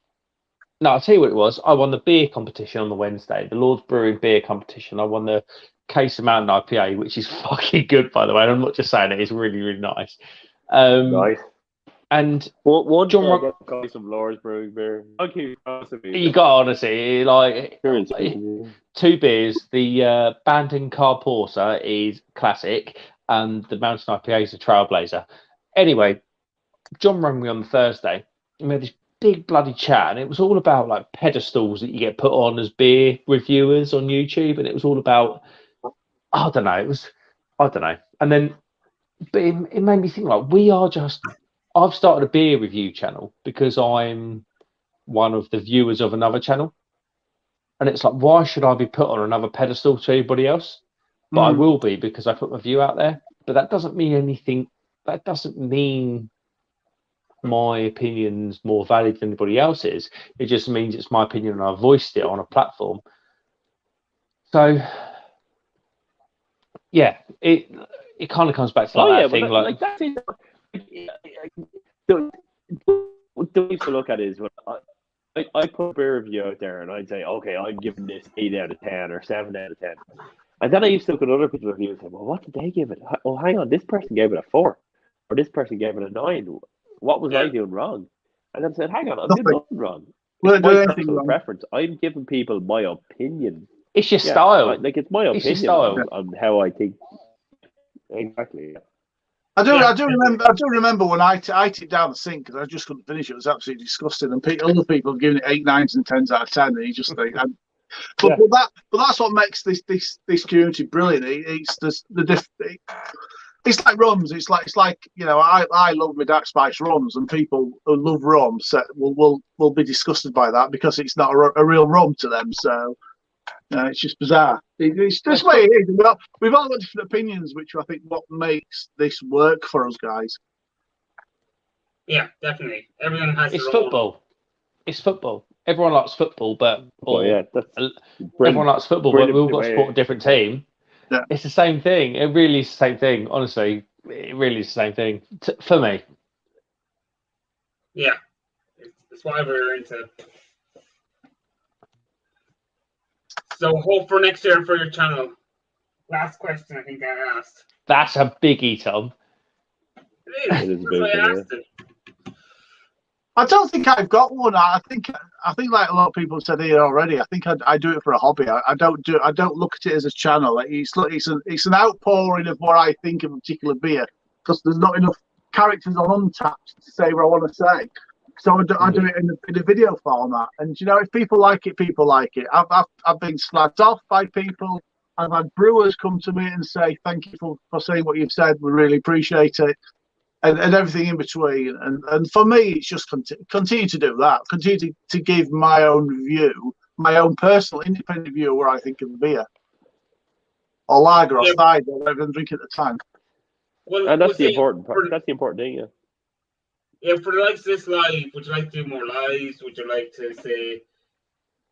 tell you what it was. I won the beer competition on the Wednesday, the Lord's Brewing beer competition. I won the case of Mountain IPA, which is fucking good, by the way. And I'm not just saying it; it's really, really nice. Nice. And one John guys from Lord's Brewing beer. You got honestly like 2 beers. The Bandon Car Porter is classic, and the Mountain IPA is a trailblazer. Anyway, John rang me on the Thursday. And we had this big bloody chat, and it was all about like pedestals that you get put on as beer reviewers on YouTube, and it was all about I don't know. And then, but it made me think like I've started a beer review channel because I'm one of the viewers of another channel. And it's like, why should I be put on another pedestal to everybody else? But I will be because I put my view out there. But that doesn't mean anything. That doesn't mean my opinion's more valid than anybody else's. It just means it's my opinion and I voiced it on a platform. So, yeah, it kind of comes back to that thing. Like that's it. The way to look at it is when I put a beer review out there and I'd say, okay, I'm giving this 8 out of 10 or 7 out of 10. And then I used to look at other people's reviews and say, well, what did they give it? Oh, hang on, this person gave it a 4 or this person gave it a 9. What was I doing wrong? And then I said, hang on, I'm doing nothing wrong. It's my personal preference. I'm giving people my opinion. It's your style. Like it's my opinion on how I think. Exactly. I do remember when I tipped down the sink because I just couldn't finish it. It was absolutely disgusting, and other people have given it 8, 9s, and 10s out of 10. And you just think, but that's what makes this community brilliant. It's like rums. It's like you know, I love my dark spice rums, and people who love rums will be disgusted by that because it's not a real rum to them. So. It's just bizarre. It's this way it is. We've all got different opinions, which I think what makes this work for us guys. Yeah, definitely. Everyone has. It's football. It's football. Everyone likes football, but everyone likes football, but we all got to support a different team. Yeah. It's the same thing. It really is the same thing. Honestly, it really is the same thing for me. Yeah, that's why we're into. So hope for next year for your channel. Last question I think I asked. That's a biggie, Tom. It is. That's why I asked it. I don't think I've got one. I think like a lot of people said here already. I think I do it for a hobby. I don't look at it as a channel. It's an outpouring of what I think of a particular beer because there's not enough characters on Untapped to say what I want to say. So I do it in a video format, and you know, if people like it, people like it. I've been slagged off by people. I've had brewers come to me and say thank you for saying what you've said. We really appreciate it, and everything in between. And for me, it's just continue to do that. Continue to give my own view, my own personal independent view of where I think of the beer, or lager, or cider, or whatever I'm drinking at the time. Well, and that's the important part. That's the important thing, yeah. Yeah, for the likes of this live, would you like to do more lives? Would you like to say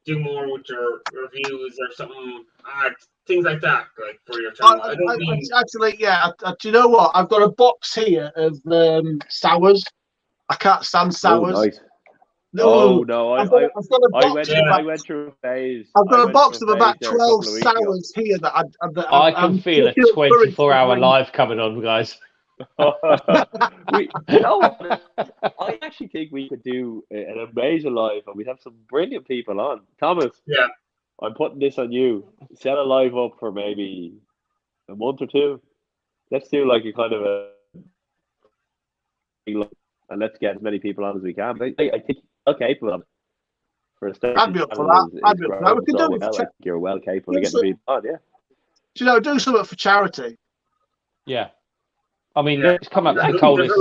do more with your reviews or something? Things like that, like for your channel. Actually, yeah. Do you know what? I've got a box here of sours. I can't stand sours. Oh, nice. No, I've got a box. I went through a phase. I've got a box of about 12 sours here that I can feel a 24-hour live coming on, guys. I actually think we could do an amazing live, and we'd have some brilliant people on. Thomas, I'm putting this on you. Set a live up for maybe a month or two. Let's do like a kind of and let's get as many people on as we can. But I think capable of it. For a start, I'd be up for that. I'd be up for that. We can do it. I think you're well capable of getting people on. Yeah. Do you know, do something for charity. Yeah. I mean, it's coming up to the coldest.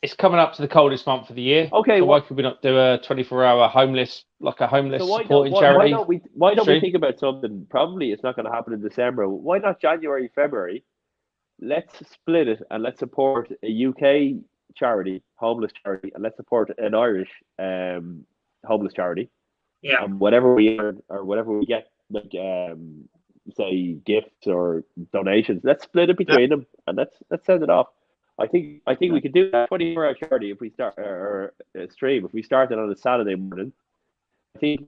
It's coming up to the coldest month of the year. Okay, so why could we not do a 24-hour homeless supporting charity? Why don't we think about something? Probably it's not going to happen in December. Why not January, February? let's split it and let's support a UK charity, homeless charity, and let's support an Irish homeless charity. Yeah. And whatever we earn or whatever we get, like say gifts or donations, let's split it between them and let's send it off. I think we could do that 24-hour charity if we start or a stream if we started on a Saturday morning. I think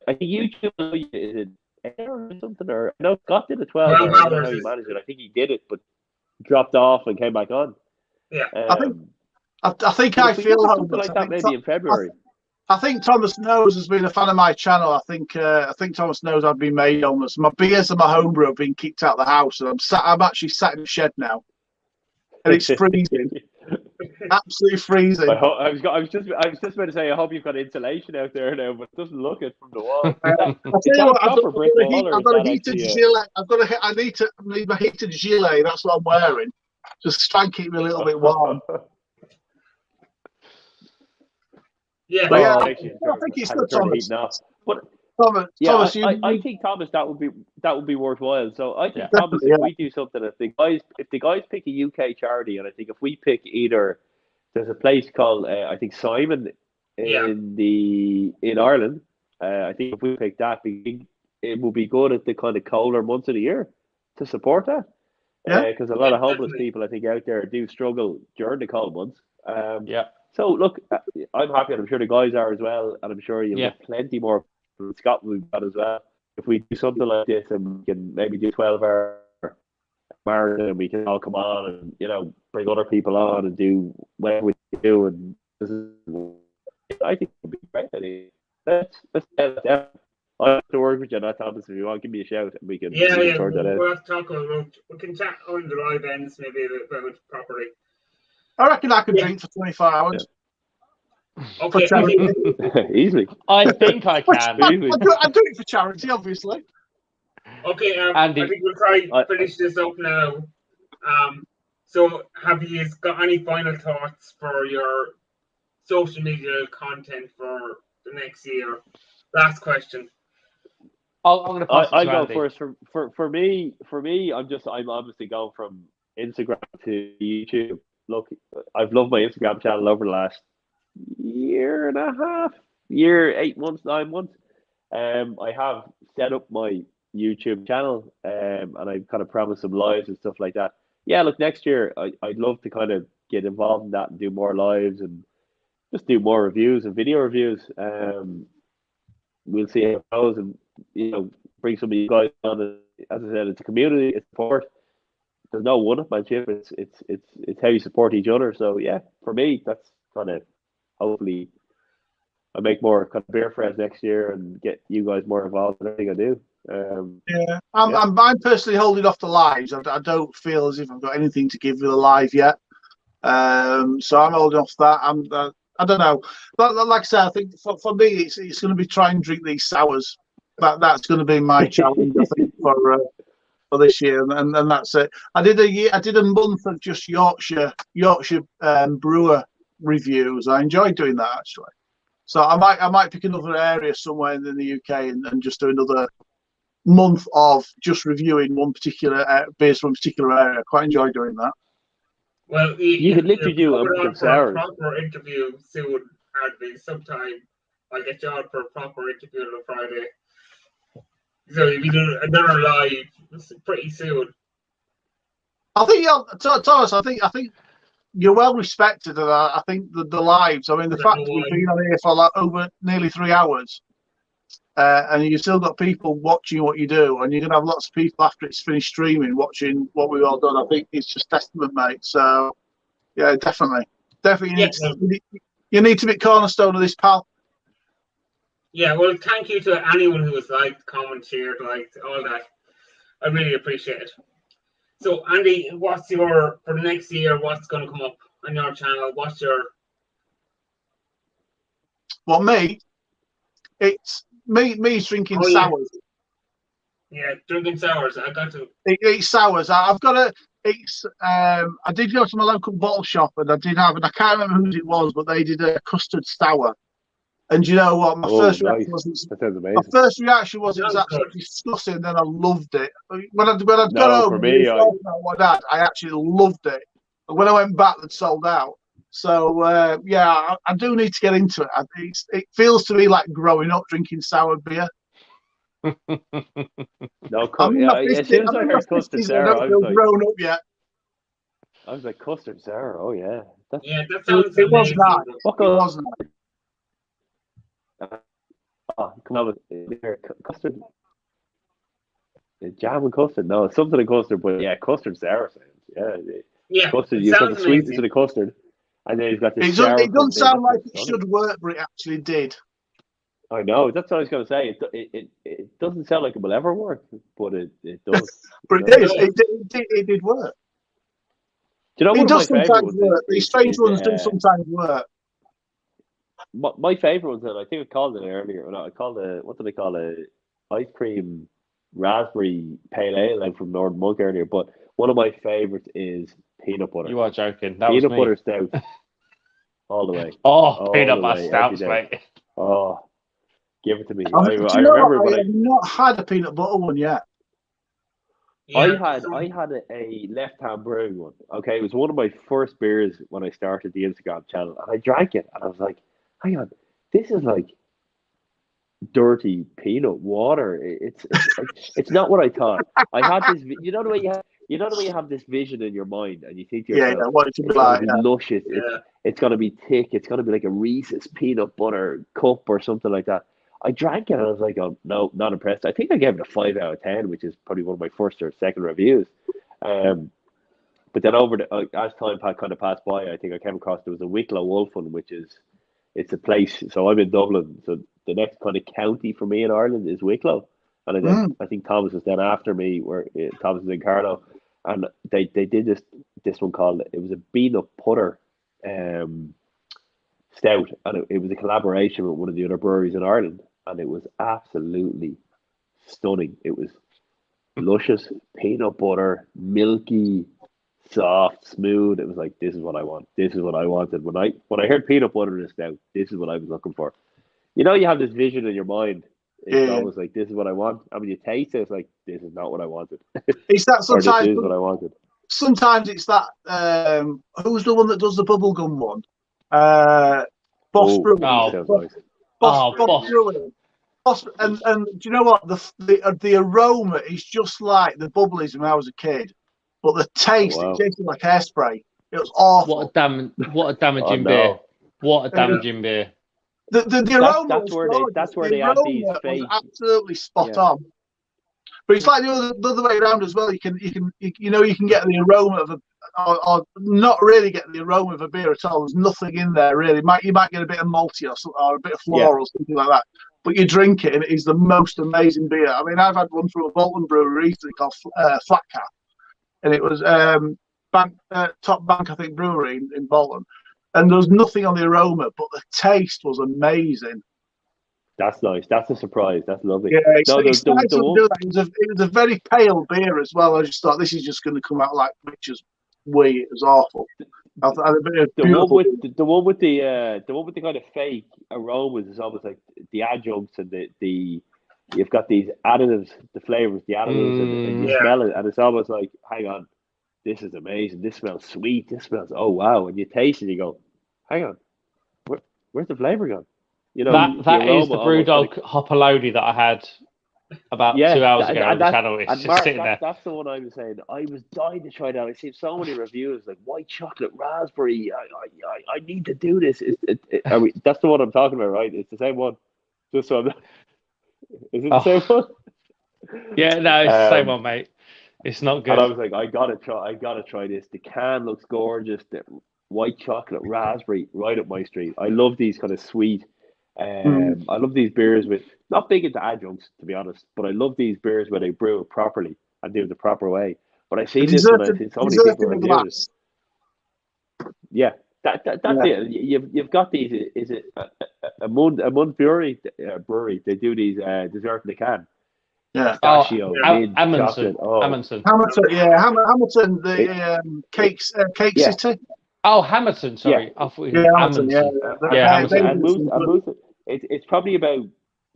YouTube is it an hour or something, or no, Scott did a 12 hour. I don't know how he managed it. I think he did it, but dropped off and came back on. Yeah, I think I feel something like that maybe in February. I think Thomas Knows has been a fan of my channel. I think Thomas knows I've been made homeless. My beers and my homebrew have been kicked out of the house, and I'm actually sat in the shed now, and it's freezing, absolutely freezing. I was just about to say, I hope you've got insulation out there now, but it doesn't look it from the wall. I tell you what, I've got a heated gilet. I need my heated gilet. That's what I'm wearing. Just try and keep me a little bit warm. Yeah, I think it's good, Thomas. But Thomas, I think Thomas, that would be worthwhile. So I think Thomas, if we do something, if the guys pick a UK charity, and I think if we pick either, there's a place called I think Simon in Ireland. I think if we pick that, it will be good at the kind of colder months of the year to support that. Because a lot of homeless people, I think, out there do struggle during the cold months. So look, I'm happy, and I'm sure the guys are as well, and I'm sure you'll have plenty more from Scotland we've got as well. If we do something like this, and we can maybe do 12-hour marathon, and we can all come on and bring other people on and do whatever we do, and I think it would be great. Let's I'll have to work with you, not Thomas. If you want, give me a shout, and we can sort that out. We'll have to talk about. We can chat on the live ends maybe about it properly. I reckon I could drink for 24 hours. Okay, easily. I think I can. I'm doing it for charity, obviously. Okay, Andy, I think we'll try and finish this up now. So, have you got any final thoughts for your social media content for the next year? Last question. I'm going to pass it to I go Andy. first. For me, I'm obviously going from Instagram to YouTube. Look, I've loved my Instagram channel over the last year and a half, 8 months, 9 months. I have set up my YouTube channel, and I've kind of promised some lives and stuff like that. Yeah, look, next year I'd love to kind of get involved in that and do more lives and just do more reviews and video reviews. We'll see how it goes, and bring some of you guys on. As I said, it's a community, it's support. There's no one-upmanship. It's how you support each other. So yeah, for me, that's kind of hopefully I make more kind of beer friends next year and get you guys more involved in everything I do. I'm personally holding off the lives. I don't feel as if I've got anything to give with a live yet. So I'm holding off that. I don't know. But like I said, I think for me, it's going to be try and drink these sours. That's going to be my challenge, I think, for this year, and that's it. I did a month of just Yorkshire brewer reviews. I enjoyed doing that actually. So I might pick another area somewhere in the UK and just do another month of just reviewing one particular beers from a particular area. I quite enjoy doing that. Well, you could literally do a proper interview soon, Andy. Sometime I'll get you on for a proper interview on a Friday. So you'll be doing another live pretty soon. I think, Thomas, I think you're well respected, and I think the lives. I mean, the fact that we've been on here for over nearly 3 hours, and you've still got people watching what you do, and you're gonna have lots of people after it's finished streaming watching what we've all done. I think it's just testament, mate. So, yeah, definitely. You need to be cornerstone of this, pal. Yeah, well, thank you to anyone who has liked, commented, shared, liked, all that. I really appreciate it. So, Andy, what's for the next year, what's going to come up on your channel? What's your... Well, me? It's me drinking sours. Yeah, drinking sours. I got to... It's sours. I've got a... I did go to my local bottle shop, and I can't remember whose it was, but they did a custard sour. And you know what? My first nice. reaction was That sounds my amazing. first reaction was it was Sounds absolutely good. disgusting. Then I loved it. When I'd got No, home for and me, talking about what I had, I actually loved it. And when I went back, they'd sold out. So I do need to get into it. It feels to me like growing up drinking sour beer. No, I'm in my 50s. as soon as I I'm in my heard custard 50s. I sour, don't I feel was like, grown up yet. custard sour. Oh yeah, Yeah, that sounds It was amazing. nice. what It goes? was nice. Oh, come on, custard. Jam and custard. No, it's something in custard, but yeah, custard sour sounds. Yeah, Yeah, custard. it You've got sounds the sweetness amazing. of the custard, and then you've got the It sour. doesn't coming in. sound That like sounds it stunning. should work, but it actually did. I know. That's what I was going to say. It doesn't sound like it will ever work, but it does. But it is. It did work. Do you know It one of my does favorite sometimes ones? work. These strange ones do sometimes work. My favorite ones, and I think I called it earlier. I called it, what did I call it? Ice cream raspberry pale ale out from Northern Monk earlier. But one of my favorites is peanut butter. You are joking. That was Peanut me. butter stout. All the way. Oh, All peanut the butter way, stouts, every day. mate. Oh, give it to me. Do I you know remember what? when I have not had a peanut butter one yet. Yeah, I had a left hand brewing one. Okay, it was one of my first beers when I started the Instagram channel, and I drank it, and I was like, "Hang on, this is like dirty peanut water. It's not what I thought." I had this, you know the way you have this vision in your mind, and you think to Yeah, yourself, what it should be it's gonna like. be Yeah. luscious. It's gonna be thick. It's gonna be like a Reese's peanut butter cup or something like that. I drank it and I was like, oh, no, not impressed. I think I gave it a 5 out of 10, which is probably one of my first or second reviews. But then as time kind of passed by, I think I came across there was a Wicklow Wolf one, it's a place. So I'm in Dublin. So the next kind of county for me in Ireland is Wicklow. And then I think Thomas was then after me, where Thomas is in Carlow. And they did this one called, it was a peanut butter stout. And it was a collaboration with one of the other breweries in Ireland. And it was absolutely stunning. It was luscious, peanut butter, milky, soft, smooth. It was like, this is what I want. This is what I wanted. When I heard peanut butter in a stout, this is what I was looking for. You know, you have this vision in your mind. It's always like, this is what I want. And when you taste it, it's like, this is not what I wanted. It's that or sometimes. this is what I wanted. Sometimes it's that. Who's the one that does the bubblegum one? Boss Brewing. Sounds nice. Boss Brewing. And do you know what? The aroma is just like the bubblies when I was a kid, but the taste, it tasted like hairspray. It was awful. What a damaging beer. What a damaging beer. The aroma that's where they add these fake. Was absolutely spot on. But it's like the other way around as well. You can get the aroma of or not really get the aroma of a beer at all. There's nothing in there really. You might get a bit of malty or a bit of floral, something like that. But you drink it and it is the most amazing beer. I mean, I've had one from a Bolton brewery recently called Flat Cap, and it was Top Bank, I think, brewery in Bolton. And there was nothing on the aroma, but the taste was amazing. That's nice. That's a surprise. That's lovely. Yeah, it's nice to do that. It was a very pale beer as well. I just thought this is just going to come out like pictures. It was awful. The one with the kind of fake aromas is almost like the adjuncts and the you've got these additives, the flavors, the additives, and you smell it, and it's almost like, hang on, this is amazing. This smells sweet. This smells, oh wow. And you taste it, and you go, hang on, where's the flavor gone? You know, that is the Brewdog Hopalodi that I had about 2 hours ago on the channel. It's just sitting there. That's the one I was saying. I was dying to try that. I've seen so many reviews like white chocolate raspberry. I need to do this. That's the one I'm talking about, right? It's the same one. Just so I'm not, is it the same one? Yeah, no, it's the same one, mate. It's not good. And I was like, I gotta try this. The can looks gorgeous. The white chocolate raspberry, right up my street. I love these kind of sweet. I love these beers with, not big into adjuncts to be honest, but I love these beers where they brew it properly and do it the proper way. But I see this when I see so many people review it. Yeah, that's it. You've got these. Is it a Mund brewery? They do these dessert in the can. Yeah. Amundsen. Hamilton. The Cake City. Oh, Hamilton. Sorry, I thought you were Amundsen. Hamilton. It's probably about,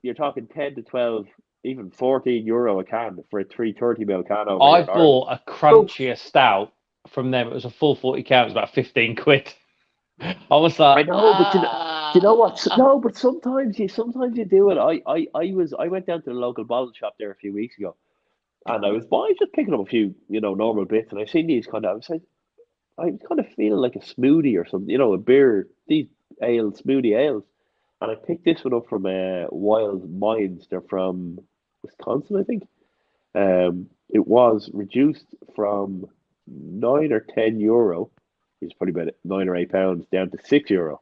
you're talking 10 to 12, even 14 euro a can for a 330 ml can over here I in Ireland. bought a crunchier stout from them. It was a full 40 can. It was about 15 quid. I was like, I know, but you know what? No, but sometimes you do it. I went down to the local bottle shop there a few weeks ago, and I was just picking up a few, normal bits, and I seen these I was kind of feeling like a smoothie or something, a beer, these smoothie ales. And I picked this one up from Wild Minds. They're from Wisconsin, I think. It was reduced from 9 or 10 euro, which is probably about £9 or £8, down to €6.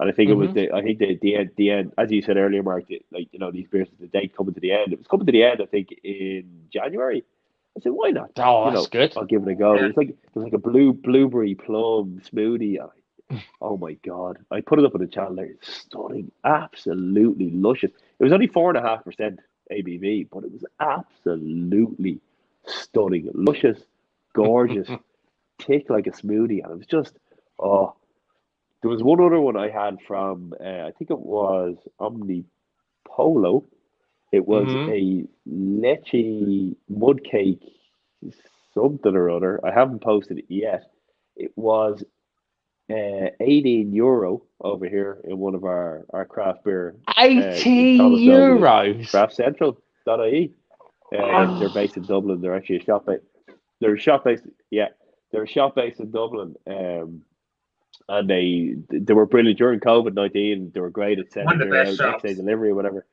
And I think it was the end, as you said earlier, Mark, these beers, the date coming to the end. It was coming to the end, I think, in January. I said, why not? oh, that's good. I'll give it a go. Yeah. It was like a blueberry plum smoothie. Oh my God. I put it up on the channel there. It's stunning. Absolutely luscious. It was only 4.5% ABV, but it was absolutely stunning. Luscious, gorgeous, thick like a smoothie. And it was just, there was one other one I had from, I think it was Omnipolo. It was a leche mud cake, something or other. I haven't posted it yet. It was €18 over here in one of our craft beer. 18 euros. Craftcentral.ie. They're based in Dublin. They're actually a shop. They're a shop based. Yeah, they're a shop based in Dublin. And they were brilliant during COVID-19. They were great at sending beer out, next day delivery or whatever.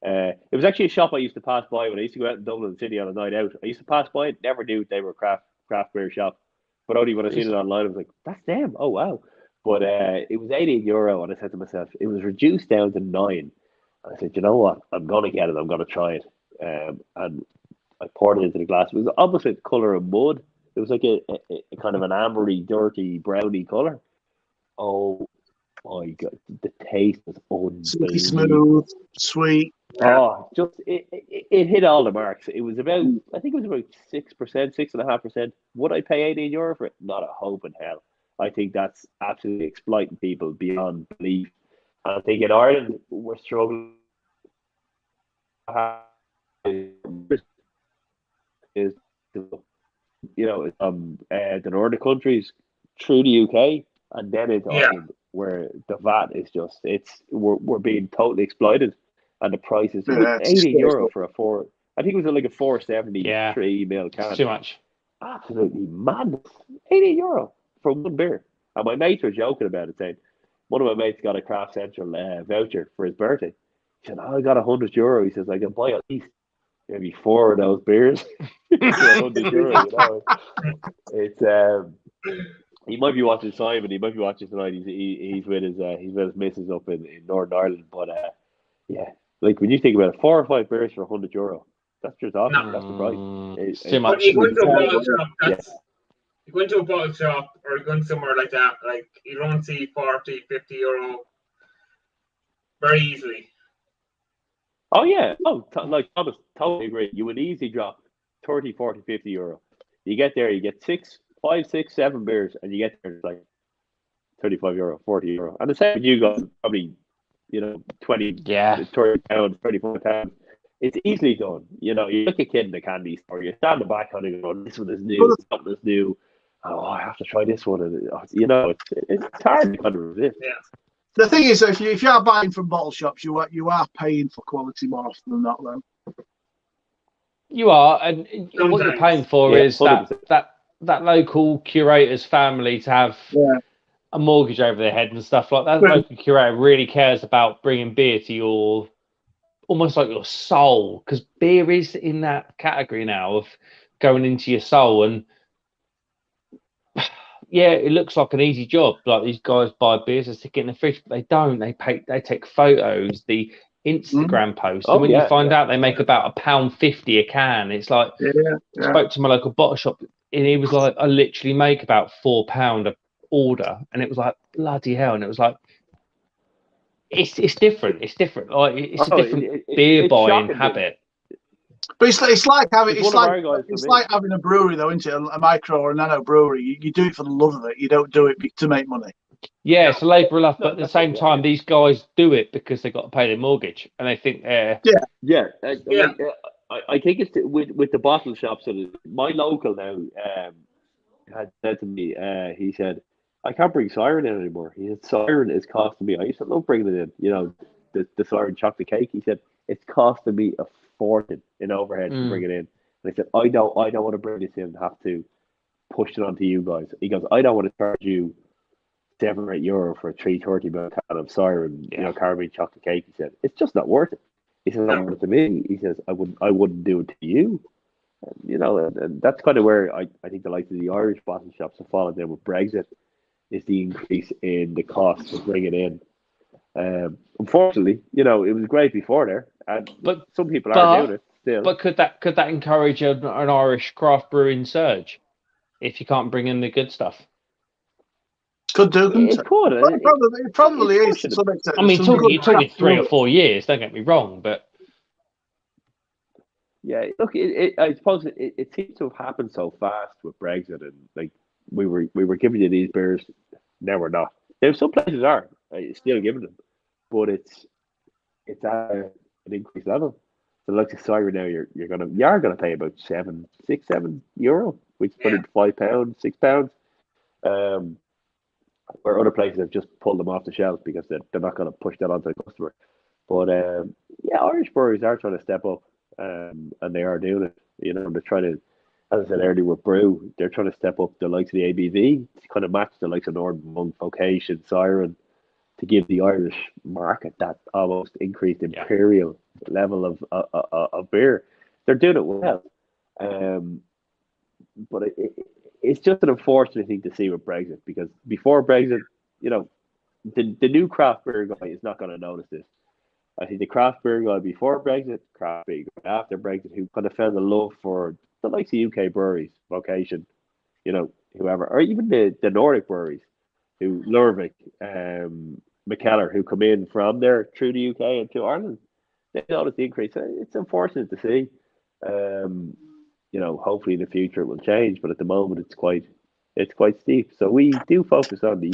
It was actually a shop I used to pass by when I used to go out in Dublin City on a night out. I used to pass by it, never knew they were a craft beer shop. But only when I seen it online, I was like, that's them. Oh, wow. But it was €18, and I said to myself, it was reduced down to 9. And I said, you know what? I'm going to get it. I'm going to try it. And I poured it into the glass. It was the opposite colour of mud. It was like a kind of an ambery, dirty, browny colour. Oh, my God. The taste was unbelievable. Smooth, sweet. Oh, just it hit all the marks. It was about, I think it was about 6%, 6.5%. Would I pay €18 for it? Not a hope in hell. I think that's absolutely exploiting people beyond belief. And I think in Ireland we're struggling. Is the northern countries through the UK and then into Ireland, where the VAT is just we're being totally exploited. And the price is €18 for a four. I think it was like a 473 ml can. Too much. Absolutely madness. €18 for one beer. And my mates were joking about it, saying one of my mates got a Craft Central voucher for his birthday. He said, I got €100. He says, I can buy at least maybe 4 of those beers for €100. It's he might be watching Simon. He might be watching tonight. He's with his missus up in Northern Ireland. But yeah. Like when you think about it, 4 or 5 beers for €100, that's just awesome. That's the price. It's too much. You go into a bottle shop, you go into a bottle shop or you go into somewhere like that, like you don't see 40, €50 very easily. Oh yeah. Oh, like Thomas, totally agree. You would easily drop 30, 40, €50. You get there, you get 5, 6, 7 beers, and you get there it's like €35, €40. And the same you got probably 20, 30 pounds, 34 pounds. It's easily done. You look a kid in the candy store, you stand back on it going, this one is new, something is new. Oh, I have to try this one. And it's hard to kind of resist. Yeah. The thing is, if you are buying from bottle shops, you are paying for quality more often than not, though. You are, and what you're paying for is 100%. that local curator's family to have a mortgage over their head and stuff like that. The local curator really cares about bringing beer to your, almost like your soul, because beer is in that category now of going into your soul. And yeah, it looks like an easy job. Like these guys buy beers and stick it in the fridge, but they don't. They take photos, the Instagram posts, and when you find out they make about £1.50 a can, it's like I spoke to my local bottle shop, and he was like, I literally make about £4 a order, and it was like bloody hell. And it was like it's different. It's different. Like it's a different beer buying habit. But it's like having having a brewery though, isn't it? A micro or a nano brewery. You do it for the love of it. You don't do it to make money. Yeah, it's a labour of love, but at the same time, these guys do it because they've got to pay their mortgage, and they think I think it's with the bottle shops. And my local now had said to me, he said, I can't bring Siren in anymore. He said, Siren is costing me. I used to love bringing it in, the Siren chocolate cake. He said, it's costing me a fortune in overhead to bring it in. And I said, I don't want to bring this in and have to push it onto you guys. He goes, I don't want to charge you €7 or €8 for a 330 ml can of Siren, caramel chocolate cake. He said, it's just not worth it. He says, not worth it to me. He says, I wouldn't do it to you. And that's kind of where I think the likes of the Irish bottle shops have fallen down with Brexit, is the increase in the cost to bring it in. Unfortunately, it was great before there, but some people are doing it still. But could that encourage an Irish craft brewing surge if you can't bring in the good stuff? Could do. It could. It probably is to some extent. I mean, you're talking 3 or 4 years. Don't get me wrong, but yeah, look, I suppose it seems to have happened so fast with Brexit, and like we were giving you these beers, now we're not. There some places are still giving them, but it's at an increased level. So like the Siren now, you're gonna pay about €7, which put in £5, £6. Where other places have just pulled them off the shelf because they're not going to push that onto the customer. But Irish breweries are trying to step up, and they are doing it. They're trying to, as I said earlier with Brew, they're trying to step up the likes of the ABV to kind of match the likes of Northern Monk, Vocation, Siren, to give the Irish market that almost increased imperial level of beer. They're doing it well, but it's just an unfortunate thing to see with Brexit, because before Brexit, the new craft beer guy is not going to notice this. I think the craft beer guy before Brexit, craft beer guy after Brexit, who kind of found the love for the likes of UK breweries, Vocation, whoever, or even the Nordic breweries, who Lervik, McKellar, who come in from there through the UK and to Ireland, they notice the increase. It's unfortunate to see. Hopefully in the future it will change, but at the moment it's quite steep. So we do focus on the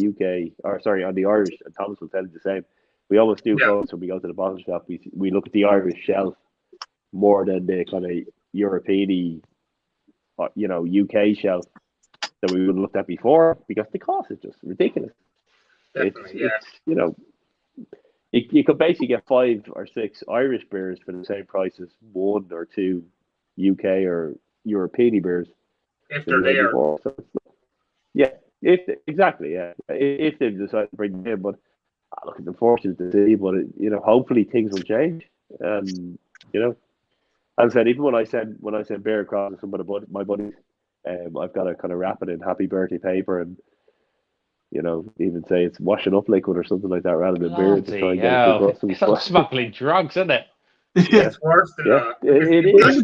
on the Irish, and Thomas will tell you the same. We almost do focus when we go to the bottle shop. We look at the Irish shelf more than the kind of European, UK shelf that we would have looked at before, because the cost is just ridiculous. You could basically get 5 or 6 Irish beers for the same price as 1 or 2 UK or European beers. If they're there. So if they decide to bring them in. But look, it's unfortunate to see, but hopefully things will change. As I said, even when I send beer across to some of my buddies, I've got to kind of wrap it in happy birthday paper and even say it's washing up liquid or something like that rather than beer, to try and get it through customs. It's like smuggling drugs, isn't it? It's worse than that. It is.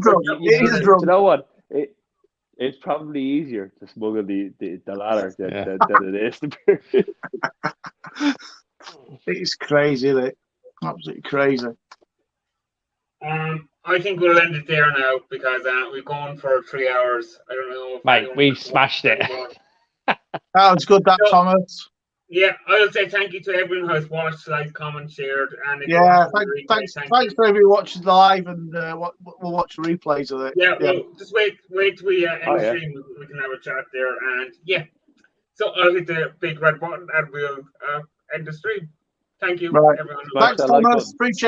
You know what? It's probably easier to smuggle the latter than it is the beer. It's crazy, isn't it? Absolutely crazy. I think we'll end it there now, because we've gone for 3 hours. I don't know. Mate, we've smashed it. That was good, Thomas. Yeah, I will say thank you to everyone who has watched, liked, commented, shared. And thanks for everyone watching live, and we'll watch the replays of it. Yeah. Well, just wait till we end the stream. We can have a chat there, and so I'll hit the big red button and we'll end the stream. Thank you, everyone. Thanks, Thomas. Appreciate it.